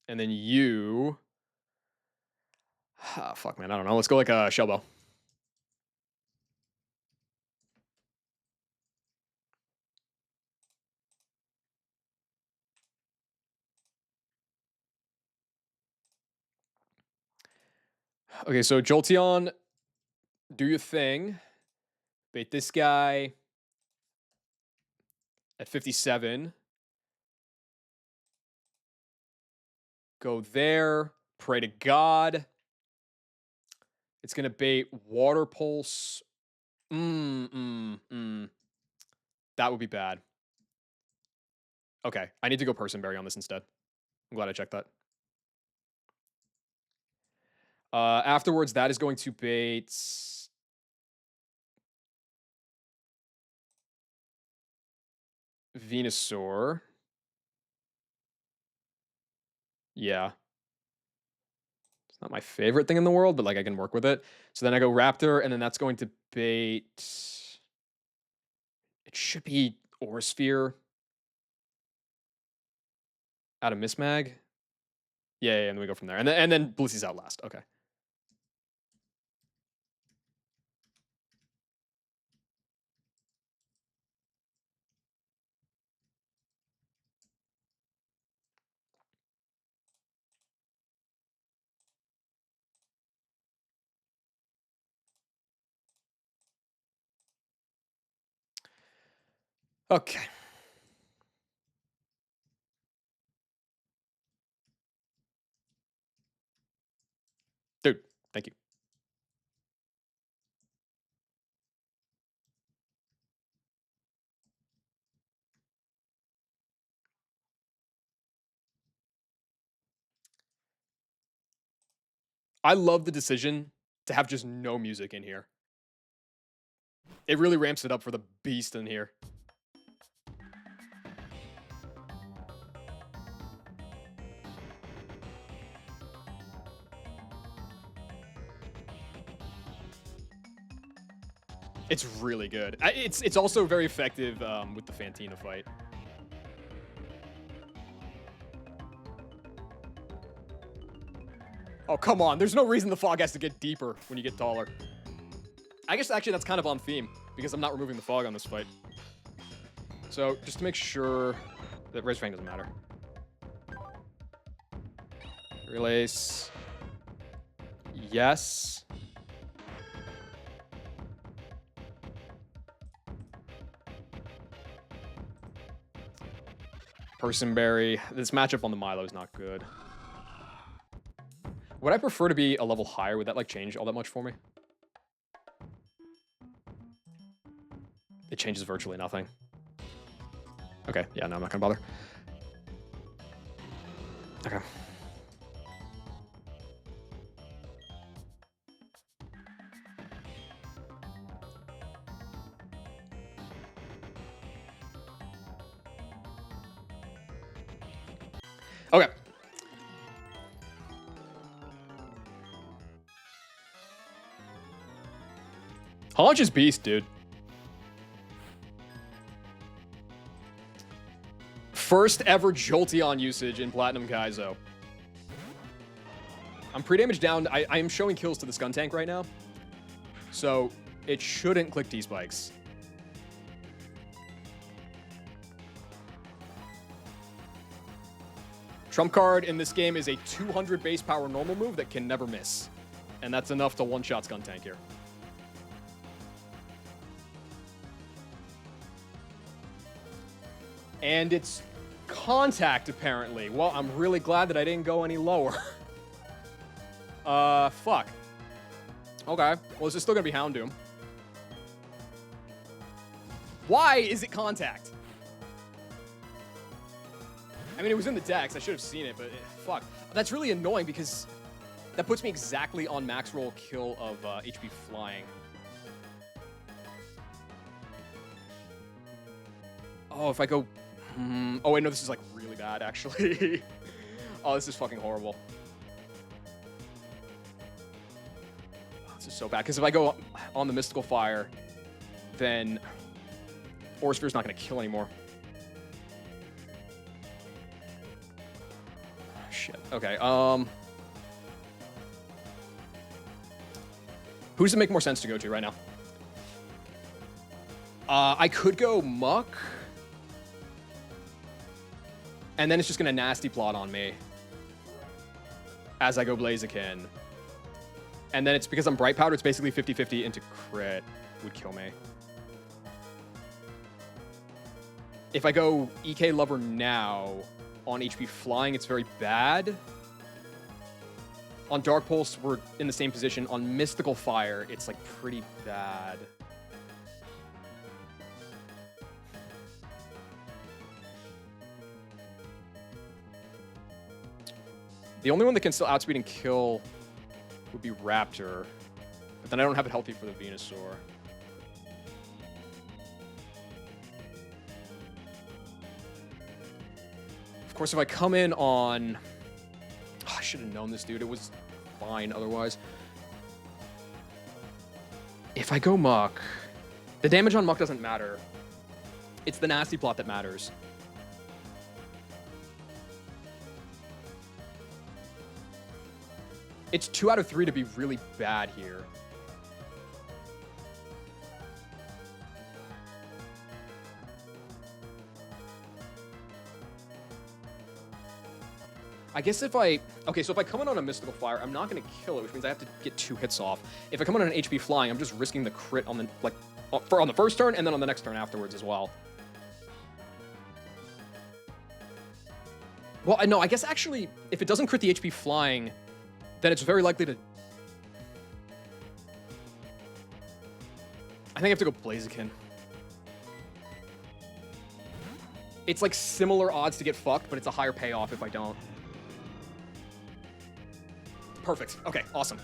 And then you. Ah, fuck, man. I don't know. Let's go like a Shell Bell. Okay, so Jolteon, do your thing. Bait this guy at 57. Go there. Pray to God. It's going to bait Water Pulse. That would be bad. Okay, I need to go Person Berry on this instead. I'm glad I checked that. Afterwards, that is going to bait Venusaur. Yeah. It's not my favorite thing in the world, but like I can work with it. So then I go Raptor, and then that's going to bait. It should be Aurasphere out of Mismag. Yeah, and then we go from there. And then Blissey's out last. Okay. Okay. Thank you. I love the decision to have just no music in here. It really ramps it up for the beast in here. It's really good. It's also very effective with the Fantina fight. Oh, come on. There's no reason the fog has to get deeper when you get taller. I guess actually that's kind of on theme because I'm not removing the fog on this fight. So just to make sure that Razor Fang doesn't matter. Relace. Yes. Personberry. This matchup on the Milo is not good. Would I prefer to be a level higher? Would that like change all that much for me? It changes virtually nothing. Okay, yeah, no, I'm not gonna bother. Okay. Okay. Haunch is beast, dude. First ever Jolteon usage in Platinum Kaizo. I'm pre-damage down. I am showing kills to the Skun Tank right now. So it shouldn't click T-Spikes. Trump card in this game is a 200 base power normal move that can never miss. And that's enough to one-shot Skun Tank here. And it's contact, apparently. Well, I'm really glad that I didn't go any lower. Fuck. Okay. Well, this is still gonna be Houndoom. Why is it contact? I mean, it was in the decks. I should have seen it, but fuck. That's really annoying because that puts me exactly on max roll kill of HP flying. Oh, if I go... Oh, wait, no, this is, like, really bad, actually. Oh, this is fucking horrible. This is so bad, because if I go on the Mystical Fire, then Aura Sphere's not going to kill anymore. Shit. Okay, who does it make more sense to go to right now? I could go Muck. And then it's just going to nasty plot on me as I go Blaziken. And then it's because I'm Bright Powder, it's basically 50-50 into crit would kill me. If I go EK Lover now on HP Flying, it's very bad. On Dark Pulse, we're in the same position. On Mystical Fire, it's like pretty bad. The only one that can still outspeed and kill would be Raptor. But then I don't have it healthy for the Venusaur. Of course, if I come in on... Oh, I should have known this, dude. It was fine otherwise. If I go Muck... The damage on Muck doesn't matter. It's the nasty plot that matters. It's 2 out of 3 to be really bad here. I guess if I... Okay, so if I come in on a Mystical Fire, I'm not going to kill it, which means I have to get 2 hits off. If I come in on an HP Flying, I'm just risking the crit on the... Like, on the first turn, and then on the next turn afterwards as well. Well, no, I guess actually, if it doesn't crit the HP Flying... then it's very likely to... I think I have to go Blaziken. It's like similar odds to get fucked, but it's a higher payoff if I don't. Perfect. Okay, awesome.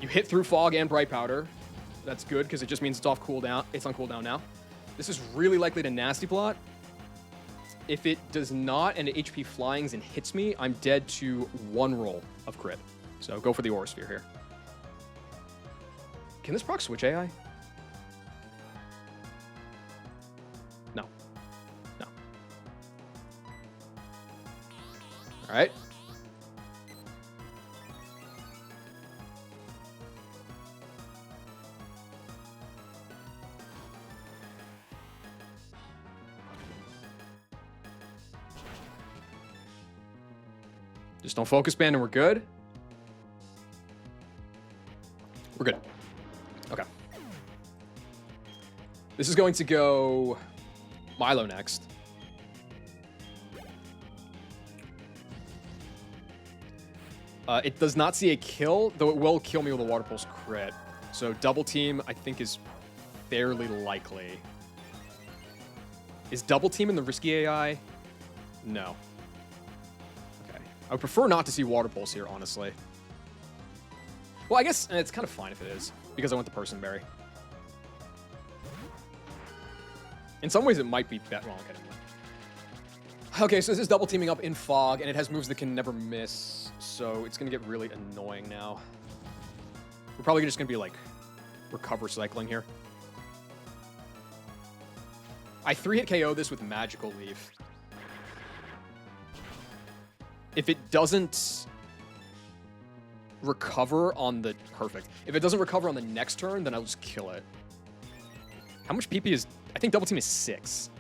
You hit through Fog and Bright Powder. That's good, because it just means it's off cooldown. It's on cooldown now. This is really likely to Nasty Plot. If it does not and it HP flyings and hits me, I'm dead to 1 roll of crit. So go for the Aura Sphere here. Can this proc switch AI? No. No. All right. Just don't focus band and we're good. We're good. Okay. This is going to go Milo next. It does not see a kill, though it will kill me with a Water Pulse crit. So double team, I think, is fairly likely. Is double team in the risky AI? No. Okay. I would prefer not to see Water Pulse here, honestly. Well, I guess it's kind of fine if it is, because I went the Person Berry. In some ways, it might be that wrong. Okay, so this is double teaming up in Fog, and it has moves that can never miss, so it's going to get really annoying now. We're probably just going to be, like, recover cycling here. I 3-hit KO this with Magical Leaf. If it doesn't recover on the... Perfect. If it doesn't recover on the next turn, then I'll just kill it. How much PP is... I think double team is 6.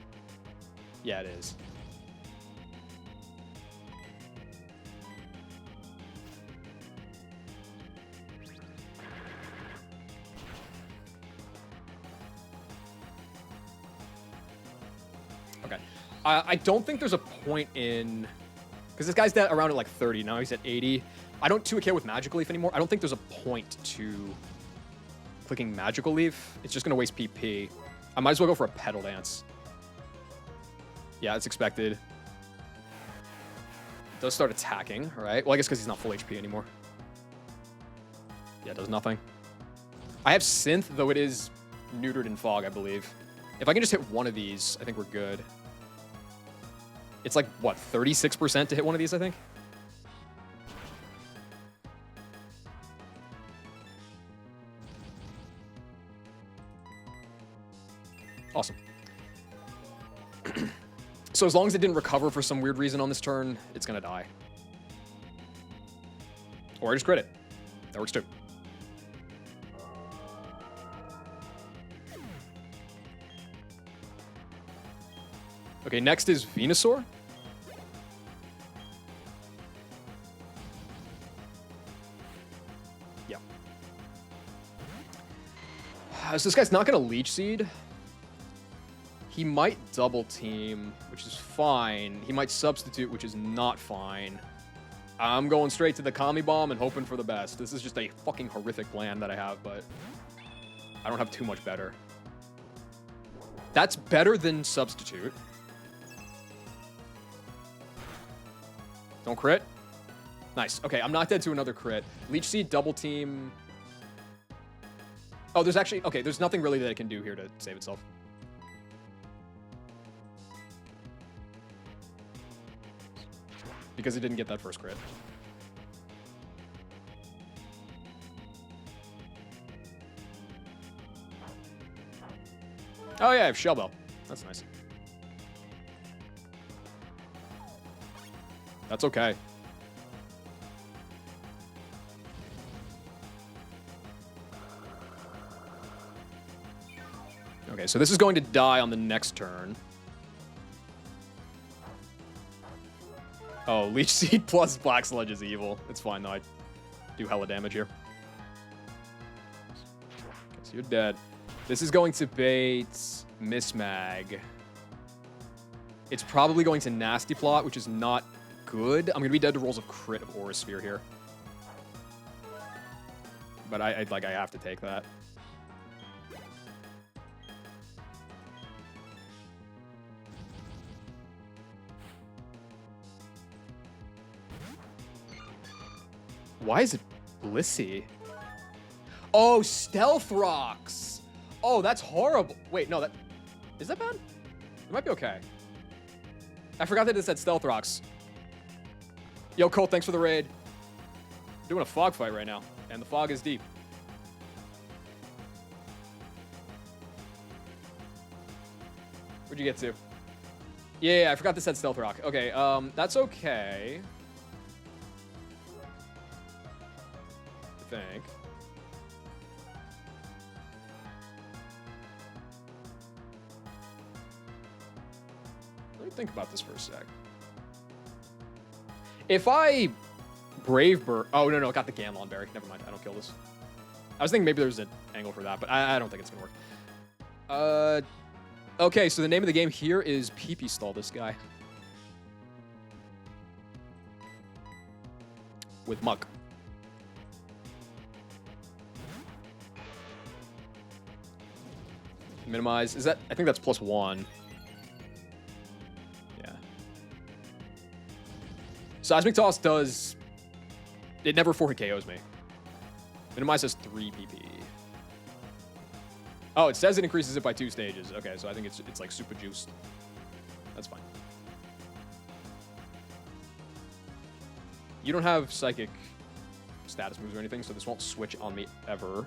Yeah, it is. Okay. I don't think there's a point in... Because this guy's around at like 30. Now he's at 80. I don't 2-hit KO with Magical Leaf anymore. I don't think there's a point to clicking Magical Leaf. It's just going to waste PP. I might as well go for a Petal Dance. Yeah, it's expected. Does start attacking, all right? Well, I guess because he's not full HP anymore. Yeah, does nothing. I have Synth, though it is neutered in Fog, I believe. If I can just hit one of these, I think we're good. It's like, what, 36% to hit one of these, I think? Awesome. So as long as it didn't recover for some weird reason on this turn, it's going to die. Or I just crit it. That works too. Okay, next is Venusaur. Yeah. So this guy's not going to Leech Seed. He might double team, which is fine. He might substitute, which is not fine. I'm going straight to the Kami Bomb and hoping for the best. This is just a fucking horrific plan that I have, but I don't have too much better. That's better than substitute. Don't crit. Nice. Okay, I'm not dead to another crit. Leech Seed, double team. Oh, there's actually... Okay, there's nothing really that it can do here to save itself. Because it didn't get that first crit. Oh yeah, I have Shell Bell. That's nice. That's okay. Okay, so this is going to die on the next turn. Oh, Leech Seed plus Black Sludge is evil. It's fine, though. I do hella damage here. Okay, so you're dead. This is going to bait Mismag. It's probably going to Nasty Plot, which is not good. I'm going to be dead to rolls of crit of Aura Sphere here. But I have to take that. Why is it Blissey? Oh, Stealth Rocks. Oh, that's horrible. Wait, no, is that bad? It might be okay. I forgot that it said Stealth Rocks. Yo, Colt, thanks for the raid. I'm doing a fog fight right now, and the fog is deep. Where'd you get to? Yeah, I forgot this said Stealth Rock. Okay, that's okay. I think. Let me think about this for a sec. If I Brave Bird... Oh, no, got the Gamlon Berry. Never mind, I don't kill this. I was thinking maybe there's an angle for that, but I don't think it's going to work. Okay, so the name of the game here is Pee-Pee Stall this guy. With Muck. Minimize. Is that... I think that's +1. Yeah. Seismic Toss does... It never 4-hit KOs me. Minimize has 3 PP. Oh, it says it increases it by 2 stages. Okay, so I think it's like super juiced. That's fine. You don't have psychic status moves or anything, so this won't switch on me ever.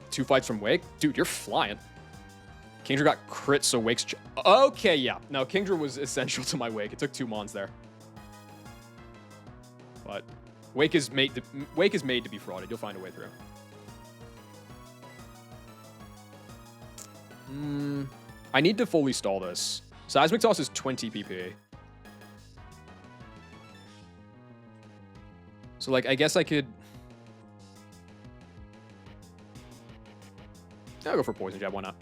2 fights from Wake? Dude, you're flying. Kingdra got crit, so Wake's... Okay, yeah. No, Kingdra was essential to my Wake. It took 2 mons there. But Wake is made to be frauded. You'll find a way through. I need to fully stall this. Seismic Toss is 20 PP. So, like, I guess I could... I'll go for Poison Jab, why not?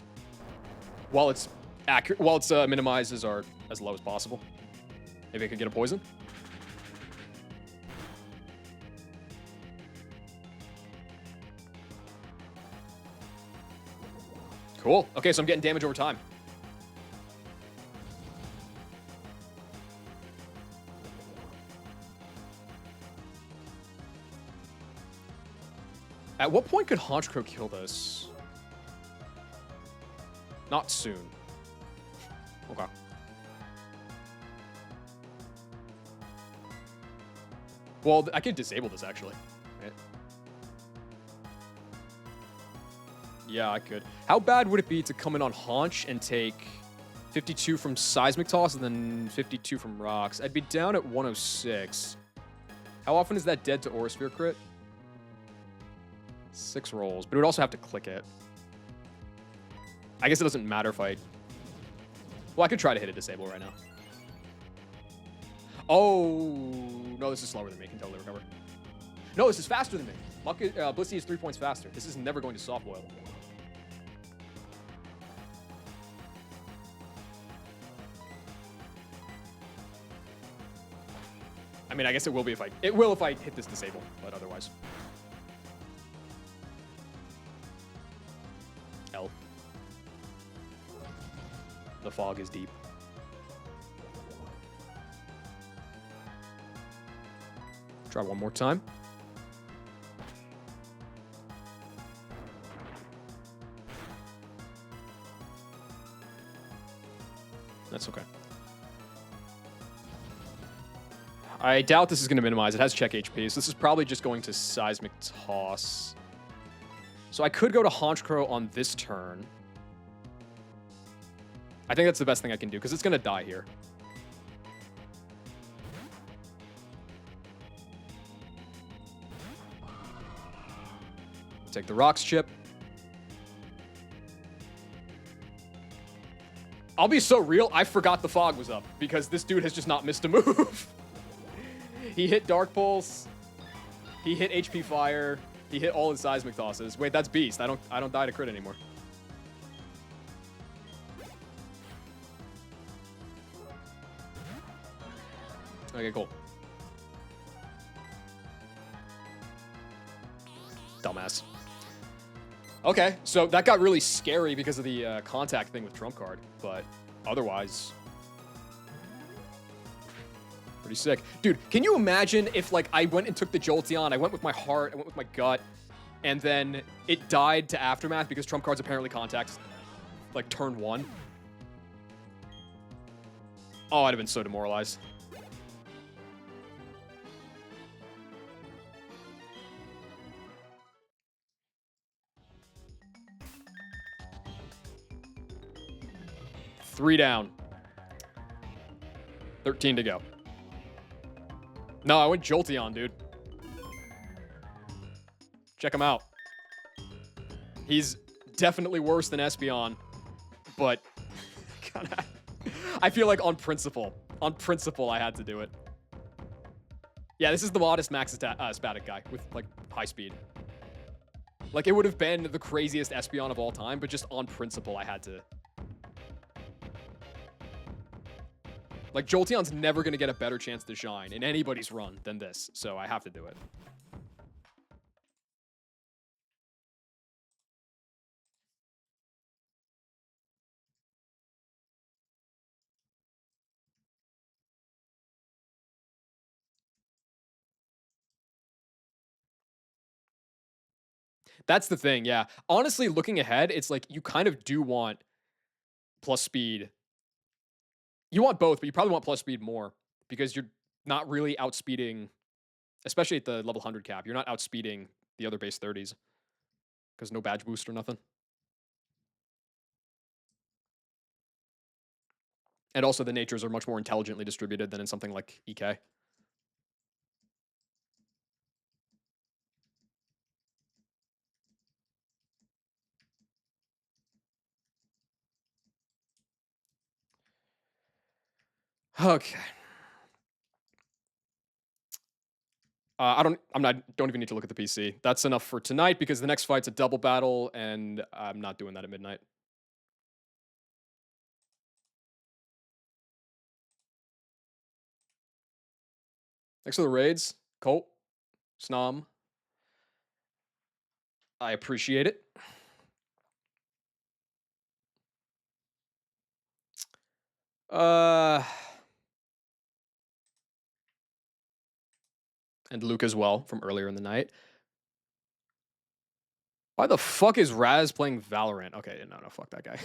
While it's accurate, while its minimizes are as low as possible. Maybe I could get a Poison? Cool. Okay, so I'm getting damage over time. At what point could Honchkrow kill this? Not soon. Okay. Well, I could disable this, actually. Right? Yeah, I could. How bad would it be to come in on Haunch and take 52 from Seismic Toss and then 52 from Rocks? I'd be down at 106. How often is that dead to Aura Sphere crit? 6 rolls, but it would also have to click it. I guess it doesn't matter if I... Well, I could try to hit a disable right now. Oh, no, this is slower than me. Can totally recover. No, this is faster than me. Blissey is 3 points faster. This is never going to soft boil. I mean, I guess it will be if I... It will if I hit this disable, but otherwise. L. The fog is deep. Try one more time. That's okay. I doubt this is going to minimize. It has check HP, so this is probably just going to Seismic Toss. So I could go to Honchkrow on this turn. I think that's the best thing I can do, because it's going to die here. Take the Rocks chip. I'll be so real, I forgot the fog was up, because this dude has just not missed a move. He hit Dark Pulse. He hit HP Fire. He hit all his Seismic Tosses. Wait, that's Beast. I don't die to crit anymore. Okay, cool. mess. Okay, so that got really scary because of the contact thing with trump card, but otherwise, pretty sick. Dude, can you imagine if like I went and took the Jolteon, I went with my heart, I went with my gut, and then it died to Aftermath because trump cards apparently contact like turn 1? Oh, I'd have been so demoralized. Three down. 13 to go. No, I went Jolteon, dude. Check him out. He's definitely worse than Espeon, but I feel like on principle, I had to do it. Yeah, this is the modest max Spatic guy with like high speed. Like it would have been the craziest Espeon of all time, but just on principle, I had to. Like Jolteon's never going to get a better chance to shine in anybody's run than this, so I have to do it. That's the thing, yeah. Honestly, looking ahead, it's like you kind of do want plus speed. You want both, but you probably want plus speed more because you're not really outspeeding, especially at the level 100 cap. You're not outspeeding the other base 30s because no badge boost or nothing. And also the natures are much more intelligently distributed than in something like EK. Okay. Don't even need to look at the PC. That's enough for tonight because the next fight's a double battle and I'm not doing that at midnight. Thanks for the raids, Colt, Snom. I appreciate it. And Luke as well from earlier in the night. Why the fuck is Raz playing Valorant? Okay, no, fuck that guy.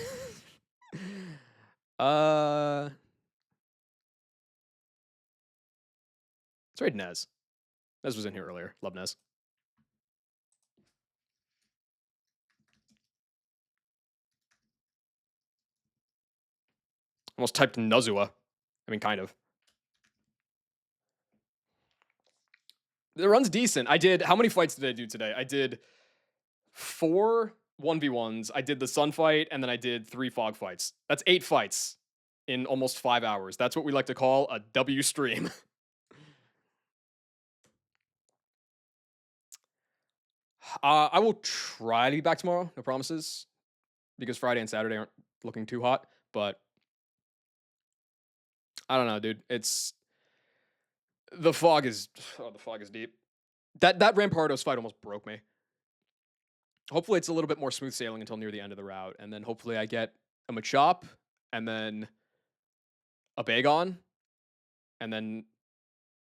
Let's raid Nez. Nez was in here earlier. Love Nez. Almost typed Nuzua. I mean, kind of. The run's decent. How many fights did I do today? I did 4 1v1s. I did the sun fight, and then I did 3 fog fights. That's 8 fights in almost 5 hours. That's what we like to call a W stream. I will try to be back tomorrow. No promises. Because Friday and Saturday aren't looking too hot. But I don't know, dude. The fog is deep. That Rampardos fight almost broke me. Hopefully it's a little bit more smooth sailing until near the end of the route, and then hopefully I get a Machop, and then a Bagon, and then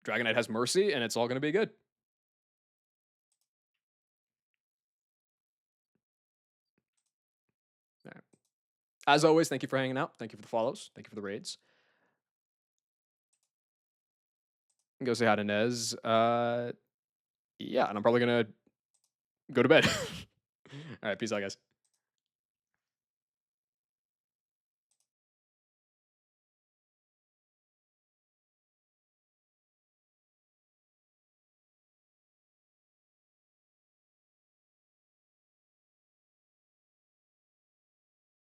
Dragonite has Mercy, and it's all going to be good. All right. As always, thank you for hanging out. Thank you for the follows. Thank you for the raids. Go say hi to Nez. Yeah, and I'm probably going to go to bed. All right, peace out, guys.